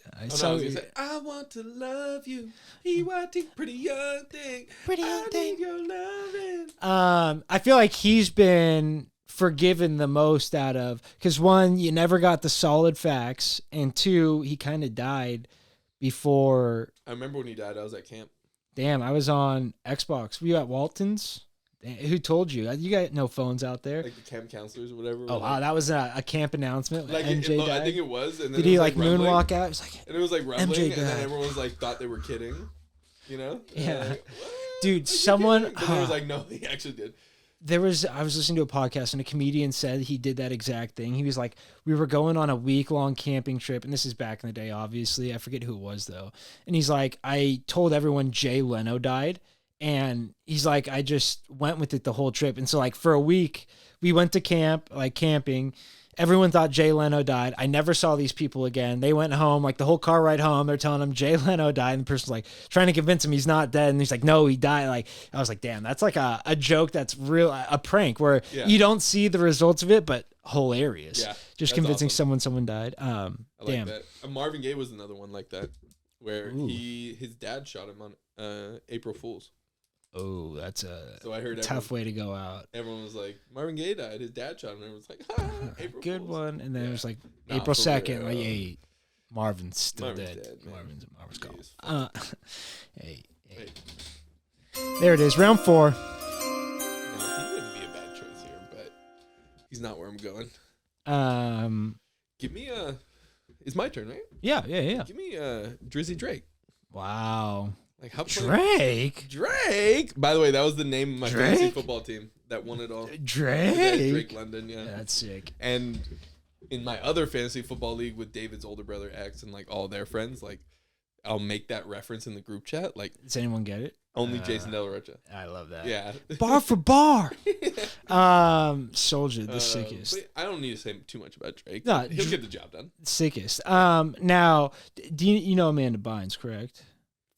[SPEAKER 6] I want to love you. He wanting pretty young thing.
[SPEAKER 1] Pretty young thing.
[SPEAKER 6] Your loving.
[SPEAKER 1] I feel like he's been forgiven the most out of because one, you never got the solid facts, and two, he kind of died before.
[SPEAKER 6] I remember when he died. I was at camp.
[SPEAKER 1] Damn, I was on Xbox. Were you at Walton's? Who told you? You got no phones out there.
[SPEAKER 6] Like the camp counselors or whatever.
[SPEAKER 1] Oh, wow. That was a camp announcement.
[SPEAKER 6] Like
[SPEAKER 1] MJ died.
[SPEAKER 6] I think it was. And then
[SPEAKER 1] did he
[SPEAKER 6] like
[SPEAKER 1] moonwalk out? It was like,
[SPEAKER 6] and it was like rumbling.
[SPEAKER 1] MJ
[SPEAKER 6] and then
[SPEAKER 1] died.
[SPEAKER 6] everyone was like, thought they were kidding. You know?
[SPEAKER 1] Yeah.
[SPEAKER 6] Like,
[SPEAKER 1] dude, someone.
[SPEAKER 6] But it was like, no, he actually did.
[SPEAKER 1] I was listening to a podcast and a comedian said he did that exact thing. He was like, we were going on a week-long camping trip, and this is back in the day, obviously. I forget who it was, though. And he's like, I told everyone Jay Leno died. And he's like, I just went with it the whole trip. And so like for a week, we went to camp, like camping. Everyone thought Jay Leno died. I never saw these people again. They went home, like the whole car ride home, they're telling him Jay Leno died. And the person's like trying to convince him he's not dead. And he's like, no, he died. Like, I was like, damn, that's like a joke that's real, a prank where you don't see the results of it, but hilarious. Yeah. Just convincing
[SPEAKER 6] awesome.
[SPEAKER 1] someone died.
[SPEAKER 6] I
[SPEAKER 1] damn.
[SPEAKER 6] like that. Marvin Gaye was another one like that where his dad shot him on April Fool's.
[SPEAKER 1] Oh, that's
[SPEAKER 6] so I heard
[SPEAKER 1] tough way to go out.
[SPEAKER 6] Everyone was like, Marvin Gaye died. His dad shot him. Everyone was like, April
[SPEAKER 1] good
[SPEAKER 6] Fools.
[SPEAKER 1] One. And then it was like April 2nd, like, hey, Marvin's still dead. Marvin's gone. Hey. There it is, round 4.
[SPEAKER 6] No, he wouldn't be a bad choice here, but he's not where I'm going. Give me it's my turn, right?
[SPEAKER 1] Yeah.
[SPEAKER 6] Give me Drizzy Drake.
[SPEAKER 1] Wow.
[SPEAKER 6] Like how
[SPEAKER 1] Drake.
[SPEAKER 6] By the way, that was the name of my fantasy football team that won it all.
[SPEAKER 1] Drake
[SPEAKER 6] London, yeah.
[SPEAKER 1] That's sick.
[SPEAKER 6] And in my other fantasy football league with David's older brother X and like all their friends, like I'll make that reference in the group chat. Like,
[SPEAKER 1] does anyone get it?
[SPEAKER 6] Only Jason De La Rocha.
[SPEAKER 1] I love that.
[SPEAKER 6] Yeah.
[SPEAKER 1] Bar for bar. Soldier, the sickest.
[SPEAKER 6] I don't need to say too much about Drake.
[SPEAKER 1] No,
[SPEAKER 6] he'll get the job done.
[SPEAKER 1] Sickest. Now, do you know Amanda Bynes, correct?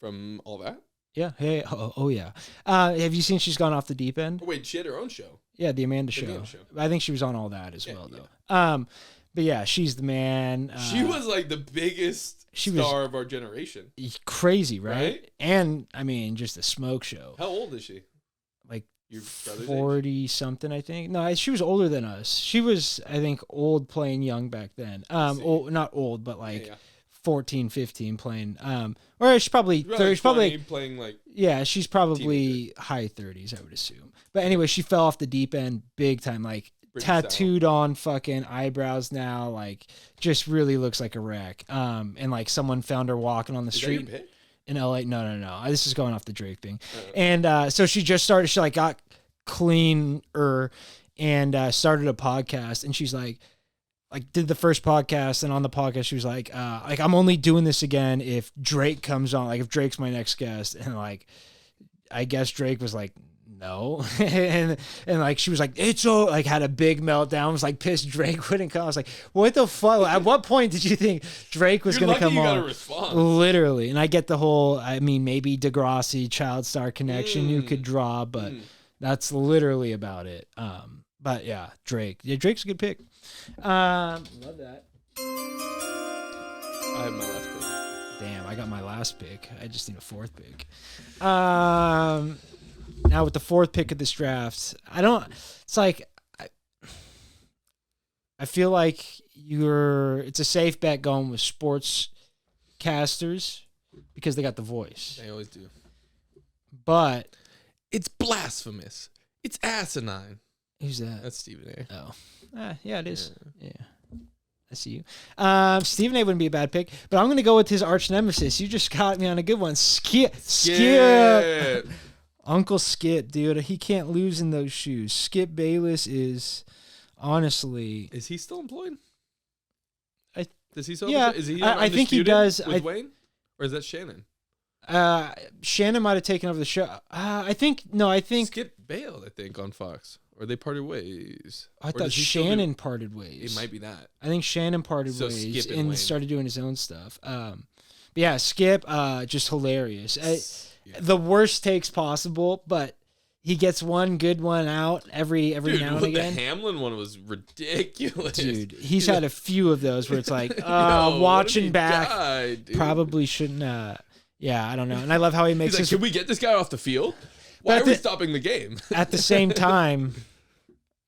[SPEAKER 6] From all that?
[SPEAKER 1] Yeah. Hey. Oh yeah. Have you seen she's gone off the deep end?
[SPEAKER 6] Oh, wait, she had her own show.
[SPEAKER 1] Yeah, the Amanda Show. I think she was on all that as well, though. But yeah, she's the man.
[SPEAKER 6] She was like the biggest star of our generation.
[SPEAKER 1] Crazy, right? And I mean, just a smoke show.
[SPEAKER 6] How old is she?
[SPEAKER 1] Like
[SPEAKER 6] your brother's
[SPEAKER 1] 40 something, I think. No, she was older than us. She was, I think, old playing young back then. Not old, but like 14, 15 playing. Or she's probably 30. She's probably
[SPEAKER 6] playing like.
[SPEAKER 1] Yeah, she's probably high 30s, I would assume. But anyway, she fell off the deep end big time. Like tattooed on fucking eyebrows now, like just really looks like a wreck. And like someone found her walking on the street in LA. No. This is going off the Drake thing. And so she just started. She like got cleaner and started a podcast. And she's like did the first podcast, and on the podcast she was like I'm only doing this again if Drake comes on, like if Drake's my next guest. And like I guess Drake was like no. and like she was like it's so like had a big meltdown, was like pissed Drake wouldn't come. I was like what the fuck, at what point did you think Drake was gonna come on? Literally. And I get the whole, I mean, maybe Degrassi child star connection you could draw, but that's literally about it. But yeah, Drake's a good pick. Love that.
[SPEAKER 6] I have my last pick.
[SPEAKER 1] Damn, I got my last pick. I just need a fourth pick. Now with the fourth pick of this draft, it's like I feel like it's a safe bet going with sports casters because they got the voice.
[SPEAKER 6] They always do.
[SPEAKER 1] But
[SPEAKER 6] It's blasphemous. It's asinine.
[SPEAKER 1] who's that?
[SPEAKER 6] That's Stephen A.
[SPEAKER 1] Oh, yeah, it is. Yeah. I see you. Stephen A wouldn't be a bad pick, but I'm going to go with his arch nemesis. You just got me on a good one. Skip. Uncle Skip, dude. He can't lose in those shoes. Skip Bayless is honestly.
[SPEAKER 6] Is he still employed? Does he still?
[SPEAKER 1] Yeah,
[SPEAKER 6] Is he?
[SPEAKER 1] I think he does.
[SPEAKER 6] With Wayne, or is that Shannon?
[SPEAKER 1] Shannon might have taken over the show. I think
[SPEAKER 6] Skip bailed. I think on Fox, or they parted ways.
[SPEAKER 1] I thought Shannon parted ways.
[SPEAKER 6] It might be that.
[SPEAKER 1] I think Shannon parted ways
[SPEAKER 6] Skip and
[SPEAKER 1] and
[SPEAKER 6] Wayne.
[SPEAKER 1] started doing his own stuff. But yeah, Skip, just hilarious. The worst takes possible, but he gets one good one out every
[SPEAKER 6] Dude,
[SPEAKER 1] now and again.
[SPEAKER 6] The Hamlin one was ridiculous.
[SPEAKER 1] Dude, he's had a few of those where it's like,
[SPEAKER 6] Yo,
[SPEAKER 1] watching
[SPEAKER 6] what if he
[SPEAKER 1] back,
[SPEAKER 6] died, dude?
[SPEAKER 1] probably shouldn't. Yeah, I don't know. And I love how he makes
[SPEAKER 6] He's like,
[SPEAKER 1] his.
[SPEAKER 6] can we get this guy off the field? Why are we stopping the game?
[SPEAKER 1] At the same time,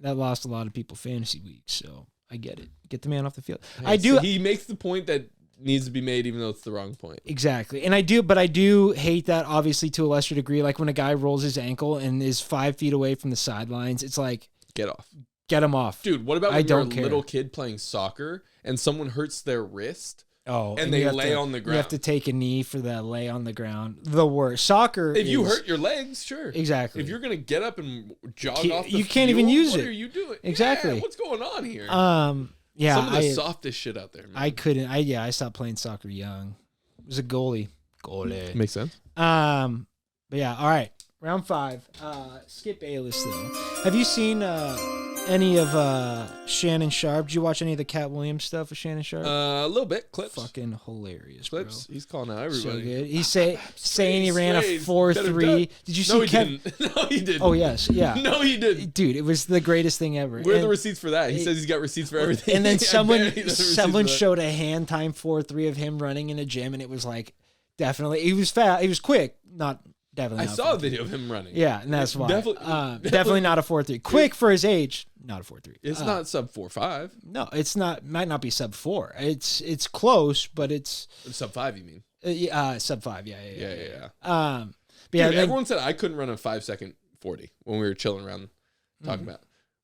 [SPEAKER 1] that lost a lot of people fantasy weeks, so I get it. Get the man off the field. I do.
[SPEAKER 6] He makes the point that needs to be made, even though it's the wrong point.
[SPEAKER 1] Exactly. And I do hate that, obviously, to a lesser degree. Like when a guy rolls his ankle and is 5 feet away from the sidelines, it's like,
[SPEAKER 6] Get off.
[SPEAKER 1] get him off.
[SPEAKER 6] Dude, what about when you're a
[SPEAKER 1] don't care.
[SPEAKER 6] little kid playing soccer and someone hurts their wrist?
[SPEAKER 1] Oh,
[SPEAKER 6] and they
[SPEAKER 1] you have
[SPEAKER 6] lay on the
[SPEAKER 1] You have
[SPEAKER 6] ground.
[SPEAKER 1] to take a knee for the lay on the ground. The worst. Soccer
[SPEAKER 6] If you
[SPEAKER 1] is-
[SPEAKER 6] hurt your legs, sure.
[SPEAKER 1] Exactly.
[SPEAKER 6] If you're going to get up and jog
[SPEAKER 1] Can't-
[SPEAKER 6] off the
[SPEAKER 1] you can't even
[SPEAKER 6] field,
[SPEAKER 1] use
[SPEAKER 6] what
[SPEAKER 1] it.
[SPEAKER 6] are you doing?
[SPEAKER 1] Exactly.
[SPEAKER 6] Yeah, what's going on here?
[SPEAKER 1] Yeah.
[SPEAKER 6] Some of the softest shit out there, man.
[SPEAKER 1] I couldn't. I stopped playing soccer young. It was a goalie.
[SPEAKER 6] Makes sense.
[SPEAKER 1] But yeah, all right. Round 5. Skip Bayless though. Have you seen any of Shannon Sharp? Did you watch any of the Cat Williams stuff with Shannon Sharp?
[SPEAKER 6] A little bit. Clips.
[SPEAKER 1] Fucking hilarious,
[SPEAKER 6] Clips.
[SPEAKER 1] bro.
[SPEAKER 6] He's calling out
[SPEAKER 1] So
[SPEAKER 6] everybody.
[SPEAKER 1] good. He's saying he ran a
[SPEAKER 6] Swayze.
[SPEAKER 1] 4.3. Did you see
[SPEAKER 6] No, he
[SPEAKER 1] Kev?
[SPEAKER 6] didn't. No, he didn't.
[SPEAKER 1] Oh yes, yeah.
[SPEAKER 6] No, he didn't.
[SPEAKER 1] Dude, it was the greatest thing ever.
[SPEAKER 6] Where are the
[SPEAKER 1] And-
[SPEAKER 6] receipts for that? He says he's got receipts for everything.
[SPEAKER 1] And then
[SPEAKER 6] I
[SPEAKER 1] someone
[SPEAKER 6] bet he doesn't have receipts for that.
[SPEAKER 1] showed a hand time 4.3 of him running in a gym, and it was like definitely he was fast. He was quick, not definitely.
[SPEAKER 6] I
[SPEAKER 1] not
[SPEAKER 6] saw a
[SPEAKER 1] 4.3.
[SPEAKER 6] video of him running.
[SPEAKER 1] Yeah, and that's why.
[SPEAKER 6] Definitely
[SPEAKER 1] Not a 4.3. Quick for his age, not a 4.3.
[SPEAKER 6] It's not sub 4.5.
[SPEAKER 1] No, it's not. Might not be sub 4. It's close, but it's
[SPEAKER 6] Sub 5, you mean?
[SPEAKER 1] sub 5. Yeah.
[SPEAKER 6] Yeah.
[SPEAKER 1] But
[SPEAKER 6] Dude,
[SPEAKER 1] yeah,
[SPEAKER 6] everyone said I couldn't run a 5-second 40 when we were chilling around talking about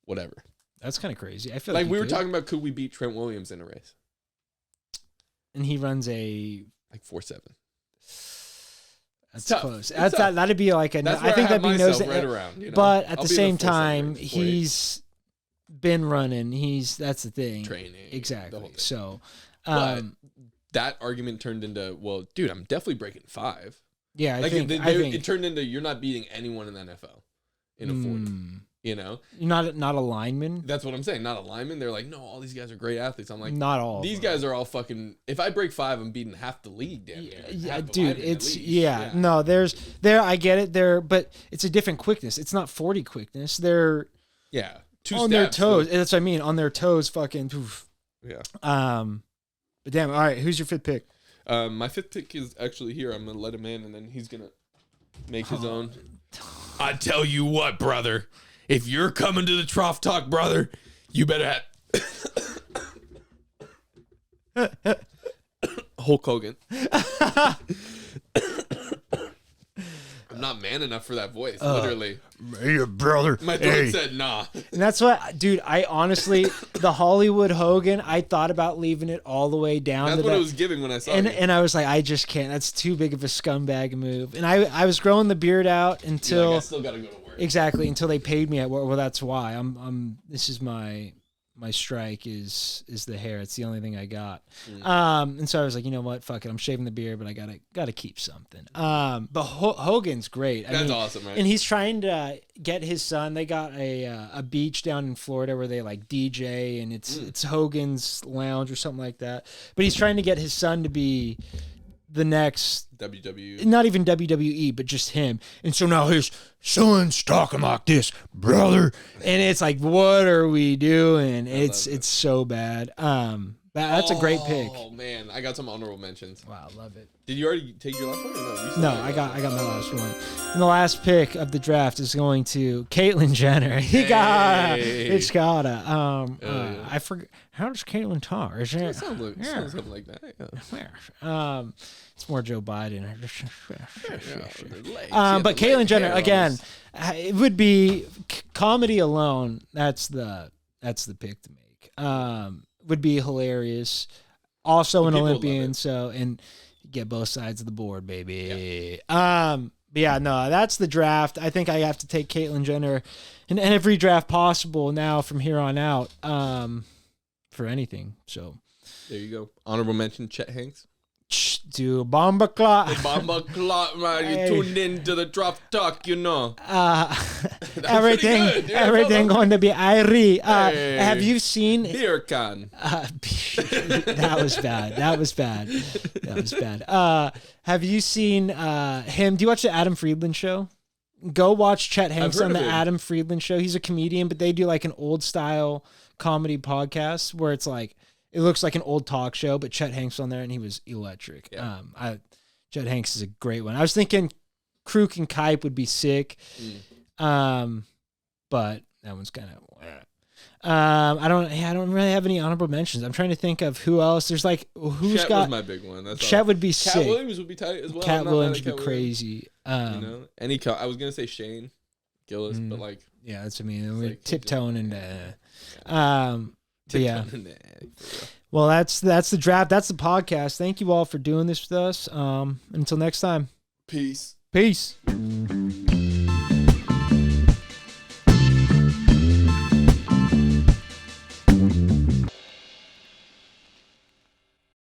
[SPEAKER 6] whatever.
[SPEAKER 1] that's kind of crazy. I feel
[SPEAKER 6] Like
[SPEAKER 1] like
[SPEAKER 6] we
[SPEAKER 1] you
[SPEAKER 6] were
[SPEAKER 1] could.
[SPEAKER 6] talking about, could we beat Trent Williams in a race?
[SPEAKER 1] and he runs a.
[SPEAKER 6] Like 4.7.
[SPEAKER 1] That's
[SPEAKER 6] tough.
[SPEAKER 1] close.
[SPEAKER 6] It's
[SPEAKER 1] That's
[SPEAKER 6] tough.
[SPEAKER 1] that'd be like a.
[SPEAKER 6] That's
[SPEAKER 1] I
[SPEAKER 6] where
[SPEAKER 1] think
[SPEAKER 6] I have
[SPEAKER 1] that'd be
[SPEAKER 6] myself
[SPEAKER 1] nose.
[SPEAKER 6] right around. You know?
[SPEAKER 1] But at
[SPEAKER 6] I'll
[SPEAKER 1] the
[SPEAKER 6] be in
[SPEAKER 1] same
[SPEAKER 6] 4.7
[SPEAKER 1] time,
[SPEAKER 6] range, 4.8.
[SPEAKER 1] he's been running. That's the thing.
[SPEAKER 6] Training, the whole
[SPEAKER 1] Exactly.
[SPEAKER 6] thing.
[SPEAKER 1] So,
[SPEAKER 6] But that argument turned into, well, dude, I'm definitely breaking 5.
[SPEAKER 1] yeah, I
[SPEAKER 6] Like
[SPEAKER 1] think
[SPEAKER 6] it turned into, you're not beating anyone in the NFL in a 40. You know,
[SPEAKER 1] not a lineman.
[SPEAKER 6] that's what I'm saying. Not a lineman. They're like, no, all these guys are great athletes. I'm like,
[SPEAKER 1] Not all. of
[SPEAKER 6] these
[SPEAKER 1] them.
[SPEAKER 6] guys are all fucking. If I break 5, I'm beating half the league. Damn near.
[SPEAKER 1] Yeah,
[SPEAKER 6] Half the
[SPEAKER 1] dude,
[SPEAKER 6] linemen at
[SPEAKER 1] it's
[SPEAKER 6] least.
[SPEAKER 1] no. I get it there, but it's a different quickness. It's not 40 quickness. They're
[SPEAKER 6] Yeah, 2
[SPEAKER 1] on
[SPEAKER 6] steps,
[SPEAKER 1] their toes.
[SPEAKER 6] though.
[SPEAKER 1] That's what I mean. On their toes, fucking. Poof.
[SPEAKER 6] Yeah.
[SPEAKER 1] But damn. All right, who's your 5th pick?
[SPEAKER 6] My 5th pick is actually here. I'm gonna let him in, and then he's gonna make his own. I tell you what, brother. If you're coming to the Trough Talk, brother, you better have Hulk Hogan. I'm not man enough for that voice, literally.
[SPEAKER 1] Hey, brother.
[SPEAKER 6] My throat said nah.
[SPEAKER 1] And that's what, dude. I honestly, the Hollywood Hogan. I thought about leaving it all the way down
[SPEAKER 6] That's
[SPEAKER 1] to
[SPEAKER 6] what
[SPEAKER 1] that.
[SPEAKER 6] it was giving when I saw
[SPEAKER 1] And
[SPEAKER 6] it.
[SPEAKER 1] I was like, I just can't. That's too big of a scumbag move. And I was growing the beard out until
[SPEAKER 6] I still gotta go to work.
[SPEAKER 1] exactly until they paid me at work. Well, that's why I'm. This is my strike is the hair. It's the only thing I got. And so I was like, you know what? Fuck it. I'm shaving the beard, but I gotta keep something. But Hogan's great.
[SPEAKER 6] That's awesome, right?
[SPEAKER 1] And he's trying to get his son. They got a beach down in Florida where they like DJ, and it's Hogan's Lounge or something like that. But he's trying to get his son to be the next
[SPEAKER 6] WWE.
[SPEAKER 1] not even WWE, but just him. And so now his son's talking like this, brother. And it's like, what are we doing? It's so bad. That's a great pick.
[SPEAKER 6] Oh man, I got some honorable mentions.
[SPEAKER 1] Wow, love it.
[SPEAKER 6] Did you already take your last one or no? You still
[SPEAKER 1] No,
[SPEAKER 6] have
[SPEAKER 1] I
[SPEAKER 6] your
[SPEAKER 1] got
[SPEAKER 6] last
[SPEAKER 1] my last one. And the last pick of the draft is going to Caitlyn Jenner. It's gotta. I forget. How does Caitlyn talk? Is
[SPEAKER 6] one?
[SPEAKER 1] it?
[SPEAKER 6] It sounds something like that. Yeah.
[SPEAKER 1] It's more Joe Biden.
[SPEAKER 6] Yeah,
[SPEAKER 1] But Caitlyn Jenner again. It would be comedy alone. That's the pick to make. Would be hilarious. Also an
[SPEAKER 6] People love
[SPEAKER 1] Olympian,
[SPEAKER 6] it.
[SPEAKER 1] so and get both sides of the board, baby. But yeah, no, that's the draft. I think I have to take Caitlyn Jenner in every draft possible now from here on out. For anything. So
[SPEAKER 6] There you go. Honorable mention: Chet Hanks.
[SPEAKER 1] Do bomba clock.
[SPEAKER 6] Bomba clot, man. You
[SPEAKER 1] Hey.
[SPEAKER 6] tuned in to the Trough Talk, you know.
[SPEAKER 1] Everything,
[SPEAKER 6] pretty good, dude.
[SPEAKER 1] everything going to be Irie.
[SPEAKER 6] Hey.
[SPEAKER 1] Have you seen?
[SPEAKER 6] Beer can.
[SPEAKER 1] That was bad. That was bad. Have you seen him? Do you watch the Adam Friedland show? Go watch Chet Hanks
[SPEAKER 6] heard
[SPEAKER 1] on the
[SPEAKER 6] of him.
[SPEAKER 1] Adam Friedland show. He's a comedian, but they do like an old style comedy podcast where it's like it looks like an old talk show, but Chet Hanks on there and he was electric.
[SPEAKER 6] Yeah.
[SPEAKER 1] Chet Hanks is a great one. I was thinking Crook and Cait would be sick. But that one's kind of. I don't really have any honorable mentions. I'm trying to think of who else. There's like who's
[SPEAKER 6] Chet
[SPEAKER 1] got.
[SPEAKER 6] was my big one. That's
[SPEAKER 1] Chet
[SPEAKER 6] all.
[SPEAKER 1] would be
[SPEAKER 6] Cat
[SPEAKER 1] sick.
[SPEAKER 6] Williams would be tight as well.
[SPEAKER 1] Cat
[SPEAKER 6] I'm not mad
[SPEAKER 1] Williams
[SPEAKER 6] at
[SPEAKER 1] would be
[SPEAKER 6] Cat Williams.
[SPEAKER 1] crazy.
[SPEAKER 6] You know, I was gonna say Shane Gillis, but like,
[SPEAKER 1] Yeah, that's what I mean. We're
[SPEAKER 6] like-
[SPEAKER 1] tiptoeing into. But yeah.
[SPEAKER 6] for real.
[SPEAKER 1] Well, that's the draft. That's the podcast. Thank you all for doing this with us. Until next time.
[SPEAKER 6] Peace.
[SPEAKER 1] Peace.